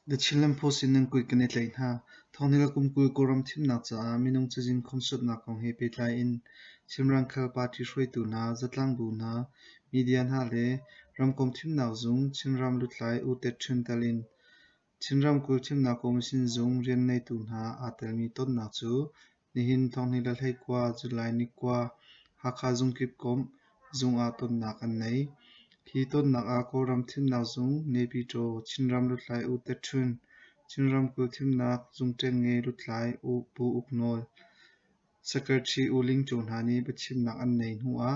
The chilam posin ng kui kanet lain ha thong nila kumkul koram thim na cha minung chajin khonsot na kong he petlai in chimrang khal party shroi tu na zatlang bu na media na le ram kom thim na zung chimram lutlai u te thin talin chimram kul thim na komisin zung rian nei tu na atel mi ton na chu nihin thong nila lai kwa julai ni kwa hakha zung kip kom zung a ton na kan nei hi ton nak a ko ram thim na zung ne pi to chinram lutlai u te thun chinram kul thim nak zung ten nge lutlai u pu uknol secretary u ling chon hani bachim nak an nei hu a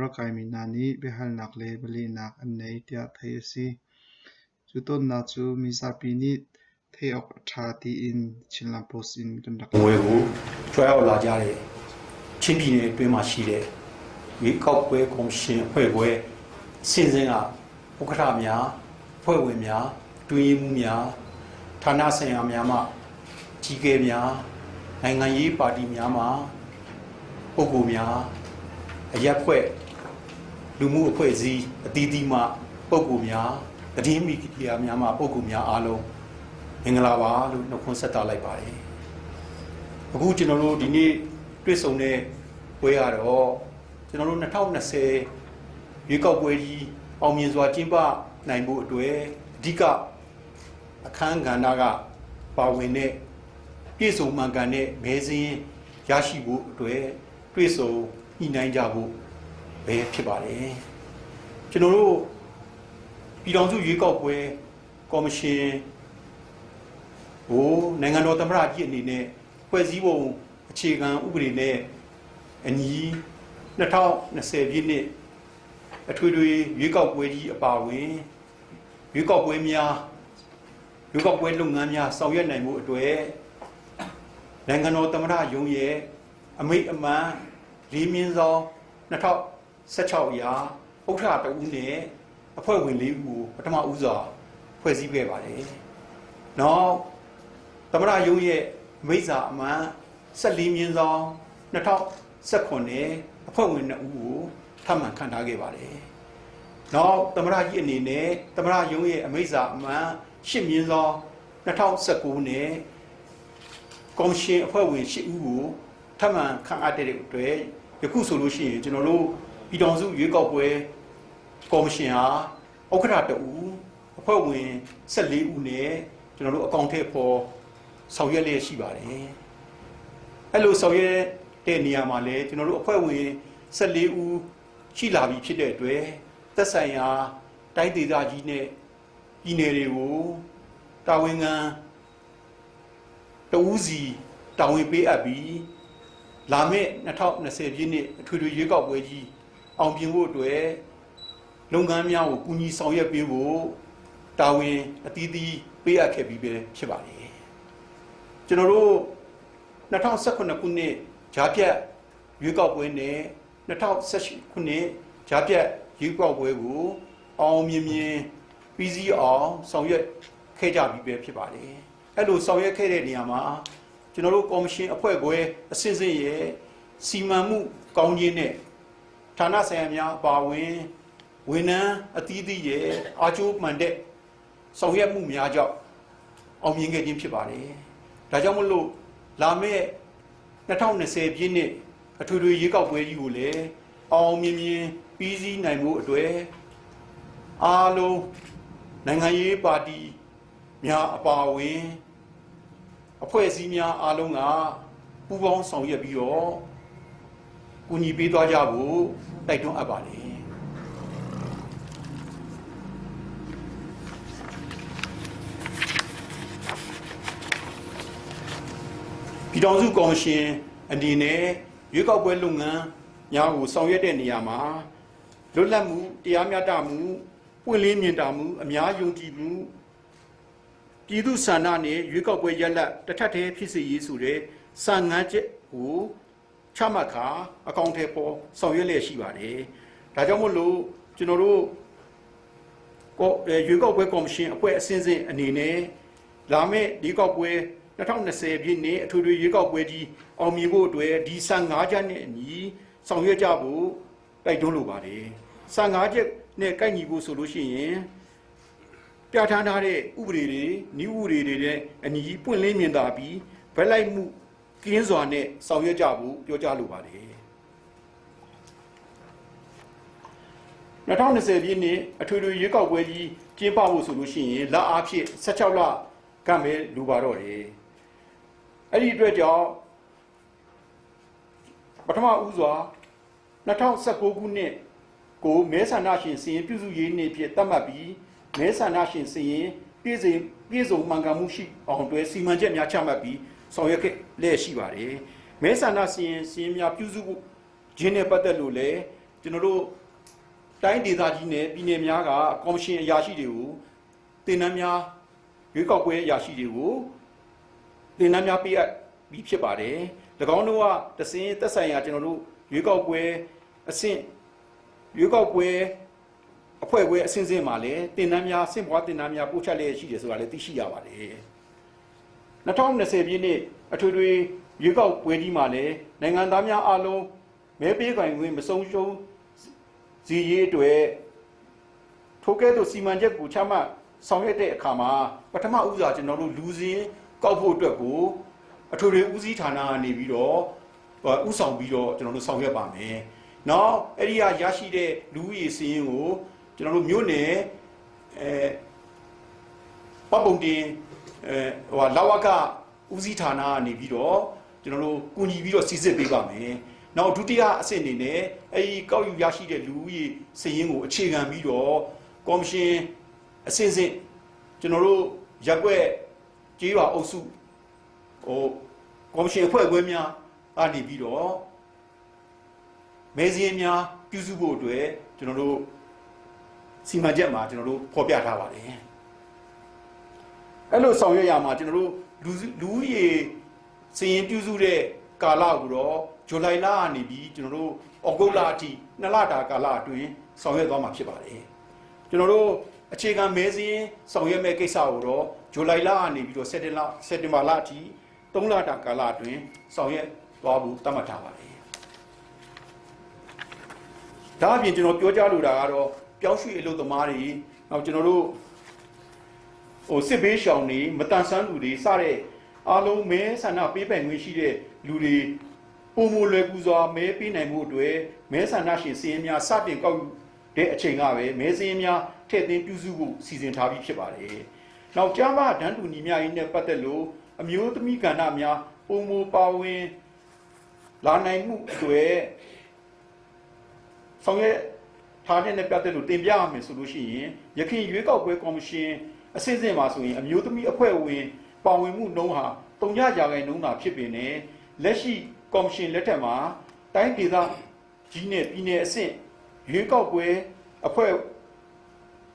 rakai mi nani behal nak le bali nak an nei tia thai si chu ton na chu mi sa pi ni thei ok tha ti in chinlam post in kan rak ငွေကိုကြွားရောက်လာကြတဲ့ချင်းပြည်နယ်အတွင်းမှာရှိတဲ့ရွေးကောက်ပွဲကော်မရှင်အဖွဲ့ခွဲစင်စင်ကဥက္ကဋ္ဌများဖွဲ့ဝင်များတွင်းမှုများဌာနဆိုင်ရာများမှကြီးကဲများနိုင်ငံရေးပါတီများမှပုဂ္ဂိုလ်များအရက်ဖွဲ့လူမှုအဖွဲ့အစည်းအသီးသီးမှပုဂ္ဂိုလ်များသတင်းမီဒီယာများမှပုဂ္ဂိုလ်များအားလုံးမင်္ဂလာပါလို့နှုတ်ခွန်းဆက်သလိုက်ပါတယ်အခုကျွန်တော်တို့ဒီနေ့တွေ့ဆုံတဲ့ပွဲရတော့ကျွန်တော်တို့2020ရွေးကောက်ပွဲကြီးအောင်မြင်စွာကျင်းပနိုင်ဖို့အတွက်အဓိကအခမ်းကဏ္ဍကပါဝင်တဲ့ပြည်စုံမှန်ကန်တဲ့မဲစင်းရရှိဖို့အတွက်တွေ့ဆုံညှိနှိုင်းကြဖို့ပဲဖြစ်ပါတယ်ကျွန်တော်တို့ပြည်ထောင်စုရွေးကောက်ပွဲကော်မရှင်ဟိုနိုင်ငံတော်သမ္မတကြီးအနေနဲ့ဖွဲ့စည်းပုံအခြေခံဥပဒေနဲ့အညီ2020ပြည့်နှစ်အထွေထွေရွေးကောက်ပွဲကြီးအပါအဝင်ရွေးကောက်ပွဲများရွေးကောက်ပွဲလုပ်ငန်းများဆောင်ရွက်နိုင်မှုအတွက်နိုင်ငံတော်သမ္မတရုံးရဲ့အမိန့်အမှန်၄မြင်းဆောင်2016ရာဥက္ကဋ္ဌတဦးနဲ့အဖွဲ့ဝင်၄ဦးကိုပထမဦးစွာဖွဲ့စည်းခဲ့ပါတယ်။နောက်သမ္မတရုံးရဲ့မိစ္ဆာအမှန်14မြင်းဆောင်2019အဖွဲ့ဝင်2ဦးကိုထပ်မံခန့်ထားခဲ့ပါတယ်။နောက်သမ္မတကြီးအနေနဲ့သမ္မတရုံးရဲ့အမိစ္ဆာအမှန်10မြင်းဆောင်2019နဲ့ကော်မရှင်အဖွဲ့ဝင်10ဦးကိုထပ်မံခန့်အပ်တဲ့အတွက်ယခုဆိုလို့ရှိရင်ကျွန်တော်တို့ပြည်ထောင်စုရွေးကောက်ပွဲကော်မရှင်ဟာဥက္ကဋ္ဌ2ဦးအဖွဲ့ဝင်14ဦးနဲ့ကျွန်တော်တို့အကောင့်ထဲပေါ်ဆောင်ရွက်လျက်ရှိပါတယ်။အဲ့လိုဆောင်ရွက်တဲ့နေရာမှာလည်းကျွန်တော်တို့အဖွဲ့ဝင်14ဦးရှိလာပြီဖြစ်တဲ့အတွက်သက်ဆိုင်ရာတိုင်းဒေသကြီးနဲ့ပြည်နယ်တွေကိုတာဝန်ခံတဦးစီတာဝန်ပေးအပ်ပြီးလာမယ့်2020ပြည့်နှစ်အထွေထွေရွေးကောက်ပွဲကြီးအောင်မြင်ဖို့အတွက်လုပ်ငန်းများကိုကူညီဆောင်ရွက်ပေးဖို့တာဝန်အသီးသီးပေးအပ်ခဲ့ပြီးပဲဖြစ်ပါတယ်ကျွန်တော်တို့2018ခုနှစ်ဂျာပြတ်ရွေးကောက်ပွဲနဲ့2018ခုနှစ်ဂျာပြတ်ရွေးကောက်ပွဲကိုအောင်မြင်ပြီးစီးအောင်ဆောင်ရွက်ခဲ့ကြပြီးပဲဖြစ်ပါတယ်အဲ့လိုဆောင်ရွက်ခဲ့တဲ့နေရာမှာကျွန်တော်တို့ကော်မရှင်အဖွဲ့ခွဲအစစ်စစ်ရဲ့စီမံမှုကောင်းခြင်းနဲ့ဌာနဆိုင်ရာများအပါအဝင်ဝန်ထမ်းအသီးသီးရဲ့အားကျိုးမှန်တဲ့ဆောင်ရွက်မှုများကြောင့်အောင်မြင်ခဲ့ခြင်းဖြစ်ပါတယ်ဒါကြောင့်မလို့လာမယ့်2020ပြည့်နှစ်အထွေထွေရွေးကောက်ပွဲကြီးကိုလည်းအောင်မြင်ပြီးစီးနိုင်မှုအတွက်အားလုံးနိုင်ငံရေးပါတီများအပါအဝင်အဖွဲ့အစည်းများအားလုံးကပူးပေါင်းဆောင်ရွက်ပြီးတော့ကူညီပေးသွားကြဖို့တိုက်တွန်းအပ်ပါတယ်ပြည်ထောင်စုကော်မရှင်အနေနဲ့ရွေးကောက်ပွဲလုပ်ငန်းများကိုဆောင်ရွက်တဲ့နေရာမှာလွတ်လပ်မှုတရားမျှတမှုပွင့်လင်းမြင်သာမှုအများယုံကြည်မှုပြည်သူ့ဆန္ဒနဲ့ရွေးကောက်ပွဲရလဒ်တစ်ထပ်တည်းဖြစ်စေရေးဆိုတဲ့စံငန်းချက်ကိုချမှတ်ခါအကောင့်ထဲပေါ်ဆောင်ရွက်လျက်ရှိပါတယ်။ဒါကြောင့်မို့လို့ကျွန်တော်တို့ရွေးကောက်ပွဲကော်မရှင်အဖွဲ့အစည်းအအနေနဲ့လာမယ့်ရွေးကောက်ပွဲ2020ပြည့်နှစ်အထွေထွေရွေးကောက်ပွဲကြီးအောင်မြင်ဖို့အတွက်ဒီစံ5ချက်နဲ့အညီဆောင်ရွက်ကြဖို့တိုက်တွန်းလိုပါတယ်။စံ5ချက်နဲ့ကိုက်ညီဖို့ဆိုလို့ရှိရင် ပြဋ္ဌာန်းထားတဲ့ဥပဒေတွေနည်းဥပဒေတွေနဲ့အညီပွင့်လင်းမြင်သာပြီးဗက်လိုက်မှုကင်းစွာနဲ့ဆောင်ရွက်ကြဖို့ပြောကြားလိုပါတယ်2020ပြည့်နှစ်အထွေထွေရွေးကောက်ပွဲကြီးကျင်းပဖို့ဆိုလို့ရှိရင်လအားဖြင့်16လကမဲ့လိုပါတော့တယ်အဲ့ဒီအတွက်ကြောင့်ပထမဦးစွာ2019ခုနှစ်ကိုမဲဆန္ဒရှင်စီရင်ပြုစုရေးနှစ်ဖြစ်သတ်မှတ်ပြီးမဲဆန္ဒရှင်စီရင်ပြည့်စုံမှန်ကန်မှုရှိအောင်တွဲစီမံချက်များချမှတ်ပြီးဆောင်ရွက်ခဲ့လျက်ရှိပါတယ်မဲဆန္ဒရှင်များပြုစုဖို့ခြင်းနဲ့ပတ်သက်လို့လည်းကျွန်တော်တို့တိုင်းဒေသကြီးနဲ့ပြည်နယ်များကကော်မရှင်အရာရှိတွေကိုတင်နန်းများရွေးကောက်ပွဲအရာရှိတွေကိုတင်နန်းများပေးအပ်ပြီးဖြစ်ပါတယ်၎င်းတို့ကတစင်းသက်ဆိုင်ရာကျွန်တော်တို့ရွေးကောက်ပွဲအဆင့်ရွေးကောက်ပွဲအဖွဲ့ခွဲအဆင့်ဆင့်မှာလည်းတင်နန်းများဆင့်ပွားတင်နန်းများပို့ချလျက်ရှိတယ်ဆိုတာလည်းသိရှိရပါတယ်2020ပြည့်နှစ်အထွေထွေရွေးကောက်ပွဲကြီးမှာလည်းနိုင်ငံသားများအားလုံးမဲပေးခွင့်မဆုံးရှုံးစီရေးအတွက်ထိုကဲ့သို့စီမံချက်ကိုချမှတ်ဆောင်ရွက်တဲ့အခါမှာပထမဦးစွာကျွန်တော်တို့လူစင်းကောက်ဖို့အတွက်ကိုအထွေထွေဦးစီးဌာနကနေပြီးတော့ဥဆောင်ပြီးတော့ကျွန်တော်တို့ဆောင်ရွက်ပါမယ်။နောက်အဲ့ဒီကရရှိတဲ့လူဦးရေစည်းရင်းကိုကျွန်တော်တို့မြို့နယ်ပတ်ပုံတင်လာဝကဦးစီးဌာနကနေပြီးတော့ကျွန်တော်တို့ကူညီပြီးတော့စီစစ်ပေးပါမယ်။နောက်ဒုတိယအဆင့်အနေနဲ့အဲဒီကောက်ယူရရှိတဲ့လူဦးရေစည်းရင်းကိုအခြေခံပြီးတော့ကော်မရှင်အဆင့်ဆင့်ကျွန်တော်တို့ရက်ွက်ကြေးရွာအုပ်စုကော်မရှင်အဖွဲ့ခွဲများအနေပြီးတော့မဲစင်းများပြုစုဖို့အတွက်ကျွန်တော်တို့စီမံချက်မှာကျွန်တော်တို့ဖော်ပြထားပါတယ်အဲ့လိုဆောင်ရွက်ရမှာကျွန်တော်တို့လူဦးရေစည်ရင်ပြုစုတဲ့ကာလကိုတော့ဇူလိုင်လကနေပြီးကျွန်တော်တို့ဩဂုတ်လအထိ2လတာကာလအတွင်းဆောင်ရွက်သွားမှာဖြစ်ပါတယ်ကျွန်တော်တို့အခြေခံမဲစင်းဆောင်ရွက်မဲ့ကိစ္စကိုတော့ဇူလိုင်လကနေပြီးတော့စက်တင်ဘာလအထိ3လတာကာလအတွင်းဆောင်ရွက်သွားဖို့သတ်မှတ်ထားပါတယ်ဒါအပြင်ကျွန်တော်ပြောကြားလိုတာကတော့ပြောင်းရွှေ့အလုပ်သမားတွေနောက်ကျွန်တော်တို့စစ်ဘေးရှောင်တွေမတန်ဆန်းလူတွေစတဲ့အားလုံးမဲဆန္ဒပေးပိုင်ခွင့်ရှိတဲ့လူတွေပုံမလွယ်ကူစွာမဲပေးနိုင်မှုအတွက်မဲဆန္ဒရှင်စည်းရင်းများစတင်ကောက်ယူတဲ့အချိန်ကပဲမဲစည်းရင်းများထည့်သွင်းပြုစုဖို့စီစဉ်ထားပြီးဖြစ်ပါတယ်။နောက်ကျမ်းမာတန်းတူညီမျှရေးနဲ့ပတ်သက်လို့အမျိုးသမီးကဏ္ဍများပုံမပါဝင်လာနိုင်မှုအတွက်ဆောင်ရွက်ထားတဲ့ပတ်သက်လို့တင်ပြရမယ်ဆိုလို့ရှိရင်ရခိုင်ရွေးကောက်ပွဲကော်မရှင်အစစ်အစစ်မှာဆိုရင်အမျိုးသမီးအဖွဲ့ဝင်ပါဝင်မှုနှုန်းဟာ3%ရာခိုင်နှုန်းသာဖြစ်ပင်နဲ့လက်ရှိကော်မရှင်လက်ထက်မှာတိုင်းဒေသကြီးနဲ့ပြည်နယ်အဆင့်ရွေးကောက်ပွဲအဖွဲ့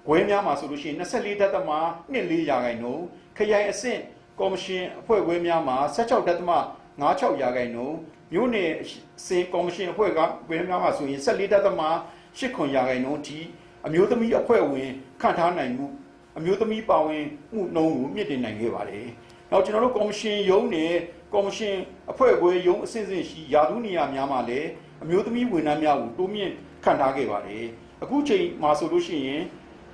ဝဲများမှာဆိုလို့ရှိရင်24.24%ရာခိုင်နှုန်းခရိုင်အဆင့်ကော်မရှင်အဖွဲ့ဝဲများမှာ16.56%ရာခိုင်နှုန်းမြို့နယ်အဆင့်ကော်မရှင်အဖွဲ့ကဝဲများမှာဆိုရင်14.89%ရာခိုင်နှုန်းထိအမျိုးသမီးအဖွဲ့ဝင်ခန့်ထားနိုင်မှုအမျိုးသမီးပါဝင်မှုနှုန်းကိုမြင့်တင်နိုင်ခဲ့ပါတယ်။နောက်ကျွန်တော်တို့ကော်မရှင်ရုံးနဲ့ကော်မရှင်အဖွဲ့ခွဲရုံးအဆင့်ဆင့်ရှိယာထုနေရာများမှာလည်းအမျိုးသမီးဝန်ထမ်းများကိုတိုးမြင့်ခန့်ထားခဲ့ပါတယ်။အခုချိန်မှာဆိုလို့ရှိရင်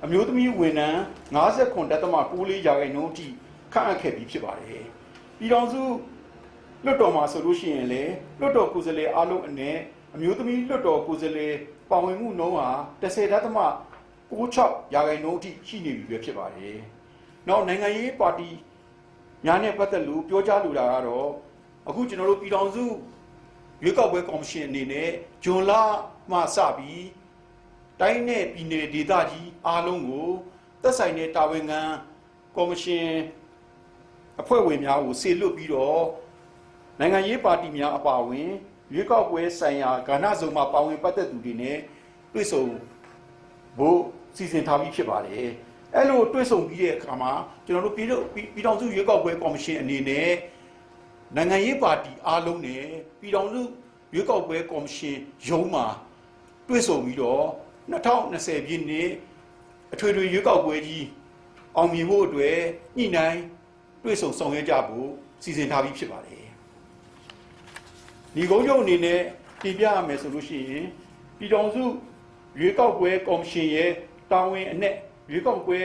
အမျိုးသမီးဝန်ထမ်း59.94%ရာခိုင်နှုန်းအထိခန့်အပ်ခဲ့ပြီးဖြစ်ပါတယ်။ပြည်ထောင်စုလွှတ်တော်မှာဆိုလို့ရှိရင်လည်းလွှတ်တော်ကိုယ်စားလှယ်အားလုံးအနက်အမျိုးသမီးလွှတ်တော်ကိုယ်စားလှယ်ပါဝင်မှုနှုန်းဟာ10.96%ရာခိုင်နှုန်းအထိရှိနေပြီပဲဖြစ်ပါတယ်။နောက်နိုင်ငံရေးပါတီများနဲ့ပတ်သက်လို့ပြောကြားလိုတာကတော့အခုကျွန်တော်တို့ပြည်ထောင်စုရွေးကောက်ပွဲကော်မရှင်အနေနဲ့ဇွန်လမှစပြီးတိုင်းနဲ့ပြည်နယ်ဒေသကြီးအားလုံးကိုသက်ဆိုင်တဲ့တာဝန်ခံကော်မရှင်အဖွဲ့ဝင်များကိုစေလွှတ်ပြီးတော့နိုင်ငံရေးပါတီများအပါအဝင်ရွေးကောက်ပွဲဆိုင်ရာကဏ္ဍစုံမှာပါဝင်ပတ်သက်သူတွေနဲ့တွေ့ဆုံဖို့စီစဉ်ထားပြီးဖြစ်ပါတယ်။အဲ့လိုတွေ့ဆုံပြီးတဲ့အခါမှာကျွန်တော်တို့ပြည်ထောင်စုရွေးကောက်ပွဲကော်မရှင်အနေနဲ့နိုင်ငံရေးပါတီအားလုံးနဲ့ပြည်ထောင်စုရွေးကောက်ပွဲကော်မရှင်ရုံးမှာတွေ့ဆုံပြီးတော့2020ပြည့်နှစ်အထွေထွေရွေးကောက်ပွဲကြီးအောင်မြင်ဖို့အတွက်ညှိနှိုင်းတွေ့ဆုံဆောင်ရွက်ကြဖို့စီစဉ်ထားပြီးဖြစ်ပါတယ်။ဒီကုန်းချုပ်အနေနဲ့တင်ပြရမယ်ဆိုလို့ရှိရင်ပြည်ထောင်စုရွေးကောက်ပွဲကော်မရှင်ရဲ့တာဝန်အနဲ့ရွေးကောက်ပွဲ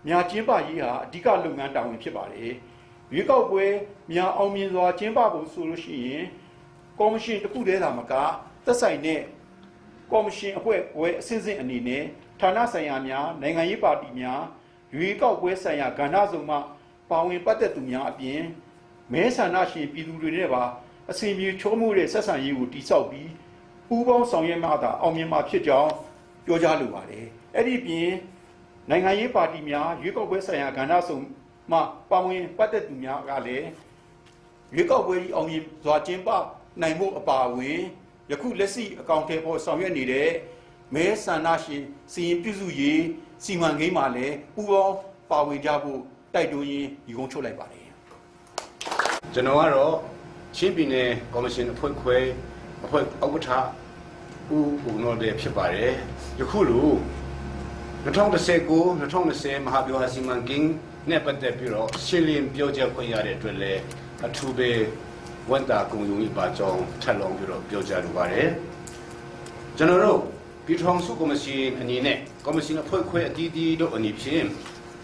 များကျင်းပရေးဟာအဓိကလုပ်ငန်းတာဝန်ဖြစ်ပါတယ်ရွေးကောက်ပွဲများအောင်မြင်စွာကျင်းပဖို့ဆိုလို့ရှိရင်ကော်မရှင်တစ်ခုတည်းသာမကသက်ဆိုင်တဲ့ကော်မရှင်အဖွဲ့ဝဲအဆင့်ဆင့်အနေနဲ့ဌာနဆိုင်ရာများနိုင်ငံရေးပါတီများရွေးကောက်ပွဲဆိုင်ရာကဏ္ဍစုံမှပါဝင်ပတ်သက်သူများအပြင်မဲဆန္ဒရှင်ပြည်သူတွေနဲ့ပါအစီအပြေချိုးမှုတဲ့ဆက်ဆံရေးကိုတိစောက်ပြီးပူးပေါင်းဆောင်ရွက်မှသာအောင်မြင်မှာဖြစ်ကြောင်းပြောကြားလိုပါတယ်အဲ့ဒီပြင်နိုင်ငံရေးပါတီများရွေးကောက်ပွဲဆိုင်ရာကဏ္ဍစုံမှပါဝင်ပတ်သက်သူများကလည်းရွေးကောက်ပွဲကြီးအောင်မြင်စွာကျင်းပနိုင်မှုအပါအဝင်ယခုလက်ရှိအကောင့်ထဲပေါ်ဆောင်ရွက်နေတဲ့မဲဆန္ဒရှင်စီရင်ပြုစုရေးစီမံကိန်းမှာလည်းပူးပေါင်းပါဝင်ကြဖို့တိုက်တွန်းရင်းညီကုန်းချုပ်လိုက်ပါတယ်ကျွန်တော်ကတော့ချင်းပြည်နယ်ကော်မရှင်အဖွဲ့ခွဲအဖွဲ့ဥက္ကဋ္ဌဦးနော်တဲ့ဖြစ်ပါတယ်ယခုလို2019-2020မဟာဗျူဟာစီမံကိန်းနဲ့ပတ်သက်ပြီးတော့ရှင်းလင်းပြောကြားခွင့်ရတဲ့အတွက်လည်းအထူးပဲဝန်တာကုံယုံဤပါကြောင်းထပ်လောင်းပြီးတော့ပြောကြားလိုပါတယ်ကျွန်တော်တို့ပြည်ထောင်စုကော်မရှင်အနေနဲ့ကော်မရှင်အဖွဲ့ခွဲအသီးသီးတို့အနေဖြင့်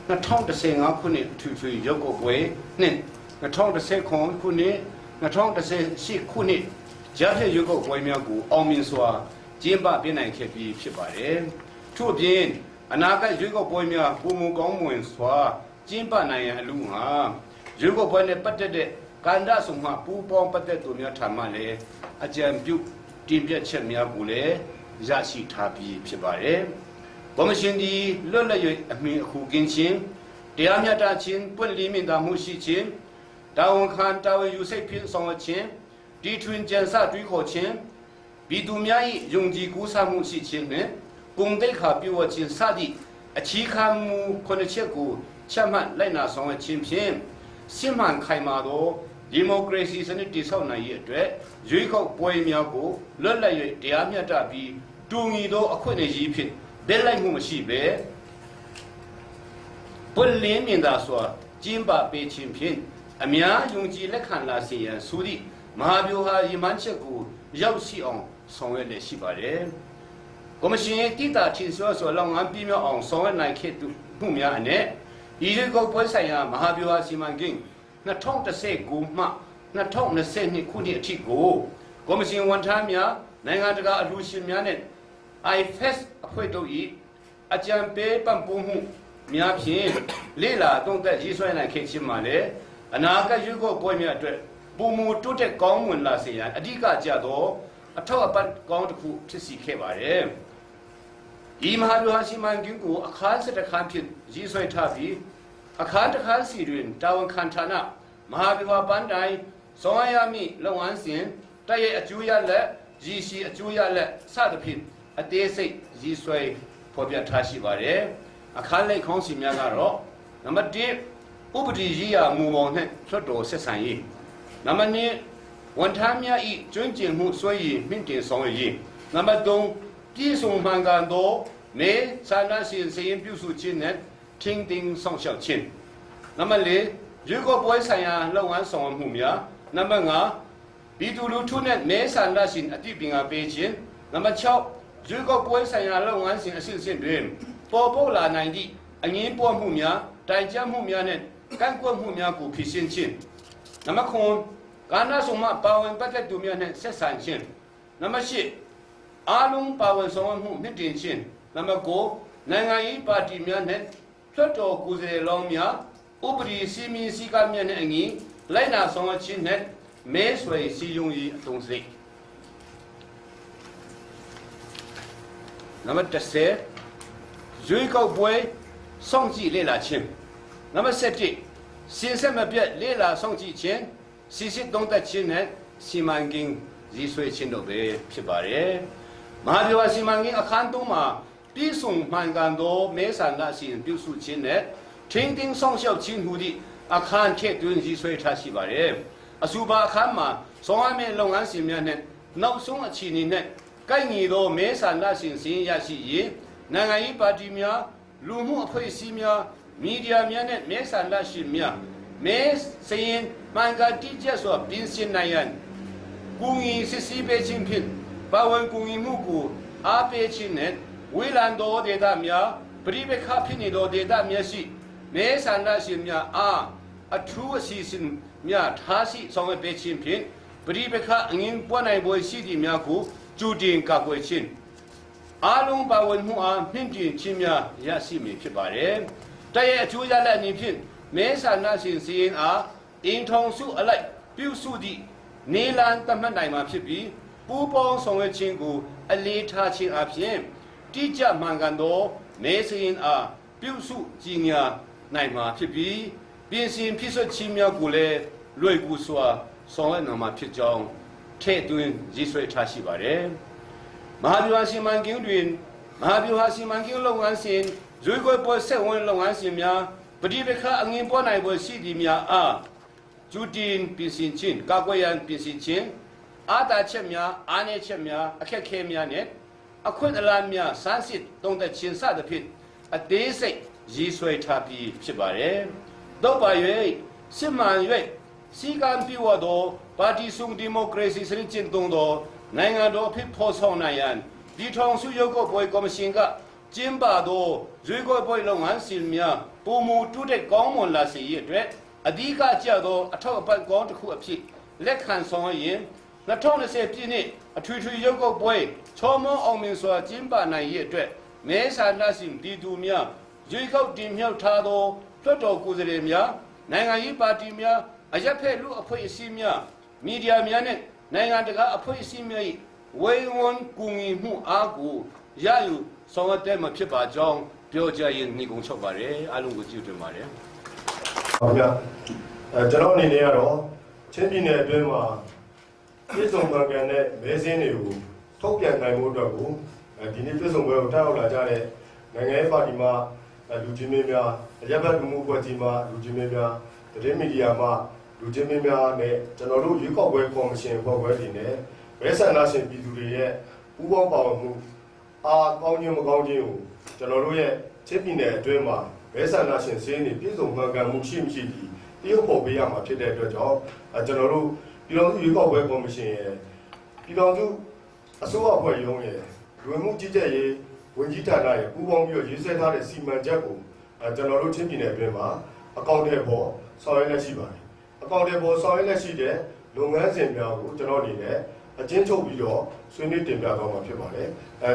2015ခုနှစ်ထွေထွေရုပ်ကိုပွဲနဲ့2019ခုနှစ်2018ခုနှစ်ကြားဖြတ်ရုပ်ကိုပွဲများကိုအောင်မြင်စွာကျင်းပပြနိုင်ခဲ့ပြီးဖြစ်ပါတယ်ထို့အပြင်အနာဂတ်ရွေးကောက်ပွဲများပုံမကောင်းမွန်စွာကျင်းပနိုင်ရန်အလို့ငါရွေးကောက်ပွဲနဲ့ပတ်သက်တဲ့ကဏ္ဍစုံမှပူးပေါင်းပတ်သက်သူများထံမှလည်းအကြံပြုတင်ပြချက်များကိုလည်းရရှိထားပြီးဖြစ်ပါတယ်။ကော်မရှင်ဒီလွတ်လပ်၍အမြင်အခုကင်းခြင်းတရားမျှတခြင်းပွင့်လင်းမြင်သာမှုရှိခြင်းတာဝန်ခံတာဝန်ယူစိတ်ဖြင့်ဆောင်ရွက်ခြင်းဒီထွင်ကြံစတွေးခေါ်ခြင်းပြည်သူများ၏ယုံကြည်ကူးဆမှုရှိခြင်းနှင့်ပုံတိတ်ခါပြုဝခြင်းစသည့်အခြေခံမူခုနှစ်ချက်ကိုချမှတ်လိုက်နာဆောင်ရွက်ခြင်းဖြင့်စစ်မှန်ခိုင်မာသောဒီမိုကရေစီစနစ်တည်ဆောက်နိုင်ရတဲ့အတွက်ရွေးကောက်ပွဲများကိုလွတ်လပ်၍တရားမျှတပြီးတူညီသောအခွင့်အရေးဖြင့်ဒဲလိုက်မှုမရှိဘဲပွင့်လင်းမြင်သာစွာကျင်းပပေးခြင်းဖြင့်အများယုံကြည်လက်ခံလာစေရန်ဆိုသည့်မဟာဗျူဟာရည်မှန်းချက်ကိုရောက်ရှိအောင်ဆောင်ရွက်လျက်ရှိပါတယ်။ကော်မရှင်ရဲ့တိတာချင်းစွာစွာလောက်ငန်းပြည့်မြောက်အောင်ဆောင်ရွက်နိုင်ခဲ့မှုများအနက်ဒီရွေးကောက်ပွဲဆိုင်ရာမဟာဗျူဟာစီမံကိန်း2019မှ2022ခုနှစ်အထိကိုကော်မရှင်ဝန်ထမ်းများနိုင်ငံတကာအလှူရှင်များနဲ့ IFES အဖွဲ့တို့၏အကြံပေးပံ့ပိုးမှုများဖြင့်လေ့လာသုံးသပ်ရေးဆွဲနိုင်ခဲ့ခြင်းမှာလည်းအနာဂတ်ရွေးကောက်ပွဲများအတွက်ပုံမူတိုးတက်ကောင်းမွန်လာစေရန်အဓိကကျသောအထောက်အပံ့ကောင်းတစ်ခုဖြစ်စီခဲ့ပါတယ်။ဒီမဟာဗျူဟာစီမံကိန်းကိုအခါစတစ်ခါဖြင့်ရေးဆွဲထားပြီးအခါတစ်ခါစီတွင်တာဝန်ခံဌာနမဟာဗျူဟာပန်းတိုင်ဆောင်ရမည့်လုပ်ငန်းစဉ်တရဲ့အကျိုးရလက်ရည်ရှိအကျိုးရလက်စသဖြင့်အသေးစိတ်ရေးဆွဲဖော်ပြထားရှိပါတယ်။အခါလိုက်ခေါင်းစီများကတော့နံပါတ်1ဥပဒေရေးရာမူပေါင်းနဲ့လွှတ်တော်ဆက်ဆံရေးနံပါတ်2ဝန်ထမ်းများ၏ကျွမ်းကျင်မှုစွမ်းရည်မြင့်တင်ဆောင်ရွက်ရေးနံပါတ်3ပြည်စုံမှန်ကန်သောမဲဆန္ဒရှင်စရင်ပြုစုခြင်းနဲ့ထင်းတင်ဆောင်ရှောက်ခြင်းနံပါတ်4ရွေးကောက်ပွဲဆိုင်ရာလုပ်ငန်းဆောင်ရွက်မှုများနံပါတ်5ပြည်သူလူထုနဲ့မဲဆန္ဒရှင်အသိပညာပေးခြင်းနံပါတ်6ရွေးကောက်ပွဲဆိုင်ရာလုပ်ငန်းစဉ်အဆင့်ဆင့်တွင်ပေါ်ပေါက်လာနိုင်သည့်အငင်းပွားမှုများတိုင်ကြားမှုများနဲ့ကန့်ကွက်မှုများကိုဖြေရှင်းခြင်းနံပါတ်9ကဏ္ဍစုံမှပါဝင်ပတ်သက်သူများနဲ့ဆက်ဆံခြင်းနံပါတ်10အားလုံးပါဝင်ဆောင်ရွက်မှုမြင့်တင်ခြင်းနံပါတ်9နိုင်ငံရေးပါတီများနဲ့လွှတ်တော်ကိုယ်စားလှယ်လောင်းများဥပဒေစည်းမျဉ်းစည်းကမ်းများနဲ့အညီလိုက်နာဆောင်ရွက်ခြင်းနဲ့မဲဆွယ်စည်းရုံးရေးအသုံးစရိတ်နံပါတ်10ရွေးကောက်ပွဲစောင့်ကြည့်လေ့လာခြင်းနံပါတ်7စီစစ်မပြတ်လေ့လာစောင့်ကြည့်ခြင်းစီစစ်သုံးသပ်ခြင်းနဲ့စီမံကိန်းရေးဆွဲခြင်းတို့ပဲဖြစ်ပါတယ်။မဟာဗျူဟာစီမံကိန်းအခန်း3မှာပြည်စုံမှန်ကန်သောမဲဆန္ဒရှင်ပြုစုခြင်းနဲ့ထင်းတင်းဆောင်ရှောက်ခြင်းဟူသည့်အခန်းထည့်သွင်းရေးဆွဲထားရှိပါတယ်။အဆိုပါအခန်းမှာဆောင်ရွက်မယ့်လုပ်ငန်းစဉ်များနဲ့နောက်ဆုံးအခြေအနေနဲ့ကိုက်ညီသောမဲဆန္ဒရှင်စည်းရရှိရေးနိုင်ငံရေးပါတီများလူမှုအဖွဲ့အစည်းများမီဒီယာများနဲ့မဲဆန္ဒရှင်များမဲစရင်မှန်ကန်တိကျစွာပြင်ဆင်နိုင်ရန်ကူညီစစ်ဆေးပေးခြင်းဖြင့်ပါဝင်ကူညီမှုကိုအားပေးခြင်းနဲ့ဝေးလံသောဒေသများပရိပက္ခဖြစ်နေသောဒေသများရှိ မဲဆန္ဒရှင်များအားအထူးအစီအစဉ်များထားရှိဆောင်ရွက်ပေးခြင်းဖြင့်ပရိပခအငင်းပွားနိုင်ပွဲရှိသည့်များကိုကြိုတင်ကာကွယ်ခြင်းအားလုံးပါဝင်မှုအားမြင့်တင်ခြင်းများရရှိမည်ဖြစ်ပါတယ်။တရဲ့အကျိုးရလဒ်အနေဖြင့်မဲဆန္ဒရှင်စီရင်အားအင်ထုံစုအလိုက်ပြုစုသည့်နေလန်သတ်မှတ်နိုင်မှာဖြစ်ပြီးပူးပေါင်းဆောင်ရွက်ခြင်းကိုအလေးထားခြင်းအပြင်တိကျမှန်ကန်သောမဲစီရင်အားပြုစုကြီးညာနိုင်မှာဖြစ်ပြီးပြင်ဆင်ဖြစ်ဆွခြင်းများကိုလည်းလွယ်ကူစွာဆောင်ရွက်နိုင်မှာဖြစ်ကြောင်းထည့်သွင်းရေးဆွဲထားရှိပါတယ်။မဟာဗျူဟာစီမံကိန်းတွင်မဟာဗျူဟာစီမံကိန်းလုပ်ငန်းစဉ်ရွေးကွယ်ပွဲဆက်ဝင်လုပ်ငန်းစဉ်များပဋိပက္ခအငင်းပွားနိုင်ပွဲရှိသည်များအားကျူတင်ပြင်ဆင်ခြင်းကာကွယ်ရန်ပြင်ဆင်ခြင်းအားသာချက်များအားနည်းချက်များအခက်အခဲများနဲ့အခွင့်အလမ်းများစမ်းစစ်တုံ့တက်ခြင်းစသဖြင့်အသေးစိတ်ရေးဆွဲထားပြီးဖြစ်ပါတယ်။တော့ပါ၍စစ်မှန်၍စီကံပြုသောပါတီစုံဒီမိုကရေစီစနစ်ကျင့်သုံးသောနိုင်ငံတော်ဖြစ်ပေါ်ဆောင်နိုင်ရန်ဒီထောင်စုရုပ်ကိုပွဲကော်မရှင်ကကျင်းပသောရွေးကောက်ပွဲလုပ်ငန်းစဉ်များပုံမူတုတဲ့ကောင်းမွန်လာစေရတဲ့အတွက်အဓိကကျသောအထောက်အပံ့ကောင်းတစ်ခုအဖြစ်လက်ခံဆောင်ရင်2020ပြည့်နှစ်အထွေထွေရုပ်ကောက်ပွဲချောမောအောင်မြင်စွာကျင်းပနိုင်ရတဲ့အတွက်မဲဆန္ဒရှင်ပြည်သူများရွေးကောက်တင်မြှောက်ထားသောလွှတ်တော်ကိုယ်စားလှယ်များနိုင်ငံရေးပါတီများအရက်ဖက်လူအဖွဲ့အစည်းများမီဒီယာများနဲ့နိုင်ငံတကာအဖွဲ့အစည်းများ၏ဝေဝန်းကူညီမှုအားကိုရယူဆောင်ရွက်တဲ့မှာဖြစ်ပါကြောင်းပြောကြရင်ညီကုံချုပ်ပါတယ်အားလုံးကိုကြည့်တင်ပါတယ် ဟုတ်ကဲ့ကျွန်တော်အနေနဲ့ကတော့ချင်းပြည်နယ်အတွင်းမှာပြည်စုံပန်ကန်တဲ့မဲစင်းတွေကိုထုတ်ပြန်နိုင်မှုအတွက်ကိုဒီနေ့ပြည်စုံပွဲကိုတက်ရောက်လာကြတဲ့နိုင်ငံရေးပါတီမှလူချင်းမင်းများအရက်ဘတ်လူမှုအဖွဲ့အစည်းမှလူချင်းမင်းများသတင်းမီဒီယာမှလူချင်းမင်းများနဲ့ကျွန်တော်တို့ရွေးကောက်ပွဲကော်မရှင်အဖွဲ့ဝင်တွေနဲ့မဲဆန္ဒရှင်ပြည်သူတွေရဲ့ပူးပေါင်းပါဝင်မှုအားကောင်းခြင်းမကောင်းခြင်းကိုကျွန်တော်တို့ရဲ့ချင်းပြည်နယ်အတွင်းမှာမဲဆန္ဒရှင်စင်းတွေပြည်စုံမှန်ကန်မှုရှိမရှိဒီတရုတ်ပေါ်ပေးရမှာဖြစ်တဲ့အတွက်ကြောင့်ကျွန်တော်တို့ပြည်တော်စုရွေးကောက်ပွဲကော်မရှင်ရဲ့ပြည်တော်စုအစိုးရအဖွဲ့ရုံးရဲ့လူဝင်မှုကြီးကြပ်ရေးဝန်ကြီးဌာနရဲ့ပူးပေါင်းပြီးရေးဆွဲထားတဲ့စီမံချက်ကိုကျွန်တော်တို့ချင်းပြည်နယ်အတွင်းမှာအကောင့်တွေပေါ်ဆောင်ရွက်လက်ရှိပါတယ်အကောင့်တွေပေါ်ဆောင်ရွက်လက်ရှိတဲ့လုပ်ငန်းစဉ်များကိုကျွန်တော်အနေနဲ့အချင်းချုပ်ပြီးတော့ဆွေးနွေးတင်ပြသွားမှာဖြစ်ပါတယ်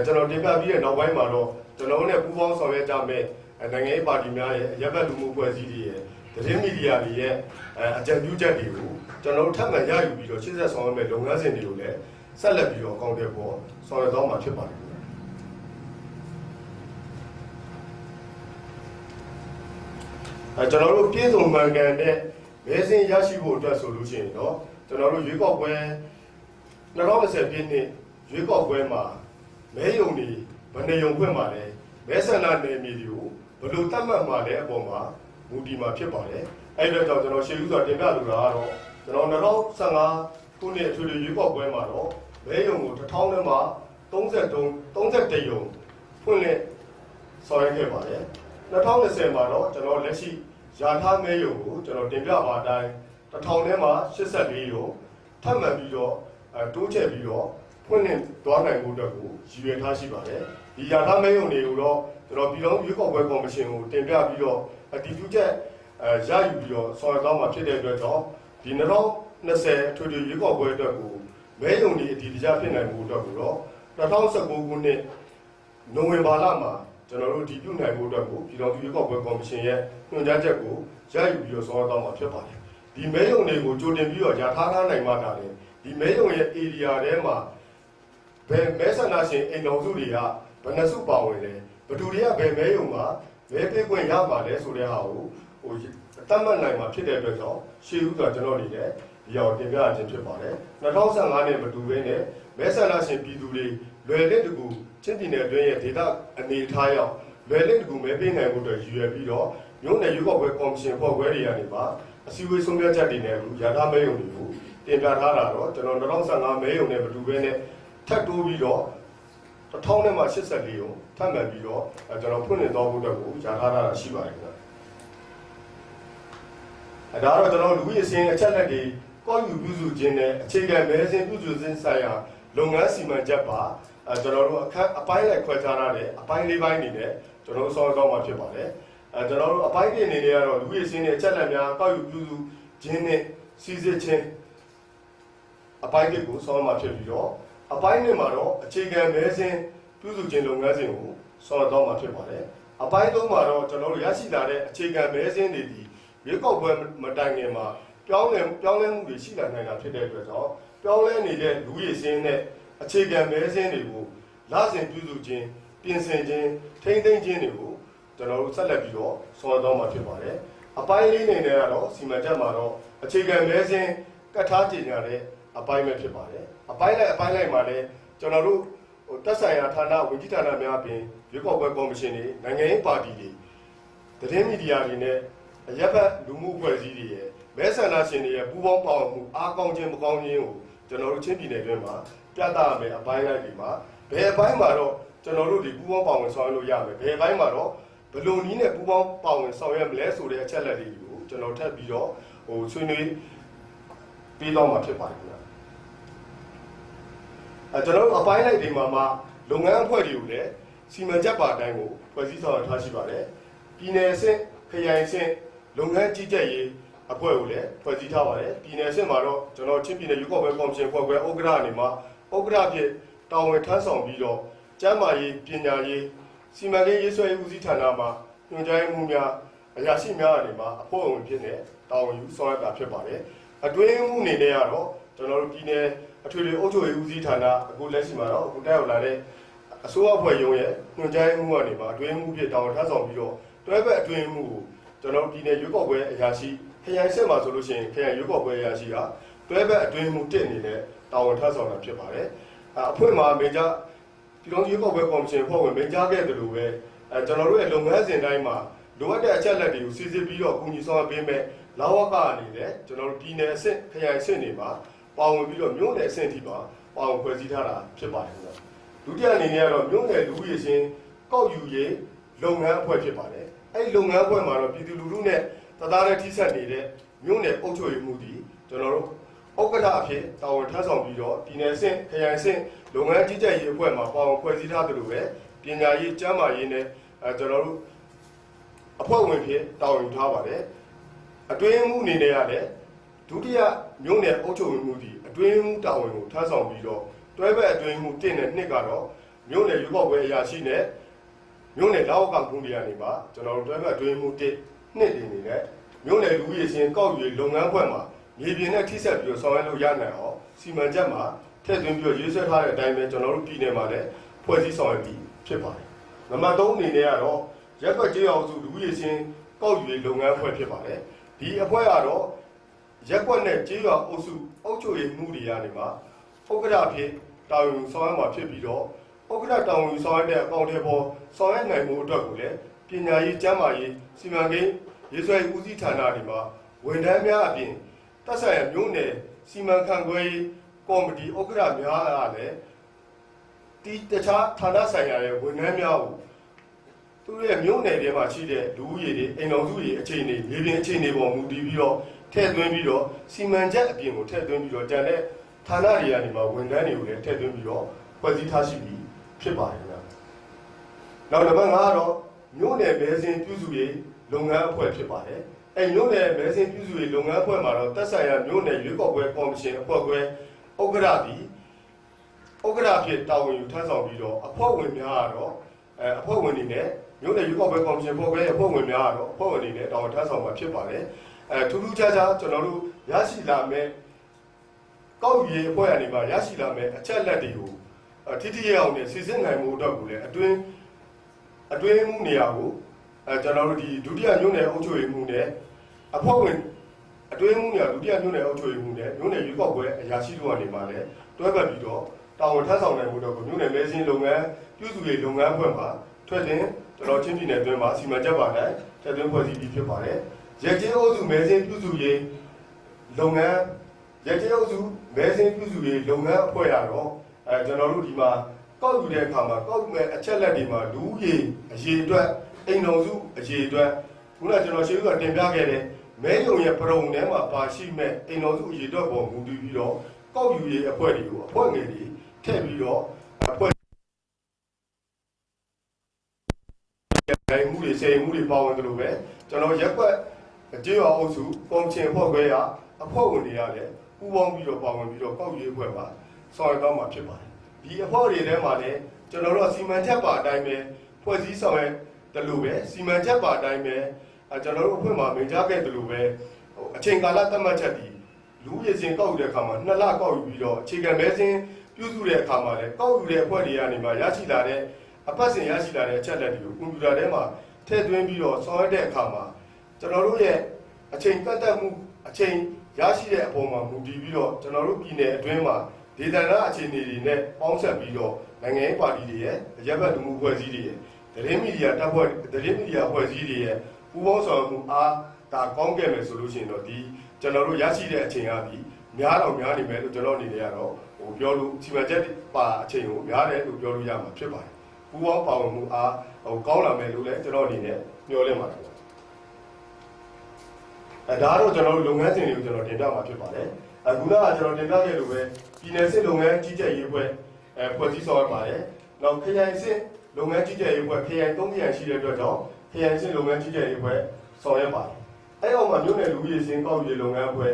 ကျွန်တော်တင်ပြပြီးတဲ့နောက်ပိုင်းမှာတော့ကျွန်တော်တို့နဲ့ပူးပေါင်းဆောင်ရွက်ကြမယ့်နိုင်ငံရေးပါတီများရဲ့ရပ်ဘက်လူမှုအဖွဲ့အစည်းတွေရဲ့သတင်းမီဒီယာတွေရဲ့အကြံပြုချက်တွေကိုကျွန်တော်တို့ထပ်မံရယူပြီးတော့ရှေ့ဆက်ဆောင်ရွက်မယ့်လုပ်ငန်းစဉ်တွေကိုလည်းဆက်လက်ပြီးတော့အကောင့်တွေပေါ်ဆောင်ရွက်သွားမှာဖြစ်ပါတယ်ကျွန်တော်တို့ပြည်စုံမှန်ကန်တဲ့မဲစင်းရရှိဖို့အတွက်ဆိုလို့ရှိရင်တော့ကျွန်တော်တို့ရွေးကောက်ပွဲ2020ပြည့်နှစ်ရွေးကောက်ပွဲမှာမဲယုံတွေဗနေယုံဖွင့်မှာလဲမဲဆန္ဒနယ်မြေတွေကိုဘယ်လိုသတ်မှတ်မှာလဲအပေါ်မှာမူတည်မှာဖြစ်ပါတယ်အဲ့ဒီတော့ကျွန်တော်ရှေ့ဦးစွာတင်ပြလိုတာကတော့ကျွန်တော်2015ခုနှစ်အထွေထွေရွေးကောက်ပွဲမှာတော့မဲယုံကို1000နဲ့မှ31ယုံဖွင့်လှစ်ဆောင်ရွက်ခဲ့ပါတယ်2020မှာတော့ကျွန်တော်လက်ရှိယာထားမဲယုံကိုကျွန်တော်တင်ပြပါအတိုင်း1000ထဲမှာ84ယုံထပ်မံပြီးတော့တိုးချဲ့ပြီးတော့ဖွင့်လှစ်သွားနိုင်ဖို့အတွက်ကိုရည်ရွယ်ထားရှိပါတယ်ဒီယာထားမဲယုံတွေကိုတော့ကျွန်တော်ပြည်တော်ရွေးကောက်ပွဲကော်မရှင်ကိုတင်ပြပြီးတော့အတည်ပြုချက်ရယူပြီးတော့ဆောင်ရွက်သွားမှာဖြစ်တဲ့အတွက်ကြောင့်ဒီ2020ထွေထွေရွေးကောက်ပွဲအတွက်ကိုမဲယုံတွေအတည်တကျဖြစ်နိုင်မှုအတွက်ကိုတော့2019ခုနှစ်နိုဝင်ဘာလမှာကျွန်တော်တို့ဒီပြုနိုင်ဖို့အတွက်ကိုပြည်တော်ရွေးကောက်ပွဲကော်မရှင်ရဲ့ညွှန်ကြားချက်ကိုရယူပြီးတော့ဆောင်ရွက်သွားမှာဖြစ်ပါတယ်ဒီမဲယုံတွေကိုကြိုတင်ပြီးတော့ယာထားနိုင်မှတာလေဒီမဲယုံရဲ့ area ထဲမှာဘယ်မဲဆန္ဒရှင်အိမ်တော်စုတွေကဘယ်နှစုပါဝင်လဲဘသူတွေကဘယ်မဲယုံမှာမဲပေးခွင့်ရမှာလဲဆိုတဲ့ဟာကိုတတ်မှတ်နိုင်မှာဖြစ်တဲ့အတွက်ကြောင့်ရှေ့ဦးစွာကျွန်တော်အနေနဲ့ဒီအောင်တင်ပြခြင်းဖြစ်ပါတယ်2015နဲ့မတူဘဲနဲ့မဲဆန္ဒရှင်ပြည်သူတွေလွယ်လင့်တကူချင်းပြည်နယ်အတွင်းရဲ့ဒေသအနေအထားရောက်လွယ်လင့်တကူမဲပေးနိုင်ဖို့အတွက်ရည်ရွယ်ပြီးတော့မြို့နယ်ရွေးကောက်ပွဲကော်မရှင်ဖွဲ့ခွဲတွေကနေပါအစည်းအဝေးဆုံးဖြတ်ချက်တွေနဲ့ယာထားမဲယုံတွေကိုတင်ပြထားတာတော့ကျွန်တော်2015မဲယုံနဲ့မတူဘဲနဲ့ထပ်တိုးပြီးတော့1000နဲ့မှ84ယုံထပ်မှန်ပြီးတော့ကျွန်တော်ဖွင့်လှစ်သွားဖို့အတွက်ကိုယာထားတာရှိပါတယ်ခင်ဗျဒါတော့ကျွန်တော်လူကြီးအစဉ်အချက်လက်တွေကောက်ယူပြုစုခြင်းနဲ့အခြေခံမဲစင်းပြုစုခြင်းဆိုင်ရာလုပ်ငန်းစီမံချက်ပါကျွန်တော်တို့အခန်းအပိုင်းလိုက်ခွဲခြားထားတဲ့အပိုင်း၄ပိုင်းနေနဲ့ကျွန်တော်တို့ဆောင်ရွက်သွားမှာဖြစ်ပါတယ် ကျွန်တော်တို့အပိုင်းတွေအနေနဲ့ကတော့လူကြီးစင်းနဲ့အချက်လက်များကောက်ယူပြုစုခြင်းနဲ့စီစစ်ခြင်းအပိုင်းတွေကိုဆောင်းမှာဖြစ်ပြီးတော့အပိုင်းတွေမှာတော့အခြေခံမဲစင်းပြုစုခြင်းလုပ်ငန်းစဉ်ကိုဆောင်းတော့မှာဖြစ်ပါတယ်အပိုင်းသုံးမှာတော့ကျွန်တော်တို့ရရှိလာတဲ့အခြေခံမဲစင်းတွေဒီရွေးကောက်ပွဲမတိုင်ခင်မှာပြောင်းလဲမှုတွေရှိလာနိုင်တာဖြစ်တဲ့အတွက်ကြောင့်ပြောင်းလဲနေတဲ့လူကြီးစင်းနဲ့အခြေခံမဲစင်းတွေကိုလစဉ်ပြုစုခြင်းပြင်ဆင်ခြင်းထိန်းသိမ်းခြင်းတွေကိုကျွန်တော်တို့ဆက်လက်ပြီးတော့ဆောင်ရွက်သွားမှာဖြစ်ပါတယ်အပိုင်းလေးနေနဲ့ကတော့စီမံချက်မှာတော့အခြေခံမဲစင်းကတ်ထားကြေညာတဲ့အပိုင်းပဲဖြစ်ပါတယ်အပိုင်းလိုက်မှာလည်းကျွန်တော်တို့တက်ဆိုင်ရာဌာနဝန်ကြီးဌာနများအပြင်ရွေးကောက်ပွဲကော်မရှင်တွေနိုင်ငံရေးပါတီတွေသတင်းမီဒီယာတွေနဲ့အရက်ဖက်လူမှုအဖွဲ့အစည်းတွေရဲ့မဲဆန္ဒရှင်တွေရဲ့ပူးပေါင်းပါဝင်မှုအားကောင်းခြင်းမကောင်းခြင်းကိုကျွန်တော်တို့ချင်းပြည်နယ်တွင်းမှာပြသရမယ်အပိုင်းလိုက်ဒီမှာဘယ်အပိုင်းမှာတော့ကျွန်တော်တို့ဒီပူးပေါင်းပါဝင်ဆောင်ရွက်လို့ရမယ်ဘယ်အပိုင်းမှာတော့ဘယ်လိုနည်းနဲ့ပူးပေါင်းပါဝင်ဆောင်ရွက်မလဲဆိုတဲ့အချက်လက်တွေကိုကျွန်တော်ထပ်ပြီးတော့ဆွေးနွေးပြီးတော့မှာဖြစ်ပါတယ်ကျွန်တော်တို့အပိုင်းလိုက်ဒီမှာလုပ်ငန်းအဖွဲ့တွေကိုလည်းစီမံချက်ပါတိုင်းကိုဖွဲ့စည်းဆောင်ရွက်ထားရှိပါတယ်ပြည်နယ်အဆင့်ခရိုင်အဆင့်လုပ်ငန်းကြီးကြပ်ရေးအဖွဲ့ကိုလည်းဖွဲ့စည်းထားပါတယ်ပြည်နယ်အဆင့်မှာတော့ကျွန်တော်ချင်းပြည်နယ်ရွေးကောက်ပွဲကော်မရှင်ဖွဲ့ခွဲဥက္ကဋ္ဌအနေမှာဥက္ကဋ္ဌဖြစ်တာဝန်ထမ်းဆောင်ပြီးတော့ကျန်းမာရေးပညာရေးစီမံကိန်းရေးဆွဲရေးဦးစီးဌာနမှာညွှန်ကြားမှုများအရာရှိများအနေမှာအဖွဲ့ဝင်ဖြစ်နေတာဝန်ယူဆောင်ရွက်တာဖြစ်ပါတယ်အတွင်းမှုအနေနဲ့ကတော့ကျွန်တော်တို့ပြည်နယ်အထွေထွေအုပ်ချုပ်ရေးဦးစီးဌာနအခုလက်ရှိမှာတော့အခုတက်ရောက်လာတဲ့အစိုးရအဖွဲ့ရုံးရဲ့ညွှန်ကြားမှုကနေမှာအတွင်းမှုဖြစ်တာဝန်ထမ်းဆောင်ပြီးတော့တွဲဘက်အတွင်းမှုကိုကျွန်တော်ပြည်နယ်ရွေးကောက်ပွဲအရာရှိခရိုင်ဆက်မှာဆိုလို့ရှိရင်ခရိုင်ရွေးကောက်ပွဲအရာရှိကတွဲဘက်အတွင်းမှုတက်နေတဲ့တာဝန်ထမ်းဆောင်တာဖြစ်ပါတယ်အဖွဲ့မှာမေဂျာပြည်တော်ရွေးကောက်ပွဲကော်မရှင်ဖွဲ့ဝင်မေဂျာခဲ့တယ်လို့ပဲကျွန်တော်တို့ရဲ့လုပ်ငန်းစဉ်တိုင်းမှာလိုအပ်တဲ့အချက်လက်တွေကိုစစ်စစ်ပြီးတော့ကူညီဆောင်ရွက်ပေးမယ်လာဝကအနေနဲ့ကျွန်တော်တို့ပြည်နယ်အဆင့်ခရိုင်အဆင့်တွေမှာပါဝင်ပြီးတော့မြို့နယ်အဆင့်ထိပါပါဝင်ဖွဲ့စည်းထားတာဖြစ်ပါတယ်ခင်ဗျဒုတိယအနေနဲ့ကတော့မြို့နယ်လူဦးရေချင်းကောက်ယူရေးလုပ်ငန်းအဖွဲ့ဖြစ်ပါတယ်အဲ့ဒီလုပ်ငန်းအဖွဲ့မှာတော့ပြည်သူလူထုနဲ့တသားတည်းထိစပ်နေတဲ့မြို့နယ်အုပ်ချုပ်ရေးမှုဒီကျွန်တော်တို့ဥက္ကဋ္ဌအဖြစ်တာဝန်ထမ်းဆောင်ပြီးတော့ပြည်နယ်အဆင့်ခရိုင်အဆင့်လုပ်ငန်းကြီးကြပ်ရေးအဖွဲ့မှာပါဝင်ဖွဲ့စည်းထားသလိုပဲပညာရေးကျန်းမာရေးနဲ့ကျွန်တော်တို့အဖွဲ့ဝင်ဖြစ်တာဝန်ယူထားပါတယ်အတွင်းမှုအနေနဲ့ရတယ်ဒုတိယမြို့နယ်အုပ်ချုပ်ရေးမှုဒီအတွင်းမှုတာဝန်ကိုထမ်းဆောင်ပြီးတော့တွဲဘက်အတွင်းမှုတင်တဲ့နှစ်ကတော့မြို့နယ်ရွေးကောက်ပွဲအရာရှိနဲ့မြို့နယ်လောက်ကောင်မှုတွေကနေမှာကျွန်တော်တို့တွဲဘက်အတွင်းမှုတစ်နှစ်တွေနေနဲ့မြို့နယ်လူဦးရေချင်းကောက်ယူလုပ်ငန်းဖွဲ့မှာမြေပြင်နဲ့ထိစပ်ပြီးတော့ဆောင်ရွက်လို့ရနိုင်အောင်စီမံချက်မှာထည့်သွင်းပြီးတော့ရေးဆွဲထားတဲ့အတိုင်းပဲကျွန်တော်တို့ပြည်နယ်မှာလည်းဖွဲ့စည်းဆောင်ရွက်ပြီးဖြစ်ပါတယ်နံပါတ်3အနေနဲ့ကတော့ရပ်ကွက်ကျေးအောင်စုလူဦးရေချင်းကောက်ယူလုပ်ငန်းဖွဲ့ဖြစ်ပါတယ်ဒီအဖွဲ့ကတော့ရက်ကွက်နဲ့ကျေးရွာအုပ်စုအုပ်ချုပ်ရေးမှုတွေကနေမှာဥက္ကဋ္ဌဖြစ်တာဝန်ဆောင်ရွက်မှာဖြစ်ပြီးတော့ဥက္ကဋ္ဌတာဝန်ဆောင်ရွက်တဲ့အကောင့်တွေပေါ်ဆောင်ရွက်နိုင်မှုအတွက်ကိုလည်းပညာရေးကျန်းမာရေးစီမံကိန်းရေးဆွဲဦးစီးဌာနတွေမှာဝန်ထမ်းများအပြင်တပ်ဆိုင်ရာမြို့နယ်စီမံခန့်ခွဲရေးကော်မတီဥက္ကဋ္ဌများအားလည်းတခြားဌာနဆိုင်ရာရဲ့ဝန်ထမ်းများကိုသူတို့ရဲ့မြို့နယ်တွေမှာရှိတဲ့လူဦးရေတွေအိမ်တော်စုတွေအခြေအနေမြေပြင်အခြေအနေပေါ်မူတည်ပြီးတော့ထည့်သွင်းပြီးတော့စီမံချက်အပြင်ကိုထည့်သွင်းပြီးတော့ကျန်တဲ့ဌာနတွေကနေမှာဝန်ထမ်းတွေကိုလည်းထည့်သွင်းပြီးတော့ဖွဲ့စည်းထားရှိပြီးဖြစ်ပါတယ်ခင်ဗျာ။နောက်နံပါတ်5ကတော့မြို့နယ်မဲစင်းပြုစုရေးလုပ်ငန်းအဖွဲ့ဖြစ်ပါတယ်။အဲမြို့နယ်မဲစင်းပြုစုရေးလုပ်ငန်းအဖွဲ့မှာတော့သက်ဆိုင်ရာမြို့နယ်ရွေးကောက်ပွဲကော်မရှင်အဖွဲ့ခွဲဥက္ကဋ္ဌသည်ဥက္ကဋ္ဌဖြစ်တာဝန်ယူထမ်းဆောင်ပြီးတော့အဖွဲ့ဝင်များကတော့အဖွဲ့ဝင်တွေနဲ့မြို့နယ်ရွေးကောက်ပွဲကော်မရှင်အဖွဲ့ခွဲအဖွဲ့ဝင်များကတော့အဖွဲ့ဝင်တွေနဲ့တာဝန်ထမ်းဆောင်မှာဖြစ်ပါတယ်။ထူးထူးခြားခြားကျွန်တော်တို့ရရှိလာမဲ့ကောက်ယူရေးအဖွဲ့အနေမှာရရှိလာမဲ့အချက်လက်တွေကိုထိထိရောက်နဲ့စစ်စစ်နိုင်မှုအတွက်ကိုလည်းအတွင်းမှုနေရာကိုကျွန်တော်တို့ဒီဒုတိယမြို့နယ်အုပ်ချုပ်ရေးမှုနဲ့အဖွဲ့ဝင်အတွင်းမှုနေရာဒုတိယမြို့နယ်အုပ်ချုပ်ရေးမှုနဲ့မြို့နယ်ရွေးကောက်ပွဲအရာရှိတို့ကနေမှလည်းတွဲဘက်ပြီးတော့တာဝန်ထမ်းဆောင်နိုင်မှုအတွက်ကိုမြို့နယ်မဲစင်းလုပ်ငန်းပြုစုရေးလုပ်ငန်းအဖွဲ့မှာထွက်တင်ကျွန်တော်ချင်းပြည်နယ်အတွင်းမှာစီမံချက်ပါတိုင်းထည့်သွင်းဖွဲ့စည်းပြီးဖြစ်ပါတယ်။ရက်ကျေးအုပ်စုမဲစင်းပြုစုရေးလုပ်ငန်းရက်ကျေးအုပ်စုမဲစင်းပြုစုရေးလုပ်ငန်းအဖွဲ့ရတော့ကျွန်တော်တို့ဒီမှာကောက်ယူတဲ့အခါမှာကောက်ယူမဲ့အချက်လက်တွေမှာလူဦးရေအရေအတွက်အိမ်တော်စုအရေအတွက်ခုနကကျွန်တော်ရှင်းပြတင်ပြခဲ့တဲ့မဲယုံရဲ့ပရုံထဲမှာပါရှိမဲ့အိမ်တော်စုအရေအတွက်ပေါ်မူတည်ပြီးတော့ကောက်ယူရေးအဖွဲ့တွေကိုအဖွဲ့ငယ်တွေထည့်ပြီးတော့အဖွဲ့မှုတွေ 10မှုတွေပါဝင်တယ်လို့ပဲကျွန်တော်ရက်ကွက်ကြေးရွာအုပ်စုကော်မရှင်အဖွဲ့ခွဲရအဖွဲ့ဝင်တွေရတယ်ပူးပေါင်းပြီးတော့ပါဝင်ပြီးတော့ကောက်ရွေးအဖွဲ့ပါဆောင်ရွက်တော့မှာဖြစ်ပါတယ်ဒီအဖွဲ့တွေထဲမှာလည်းကျွန်တော်တို့စီမံချက်ပါအတိုင်းပဲဖွဲ့စည်းဆောင်ရွက်တယ်လို့ပဲစီမံချက်ပါအတိုင်းပဲကျွန်တော်တို့အဖွဲ့မှာမင်ကြားခဲ့တယ်လို့ပဲအချိန်ကာလသတ်မှတ်ချက်ဒီလူရည်စင်ကောက်ယူတဲ့အခါမှာ2လကောက်ယူပြီးတော့အခြေခံမဲစင်းပြုစုတဲ့အခါမှာလည်းကောက်ယူတဲ့အဖွဲ့တွေကနေမှရရှိလာတဲ့အပတ်စဉ်ရရှိလာတဲ့အချက်လက်တွေကိုကွန်ပျူတာထဲမှာထည့်သွင်းပြီးတော့ဆောင်ရွက်တဲ့အခါမှာကျွန်တော်တို့ရဲ့အချိန်ကန့်သတ်မှုအချိန်ရရှိတဲ့အပေါ်မှာမူတည်ပြီးတော့ကျွန်တော်တို့ပြည်နယ်အတွင်းမှာဒေသနာအခြေအနေတွေနဲ့ပေါင်းစပ်ပြီးတော့နိုင်ငံရေးပါတီတွေရဲ့ရပ်ဘက်လူမှုအဖွဲ့အစည်းတွေရဲ့သတင်းမီဒီယာတပ်ဖွဲ့သတင်းမီဒီယာအဖွဲ့အစည်းတွေရဲ့ပူးပေါင်းဆောင်ရွက်မှုအားဒါကောင်းခဲ့မယ်ဆိုလို့ရှိရင်တော့ဒီကျွန်တော်တို့ရရှိတဲ့အချိန်အားပြီးများတော့များနေမယ်လို့ကျွန်တော်အနေနဲ့ကတော့ပြောလို့စီမံချက်ပါအချိန်ကိုများတယ်လို့ပြောလို့ရမှာဖြစ်ပါတယ်ပူးပေါင်းပါဝင်မှုအားကောင်းလာမယ်လို့လည်းကျွန်တော်အနေနဲ့မျှော်လင့်ပါတယ်ဒါကတော့ကျွန်တော်တို့လုပ်ငန်းစဉ်တွေကိုကျွန်တော်တင်ပြမှာဖြစ်ပါတယ်အခုနကကျွန်တော်တင်ပြခဲ့လို့ပဲပြည်နယ်စစ်လုပ်ငန်းကြီးကြပ်ရေးအဖွဲ့ဖွဲ့စည်းဆောင်ရပါတယ်နောက်ခရိုင်စစ်လုပ်ငန်းကြီးကြပ်ရေးအဖွဲ့ခရိုင်3ခရိုင်ရှိတဲ့အတွက်ကြောင့်ခရိုင်စစ်လုပ်ငန်းကြီးကြပ်ရေးအဖွဲ့ဆောင်ရပါတယ်အဲ့အောက်မှာမြို့နယ်လူကြီးစင်ကောက်ယူလုပ်ငန်းအဖွဲ့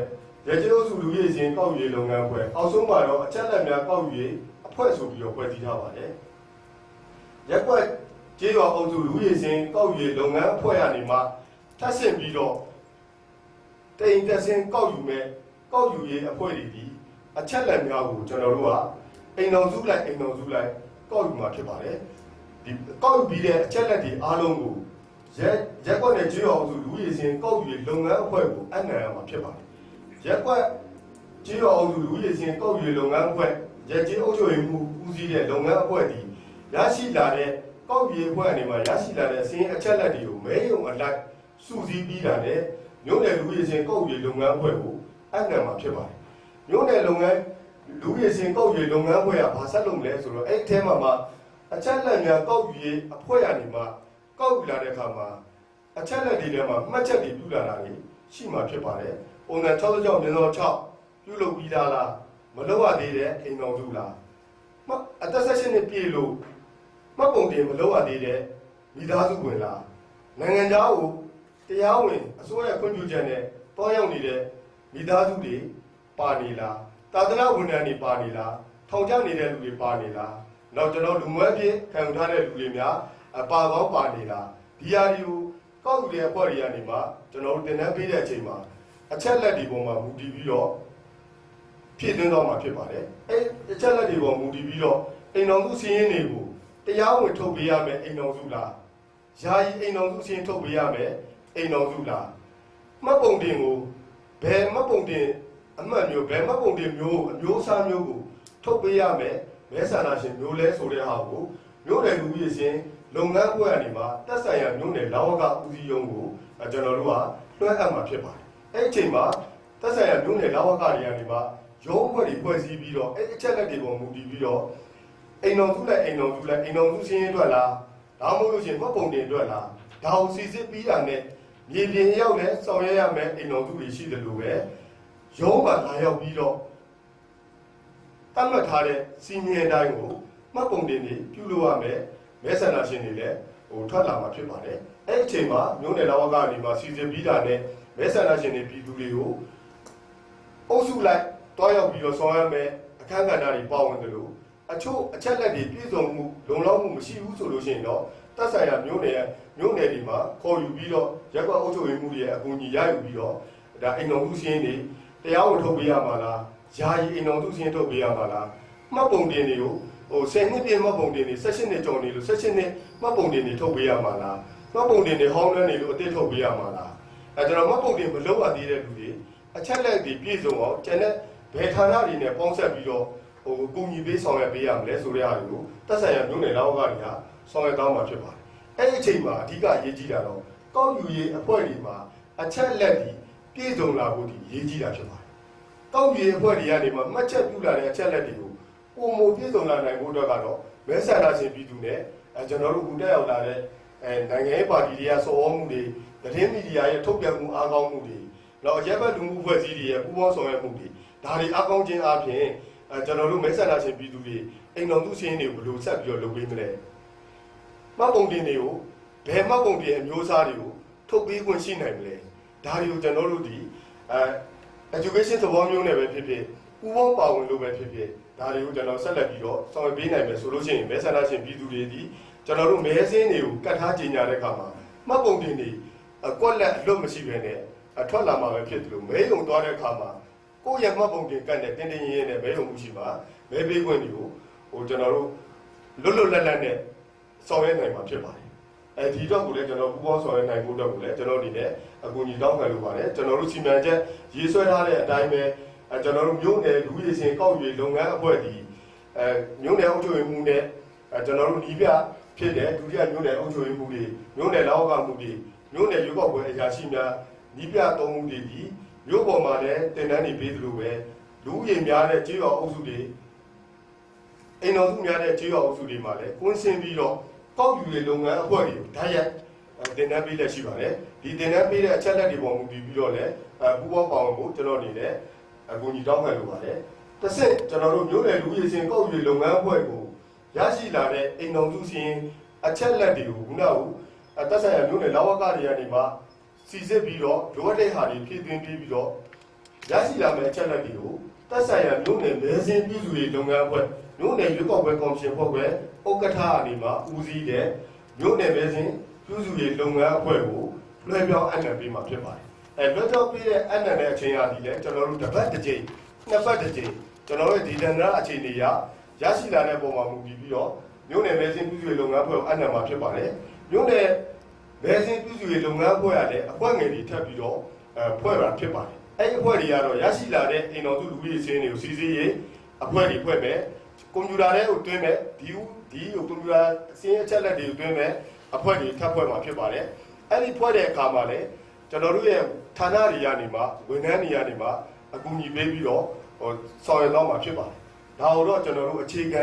ရကြေးအုပ်စုလူကြီးစင်ကောက်ယူလုပ်ငန်းအဖွဲ့အောက်ဆုံးမှာတော့အချက်လက်များကောက်ယူအဖွဲ့ဆိုပြီးတော့ဖွဲ့စည်းထားပါတယ်ရက်ကွက်ကြေးရွာအုပ်စုလူကြီးစင်ကောက်ယူလုပ်ငန်းအဖွဲ့ကနေမှထပ်ဆင့်ပြီးတော့တိမ်တက်စင်ကောက်ယူမဲ့ကောက်ယူရေးအဖွဲ့တွေဒီအချက်လက်များကိုကျွန်တော်တို့ကအိမ်တော်စုလိုက်ကောက်ယူမှာဖြစ်ပါတယ်ဒီကောက်ယူပြီးတဲ့အချက်လက်တွေအားလုံးကိုရက်ကွက်နဲ့ကြေးရွာအုပ်စုလူကြီးစင်ကောက်ယူလုပ်ငန်းအဖွဲ့ကိုအနှံရမှာဖြစ်ပါတယ်ရက်ကွက်ကြေးရွာအုပ်စုလူကြီးစင်ကောက်ယူလုပ်ငန်းအဖွဲ့ရက်ကျေးအုပ်ချုပ်ရေးမှုဦးစီးတဲ့လုပ်ငန်းအဖွဲ့ဒီရရှိလာတဲ့ကောက်ယူအဖွဲ့အနေမှာရရှိလာတဲ့စီးအချက်လက်တွေကိုမဲယုံအလိုက်စုစည်းပြီးတာနဲ့မြို့နယ်လူကြီးစင်ကောက်ယူလုပ်ငန်းအဖွဲ့ကိုအနှံမှာဖြစ်ပါတယ်မြို့နယ်လုပ်ငန်းလူကြီးစင်ကောက်ယူလုပ်ငန်းအဖွဲ့ကဘာဆက်လုပ်မလဲဆိုတော့အဲ့ဒီထဲမှာအချက်လက်များကောက်ယူအဖွဲ့အနေမှာကောက်ယူလာတဲ့အခါမှာအချက်လက်တွေထဲမှာမှတ်ချက်တွေပြုလာတာတွေရှိမှာဖြစ်ပါတယ်။ပုံစံ66မြင်းစော6ပြုလုပ်ပြီးသားလားမလုပ်ရသေးတဲ့အိမ်တော်စုလားအသက်16နှစ်ပြည့်လို့မှတ်ပုံတင်မလုပ်ရသေးတဲ့မိသားစုဝင်လားနိုင်ငံသားကိုတရားဝင်အစိုးရခွင့်ပြုချက်နဲ့တောင်းရောက်နေတဲ့မိသားစုတွေပါနေလားတာသနာဝန်ထမ်းတွေပါနေလားထောင်ချနေတဲ့လူတွေပါနေလားနောက်ကျွန်တော်လူမွဲပြည့်ခံယူထားတဲ့လူတွေများပါကောင်းပါနေလားဒီဟာတွေကိုကောက်ယူတဲ့အဖွဲ့တွေကနေမှကျွန်တော်တို့တင်ပြပေးတဲ့အချိန်မှာအချက်လက်တွေပေါ်မှာမူတည်ပြီးတော့ဖြည့်သွင်းတော့မှာဖြစ်ပါတယ်အဲအချက်လက်တွေပေါ်မူတည်ပြီးတော့အိမ်တော်စုစီးရင်တွေကိုတရားဝင်ထုတ်ပေးရမယ်အိမ်တော်စုလားယာယီအိမ်တော်စုစီးရင်ထုတ်ပေးရမယ်အိမ်တော်စုလားမှတ်ပုံတင်ကိုဘယ်မှတ်ပုံတင်အမှတ်မျိုးဘယ်မှတ်ပုံတင်မျိုးအမျိုးအစားမျိုးကိုထုတ်ပေးရမယ်မဲဆန္ဒရှင်မျိုးလဲဆိုတဲ့ဟာကိုမျိုးနယ်လူကြီးရှင်လုပ်ငန်းအဖွဲ့အနေမှာတက်ဆိုင်ရာမျိုးနယ်လာဝကဦးစီးရုံးကိုကျွန်တော်တို့ကလွှဲအပ်မှာဖြစ်ပါတယ်အဲ့ဒီအချိန်မှာတက်ဆိုင်ရာမျိုးနယ်လာဝကတွေကနေမှရုံးအဖွဲ့တွေဖွဲ့စည်းပြီးတော့အဲ့ဒီအချက်လက်တွေပေါ်မူတည်ပြီးတော့အိမ်တော်စုလိုက်အိမ်တော်စုစင်းရဲအတွက်လားဒါမှမဟုတ်လို့ရှိရင်မှတ်ပုံတင်အတွက်လားဒါကိုစီစစ်ပြီးတာနဲ့မြေပြင်ရောက်လဲဆောင်ရွက်ရမယ်အိမ်တော်စုတွေရှိတယ်လို့ပဲရုံးမှာလာရောက်ပြီးတော့တတ်မှတ်ထားတဲ့စီမံတိုင်းကိုမှတ်ပုံတင်တွေပြုလုပ်ရမယ်မဲဆန္ဒရှင်တွေလည်းထွက်လာမှာဖြစ်ပါတယ်အဲ့ဒီအချိန်မှာမြို့နယ်လာဝကနေမှစီစစ်ပြီးတာနဲ့မဲဆန္ဒရှင်တွေပြည်သူတွေကိုအုပ်စုလိုက်တွားရောက်ပြီးတော့ဆောင်ရွက်မယ်အခမ်းကဏ္ဍတွေပါဝင်တယ်လို့အချို့အချက်လက်တွေပြည့်စုံမှုလုံလောက်မှုမရှိဘူးဆိုလို့ရှိရင်တော့တက်ဆိုင်ရာမြို့နယ်တွေမှာခေါ်ယူပြီးတော့ရက်ကွက်အုပ်ချုပ်ရေးမှုတွေရဲ့အကူအညီရယူပြီးတော့ဒါအိမ်တော်စုစင်းတွေတရားဝင်ထုတ်ပေးရမှာလားယာယီအိမ်တော်စုစင်းထုတ်ပေးရမှာလားမှတ်ပုံတင်တွေကို10နှစ်ပြည့်မှတ်ပုံတင်တွေ16နှစ်ကျော်နေလို့16နှစ်မှတ်ပုံတင်တွေထုတ်ပေးရမှာလားမှတ်ပုံတင်တွေဟောင်းလွှဲနေလို့အတိတ်ထုတ်ပေးရမှာလားကျွန်တော်မှတ်ပုံတင်မလုပ်ရသေးတဲ့လူတွေအချက်လက်တွေပြည့်စုံအောင်ကျန်တဲ့ဘယ်ဌာနတွေနဲ့ပေါင်းဆက်ပြီးတော့ကူညီပေးဆောင်ရွက်ပေးရမလဲဆိုတဲ့အားတွေကိုတက်ဆိုင်ရာမြို့နယ်လောက်ကနေဆောင်ရွက်တောင်းမှာဖြစ်ပါတယ်အဲ့ဒီအချိန်မှာအဓိကအရေးကြီးတာတော့ကောက်ယူရေးအဖွဲ့တွေမှာအချက်လက်တွေပြည့်စုံလာဖို့ဒီအရေးကြီးတာဖြစ်ပါတယ်ကောက်ယူရေးအဖွဲ့တွေကနေမှမှတ်ချက်ပြုလာတဲ့အချက်လက်တွေကိုပုံမပြည့်စုံလာနိုင်ဖို့အတွက်ကတော့မဲဆန္ဒရှင်ပြည်သူနဲ့ကျွန်တော်တို့ကူတက်ရောက်လာတဲ့နိုင်ငံရေးပါတီတွေကစော်ဩမှုတွေသတင်းမီဒီယာရဲ့ထုတ်ပြန်မှုအားကောင်းမှုတွေနောက်ရပ်ဘက်လူမှုအဖွဲ့အစည်းတွေရဲ့ပူးပေါင်းဆောင်ရွက်မှုတွေဒါတွေအားကောင်းခြင်းအပြင်ကျွန်တော်တို့မဲဆန္ဒရှင်ပြည်သူတွေအိမ်တော်စုစင်းတွေကိုဘယ်လိုဆက်ပြီးတော့လုပ်ပေးမလဲမှတ်ပုံတင်တွေကို ဘယ်မှတ်ပုံတင်အမျိုးအစားတွေကိုထုတ်ပေးခွင့်ရှိနိုင်မလဲဒါတွေကိုကျွန်တော်တို့ဒီeducation သဘောမျိုးနဲ့ပဲဖြစ်ဖြစ်ပူးပေါင်းပါဝင်လို့ပဲဖြစ်ဖြစ်ဒါတွေကိုကျွန်တော်ဆက်လက်ပြီးတော့ဆောင်ရွက်ပေးနိုင်မယ်ဆိုလို့ရှိရင်မဲဆန္ဒရှင်ပြည်သူတွေဒီကျွန်တော်တို့မဲစင်းတွေကိုကတ်ထားကြေညာတဲ့အခါမှာမှတ်ပုံတင်တွေကွက်လက်အလွတ်မရှိဘဲနဲ့ထွက်လာမှာပဲဖြစ်တယ်လို့မဲယုံသွားတဲ့အခါမှာကိုယ့်ရဲ့မှတ်ပုံတင်ကတ်နဲ့တင်းတင်းရင်းရင်းနဲ့မဲယုံမှုရှိမှာမဲပေးခွင့်တွေကိုကျွန်တော်တို့လွတ်လွတ်လပ်လပ်နဲ့ဆောင်ရွက်နိုင်မှာဖြစ်ပါတယ်ဒီတော့ကိုလည်းကျွန်တော်ပူးပေါင်းဆောင်ရွက်နိုင်ဖို့အတွက်ကိုလည်းကျွန်တော်အနေနဲ့အကူအညီတောင်းခံလိုပါတယ်ကျွန်တော်တို့စီမံချက်ရေးဆွဲထားတဲ့အတိုင်းပဲကျွန်တော်တို့မြို့နယ်လူရည်စင်ကောက်ရွေလုပ်ငန်းအဖွဲ့ဒီမြို့နယ်အုပ်ချုပ်ရေးမှူးနဲ့ကျွန်တော်တို့ညီပြဖြစ်တဲ့ဒုတိယမြို့နယ်အုပ်ချုပ်ရေးမှူးတွေမြို့နယ်လောက်အောင်မှုတွေမြို့နယ်ရွေးကောက်ပွဲအရာရှိများညီပြသုံးမှုတွေဒီမြို့ပေါ်မှာလည်းတင်တန်းနေပေးသလိုပဲလူရည်များတဲ့ကြေးရွာအုပ်စုတွေအိမ်တော်စုများတဲ့ကြေးရွာအုပ်စုတွေမှာလည်းကွင်းဆင်းပြီးတော့ကောက်ယူရေးလုပ်ငန်းအဖွဲ့တွေကိုဓာတ်ရိုက်တင်တန်းပေးလက်ရှိပါတယ်ဒီတင်တန်းပေးတဲ့အချက်လက်တွေပေါ်မူတည်ပြီးတော့လည်းပူးပေါင်းပါဝင်ဖို့ကျွန်တော်အနေနဲ့အကူအညီတောင်းခံလိုပါတယ်တစ်ဆက်ကျွန်တော်တို့မြို့နယ်လူရေးစင်ကောက်ယူရေးလုပ်ငန်းအဖွဲ့ကိုရရှိလာတဲ့အိမ်တော်စုစီရင်အချက်လက်တွေကိုခုနကတက်ဆိုင်ရာမြို့နယ်လောက်ဝကတွေကနေမှစီစစ်ပြီးတော့လိုအပ်တဲ့ဟာတွေဖြည့်သွင်းပြီးတော့ရရှိလာမယ့်အချက်လက်တွေကိုတက်ဆိုင်ရာမြို့နယ်မဲစင်းပြည်သူရေးလုပ်ငန်းအဖွဲ့မြို့နယ်ရွေးကောက်ပွဲကော်မရှင်ဖွဲ့ခွဲဥက္ကဋ္ဌအနေမှာဦးစီးတဲ့မြို့နယ်မဲစင်းပြည်သူရေးလုပ်ငန်းအဖွဲ့ကိုလွှဲပြောင်းအနှံပေးမှာဖြစ်ပါတယ်လွှဲပြောင်းပေးတဲ့အနှံတဲ့အချိန်အထိလည်းကျွန်တော်တို့တစ်ပတ်တစ်ကြိမ်နှစ်ပတ်တစ်ကြိမ်ကျွန်တော်တို့ဒီတန်ត្រအခြေအနေရရှိလာတဲ့ပုံမှာမူတည်ပြီးတော့မြို့နယ်မဲစင်းပြည်သူရေးလုပ်ငန်းအဖွဲ့ကိုအနှံမှာဖြစ်ပါတယ်မြို့နယ်မဲစင်းပြည်သူရေးလုပ်ငန်းအဖွဲ့ရတဲ့အဖွဲ့ငယ်တွေထပ်ပြီးတော့ဖွဲ့တာဖြစ်ပါတယ်အဲ့ဒီအဖွဲ့တွေကတော့ရရှိလာတဲ့အိမ်တော်စုလူကြီးစင်းတွေကိုစီစီရေးအဖွဲ့တွေဖွဲ့မယ်ကွန်ပျူတာတွေကိုတွင်းမယ်ဒီကွန်ပျူတာစင်းအချက်လက်တွေကိုတွင်းမယ်အဖွဲ့တွေထပ်ဖွဲ့မှာဖြစ်ပါတယ်အဲ့ဒီဖွဲ့တဲ့အခါမှာလည်းကျွန်တော်တို့ရဲ့ဌာနတွေကနေမှဝန်ထမ်းတွေကနေမှအကူအညီပေးပြီးတော့ဆောင်ရွက်တော့မှာဖြစ်ပါတယ်ဒါတော့ကျွန်တော်တို့အခြေခံ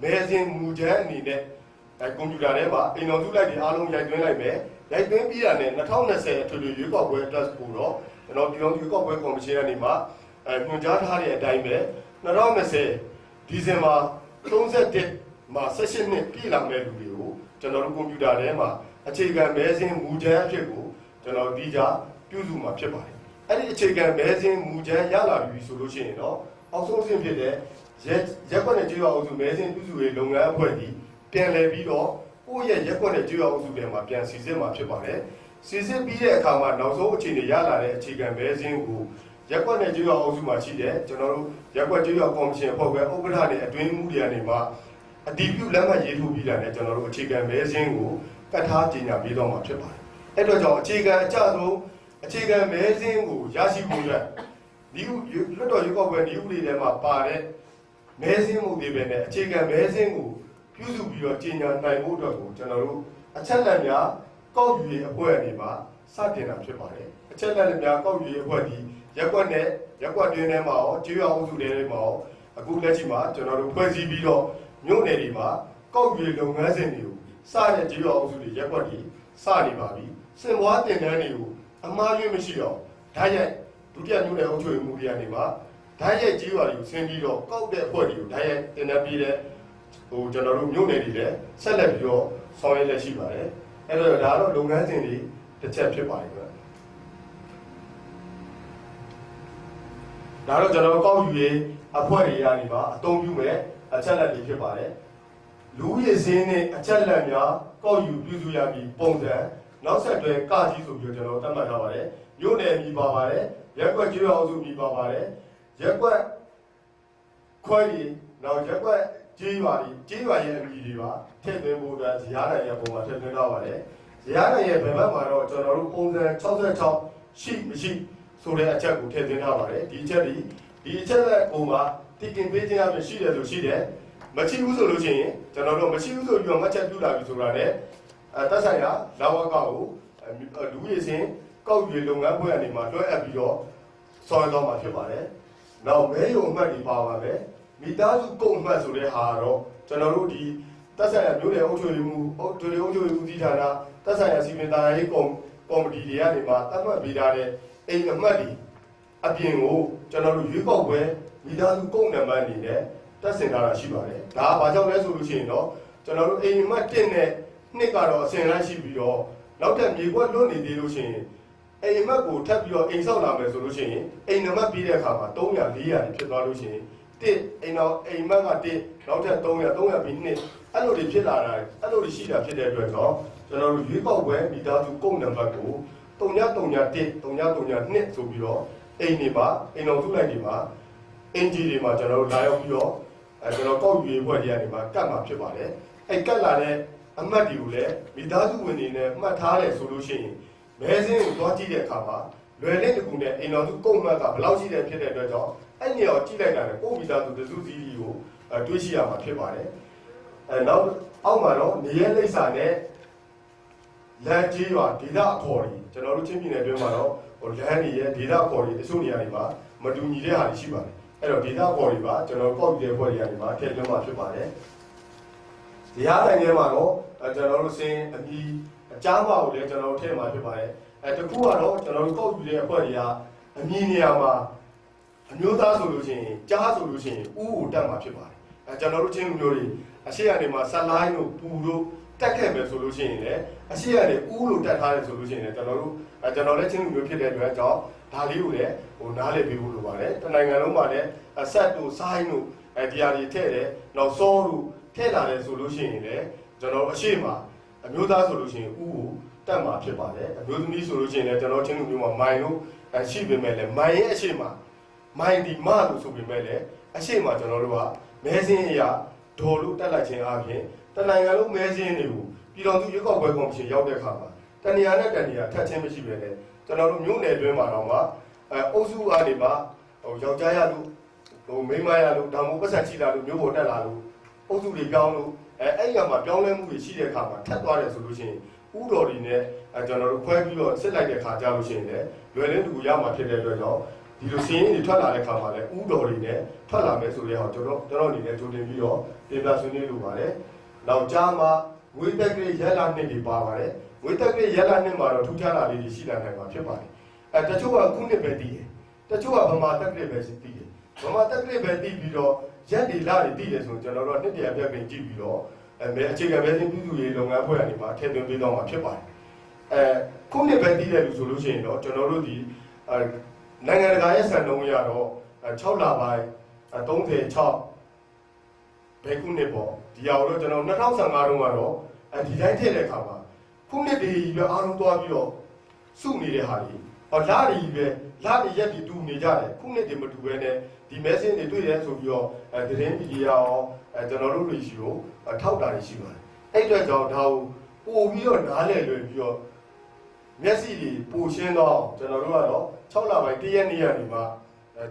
မဲစင်းမူကြမ်းအနေနဲ့ကွန်ပျူတာထဲမှာအိမ်တော်စုလိုက်တွေအားလုံးရိုက်သွင်းလိုက်မယ်ရိုက်သွင်းပြီးတာနဲ့2020အထွေထွေရွေးကောက်ပွဲအတွက်ကိုတော့ကျွန်တော်ပြည်တော်ရွေးကောက်ပွဲကော်မရှင်ကနေမှညွှန်ကြားထားတဲ့အတိုင်းပဲ2020ဒီဇင်ဘာ31မှာ16နှစ်ပြည့်လာမဲ့လူတွေကိုကျွန်တော်တို့ကွန်ပျူတာထဲမှာအခြေခံမဲစင်းမူကြမ်းအဖြစ်ကိုကျွန်တော်ဒီကြပြုစုမှာဖြစ်ပါတယ်အဲ့ဒီအခြေခံမဲစင်းမူကြမ်းရလာပြီဆိုလို့ရှိရင်တော့အောက်ဆုံးဆင့်ဖြစ်တဲ့ရက်ကွက်နဲ့ကြေးရွာအုပ်စုမဲစင်းပြုစုရေးလုပ်ငန်းအဖွဲ့ဒီပြန်လည်ပြီးတော့ကိုယ့်ရဲ့ရက်ကွက်နဲ့ကြေးရွာအုပ်စုတွေမှာပြန်စီစစ်မှာဖြစ်ပါတယ်စီစစ်ပြီးတဲ့အခါမှာနောက်ဆုံးအခြေအနေရလာတဲ့အခြေခံမဲစင်းကိုရက်ကွက်နဲ့ကြေးရွာအုပ်စုမှာရှိတဲ့ကျွန်တော်တို့ရက်ကွက်ကြေးရွာကော်မရှင်အဖွဲ့ကဥက္ကဋ္ဌနဲ့အတွင်းမှုတွေကနေမှအတည်ပြုလက်မှတ်ရေးထိုးပြီးတာနဲ့ကျွန်တော်တို့အခြေခံမဲစင်းကိုကတ်ထားကြေညာပေးတော့မှာဖြစ်ပါတယ်အဲ့တော့ကြောင့်အခြေခံအကျဆုံးအခြေခံမဲစင်းကိုရရှိဖို့အတွက်ဒီလွတ်တော်ရွေးကောက်ပွဲဒီဥပဒေထဲမှာပါတဲ့မဲစင်းမှုတွေပဲနဲ့အခြေခံမဲစင်းကိုပြုစုပြီးတော့ကြေညာနိုင်ဖို့အတွက်ကိုကျွန်တော်တို့အချက်လက်များကောက်ယူရေးအဖွဲ့အနေမှာစတင်တာဖြစ်ပါတယ်အချက်လက်များကောက်ယူရေးအဖွဲ့ဒီရက်ကွက်နဲ့ရက်ကွက်တွင်းထဲမှာရောကြေးရွာအုပ်စုတွေထဲမှာရောအခုလက်ရှိမှာကျွန်တော်တို့ဖွဲ့စည်းပြီးတော့မြို့နယ်တွေမှာကောက်ယူရေးလုပ်ငန်းစဉ်တွေကိုစတဲ့ကြေးရွာအုပ်စုတွေရက်ကွက်တွေစနေပါပြီစင်ပွားတင်တန်းတွေကိုအမှားယွင်းမရှိတော့ဓာတ်ရိုက်ဒုတိယမြို့နယ်အုပ်ချုပ်ရေးမှူးတွေကနေမှဓာတ်ရိုက်ကြေးရွာတွေကိုဆင်းပြီးတော့ကောက်တဲ့အဖွဲ့တွေကိုဓာတ်ရိုက်တင်တန်းပေးတဲ့ကျွန်တော်တို့မြို့နယ်တွေလည်းဆက်လက်ပြီးတော့ဆောင်ရွက်လက်ရှိပါတယ်အဲ့တော့ဒါတော့လုပ်ငန်းစဉ်တွေတစ်ချက်ဖြစ်ပါတယ်ကွာဒါတော့ကျွန်တော်ကောက်ယူရေးအဖွဲ့တွေကနေမှအသုံးပြုမဲ့အချက်လက်တွေဖြစ်ပါတယ်လူရည်စင်းနဲ့အချက်လက်များကောက်ယူပြုစုရပြီးပုံစံနောက်ဆက်တွဲကကြီးဆိုပြီးတော့ကျွန်တော်သတ်မှတ်ထားပါတယ်မြို့နယ်မြည်ပါပါတယ်ရက်ကွက်ကြေးရွာအုပ်စုမြည်ပါပါတယ်ရက်ကွက်ခွဲရီနောက်ရက်ကွက်ကြေးရွာရဲ့အမည်တွေပါထည့်သွင်းဖို့အတွက်ဇယားနိုင်ရဲ့ပုံမှာထည့်သွင်းထားပါတယ်ဇယားနိုင်ရဲ့ဘယ်ဘက်မှာတော့ကျွန်တော်တို့ပုံစံ66ရှိမရှိဆိုတဲ့အချက်ကိုထည့်သွင်းထားပါတယ်ဒီအချက်လက်ပုံမှာတည်တင်ပေးခြင်းအပြင်ရှိတယ်ဆိုရှိတယ်မရှိဘူးဆိုလို့ရှိရင်ကျွန်တော်တို့မရှိဘူးဆိုပြီးတော့မှတ်ချက်ပြုလာပြီဆိုတာနဲ့တက်ဆိုင်ရာလာဝကကိုလူရည်စင်ကောက်ယူလုပ်ငန်းဖွဲ့အနေမှာတွဲအပ်ပြီးတော့ဆောင်ရွက်တော့မှာဖြစ်ပါတယ်။နောက်မဲယုံအမှတ်ဒီပါပါပဲမိသားစုကုန်အမှတ်ဆိုတဲ့ဟာတော့ကျွန်တော်တို့ဒီတက်ဆိုင်ရာမြို့နယ်အုပ်ချုပ်ရေးမှူးအုပ်ချုပ်ရေးဦးစီးဌာနတက်ဆိုင်ရာစီမံသားရေးကော်မတီတွေကနေမှတတ်မှတ်ပေးထားတဲ့အိမ်အမှတ်ဒီအပြင်ကိုကျွန်တော်တို့ရွေးကောက်ပွဲမိသားစုကုန်နံပါတ်အနေနဲ့တက်ဆင်ထားတာရှိပါတယ်။ဒါကဘာကြောင့်လဲဆိုလို့ရှိရင်တော့ကျွန်တော်တို့အိမ်အမှတ်1နဲ့ နှစ်ကတော့အစဉ်လိုက်ရှိပြီးတော့နောက်ထပ်မြေကွက်လွတ်နေသေးလို့ရှိရင်အိမ်မက်ကိုထပ်ပြီးတော့အိမ်ဆောက်လာမယ်ဆိုလို့ရှိရင်အိမ်နံပါတ်ပြီးတဲ့အခါမှာ300 400ဖြစ်သွားလို့ရှိရင်အိမ်မက်ကနောက်ထပ်300ပြီး2အဲ့လိုတွေဖြစ်လာတာအဲ့လိုတွေရှိတာဖြစ်တဲ့အတွက်ကြောင့်ကျွန်တော်တို့ရွေးကောက်ပွဲမိသားစုကုန်နံပါတ်ကို331 332ဆိုပြီးတော့အိမ်တွေမှာအိမ်တော်စုလိုက်တွေမှာအင်ဂျီတွေမှာကျွန်တော်တို့လာရောက်ပြီးတော့ကျွန်တော်ကောက်ယူရေးဘွဲ့တွေကနေမှာကတ်မှာဖြစ်ပါတယ်အဲ့ကတ်လာတဲ့အမှတ်တွေကိုလည်းမိသားစုဝင်တွေနဲ့မှတ်ထားတယ်ဆိုလို့ရှိရင်မဲစင်းကိုတွားကြည့်တဲ့အခါမှာလွယ်လင့်တကူနဲ့အိမ်တော်စုကုန်မှတ်ကဘယ်လောက်ရှိတယ်ဖြစ်တဲ့အတွက်ကြောင့်အဲ့နေရာကိုကြည့်လိုက်တာနဲ့ကိုမိသားစုတစုစည်းကြီးကိုတွေးရှိရမှာဖြစ်ပါတယ်နောက်အောက်မှာတော့နေရဲလိပ်စာနဲ့လမ်းကြီးရွာဒေသအခေါ်တွေကျွန်တော်တို့ချင်းပြည်နယ်အတွင်းမှာတော့လမ်းတွေရဲ့ဒေသအခေါ်တွေတချို့နေရာတွေမှာမတူညီတဲ့ဟာတွေရှိပါတယ်အဲ့တော့ဒေသအခေါ်တွေပါကျွန်တော်ကောက်ယူတဲ့ဖွဲ့တွေကနေမှာထည့်သွင်းမှာဖြစ်ပါတယ်ဒီဟာတိုင်းထဲမှာတော့ကျွန်တော်တို့စင်အပြီးအကြားမှာကိုလည်းကျွန်တော်တို့ထည့်မှာဖြစ်ပါတယ်တခုကတော့ကျွန်တော်တို့ကောက်ယူတဲ့အဖွဲ့တွေကအမည်နေရာမှာအမျိုးသားဆိုလို့ရှိရင်ကြားဆိုလို့ရှိရင်ဥကိုတက်မှာဖြစ်ပါတယ်ကျွန်တော်တို့ချင်းလူမျိုးတွေအရှိရနေမှာဆက်လိုင်းတို့ပူတို့တက်ခဲ့မယ်ဆိုလို့ရှိရင်လည်းအရှိရနေဥလို့တက်ထားတယ်ဆိုလို့ရှိရင်လည်းကျွန်တော်လည်းချင်းလူမျိုးဖြစ်တဲ့အတွက်ကြောင့်ဒါလေးကိုလည်းနားလည်ပေးဖို့လိုပါတယ်တနိုင်ငံလုံးမှာလည်းဆက်တို့ဆိုင်းတို့ဒီဟာတွေထည့်တယ်နောက်စောတို့ထည့်လာတယ်ဆိုလို့ရှိရင်လည်းကျွန်တော်အရှိမအမျိုးသားဆိုလို့ရှိရင်ဥကိုတက်မှာဖြစ်ပါတယ်အမျိုးသမီးဆိုလို့ရှိရင်လည်းကျွန်တော်ချင်းလူမျိုးမှာမိုင်တို့ရှိပေမဲ့လည်းမိုင်ရဲ့အရှိမမိုင်ဒီမလို့ဆိုပေမဲ့လည်းအရှိမကျွန်တော်တို့ကမဲစင်းအရာဒေါ်လို့တက်လိုက်ခြင်းအပြင်တနိုင်ငံလုံးမဲစင်းတွေကိုပြည်တော်စုရွေးကောက်ပွဲကော်မရှင်ရောက်တဲ့အခါမှာတနေရာနဲ့တနေရာထပ်ချင်းမရှိပဲလေကျွန်တော်တို့မြို့နယ်အတွင်းမှာတော့အုပ်စုအားတွေမှာယောက်ျားရလို့မိန်းမရလို့ဒါမှမဟုတ်ပတ်စံရှိလာလို့မြို့ပေါ်တက်လာလို့အုပ်စုတွေပြောင်းလို့အဲ့ရမှာပြောင်းလဲမှုတွေရှိတဲ့အခါမှာထပ်သွားတယ်ဆိုလို့ရှိရင်ဥတော်တွေနဲ့ကျွန်တော်တို့ခွဲပြီးတော့စစ်လိုက်တဲ့ခါကြလို့ရှိရင်လည်းလွယ်လင်းတူရမှာဖြစ်တဲ့အတွက်ကြောင့်ဒီလိုစီးရင်တွေထွက်လာတဲ့ခါမှာလည်းဥတော်တွေနဲ့ထွက်လာမယ်ဆိုတဲ့ဟာကျွန်တော်အနေနဲ့ကြိုတင်ပြီးတော့တင်ပြဆွေးနွေးလိုပါတယ်နောက်ကြားမှာဝိတက်ကလေးရက်လာနှစ်တွေပါပါတယ်ဝိတက်ကလေးရက်လာနှစ်မှာတော့ထူးခြားတာလေးတွေရှိလာနိုင်မှာဖြစ်ပါတယ်တချို့ကခုနှစ်ပဲတည်တယ်တချို့ကဗမာတက်ကလေးပဲတည်တယ်ဗမာတက်ကလေးပဲတည်ပြီးတော့ရက်တွေလာတွေတည်တယ်ဆိုကျွန်တော်တို့နှစ်တရာပြတ်ပင်ကြည့်ပြီးတော့အခြေခံပဲပြည်သူရေးလုပ်ငန်းဖွဲ့အနေမှာထည့်သွင်းပေးတော့မှာဖြစ်ပါတယ်ခုနှစ်ပဲတည်တယ်လို့ဆိုလို့ရှိရင်တော့ကျွန်တော်တို့ဒီနိုင်ငံတကာရဲ့စံနှုန်းရတော့6လပိုင်း36ဘယ်ခုနှစ်ပေါ့ဒီဟာတော့ကျွန်တော်2015တုန်းကတော့ဒီတိုင်းထည့်တဲ့အခါမှာခုနှစ်တွေပဲအားလုံးသွားပြီးတော့စုနေတဲ့ဟာတွေလာတွေပဲလာတွေရက်တွေတူနေကြတယ်ခုနှစ်တွေမတူပဲနဲ့ဒီ message တွေတွေ့ရဲဆိုပြီးတော့သတင်းမီဒီယာအောင်ကျွန်တော်တို့တွေရှိကိုထောက်တာတွေရှိပါတယ်အဲ့အတွက်ကြောင့်ဒါကိုပို့ပြီးတော့နားလည်လွယ်ပြီးတော့မျက်စိတွေပိုရှင်းတော့ကျွန်တော်တို့ကတော့6လပိုင်း1ရက်နေ့ကနေမှ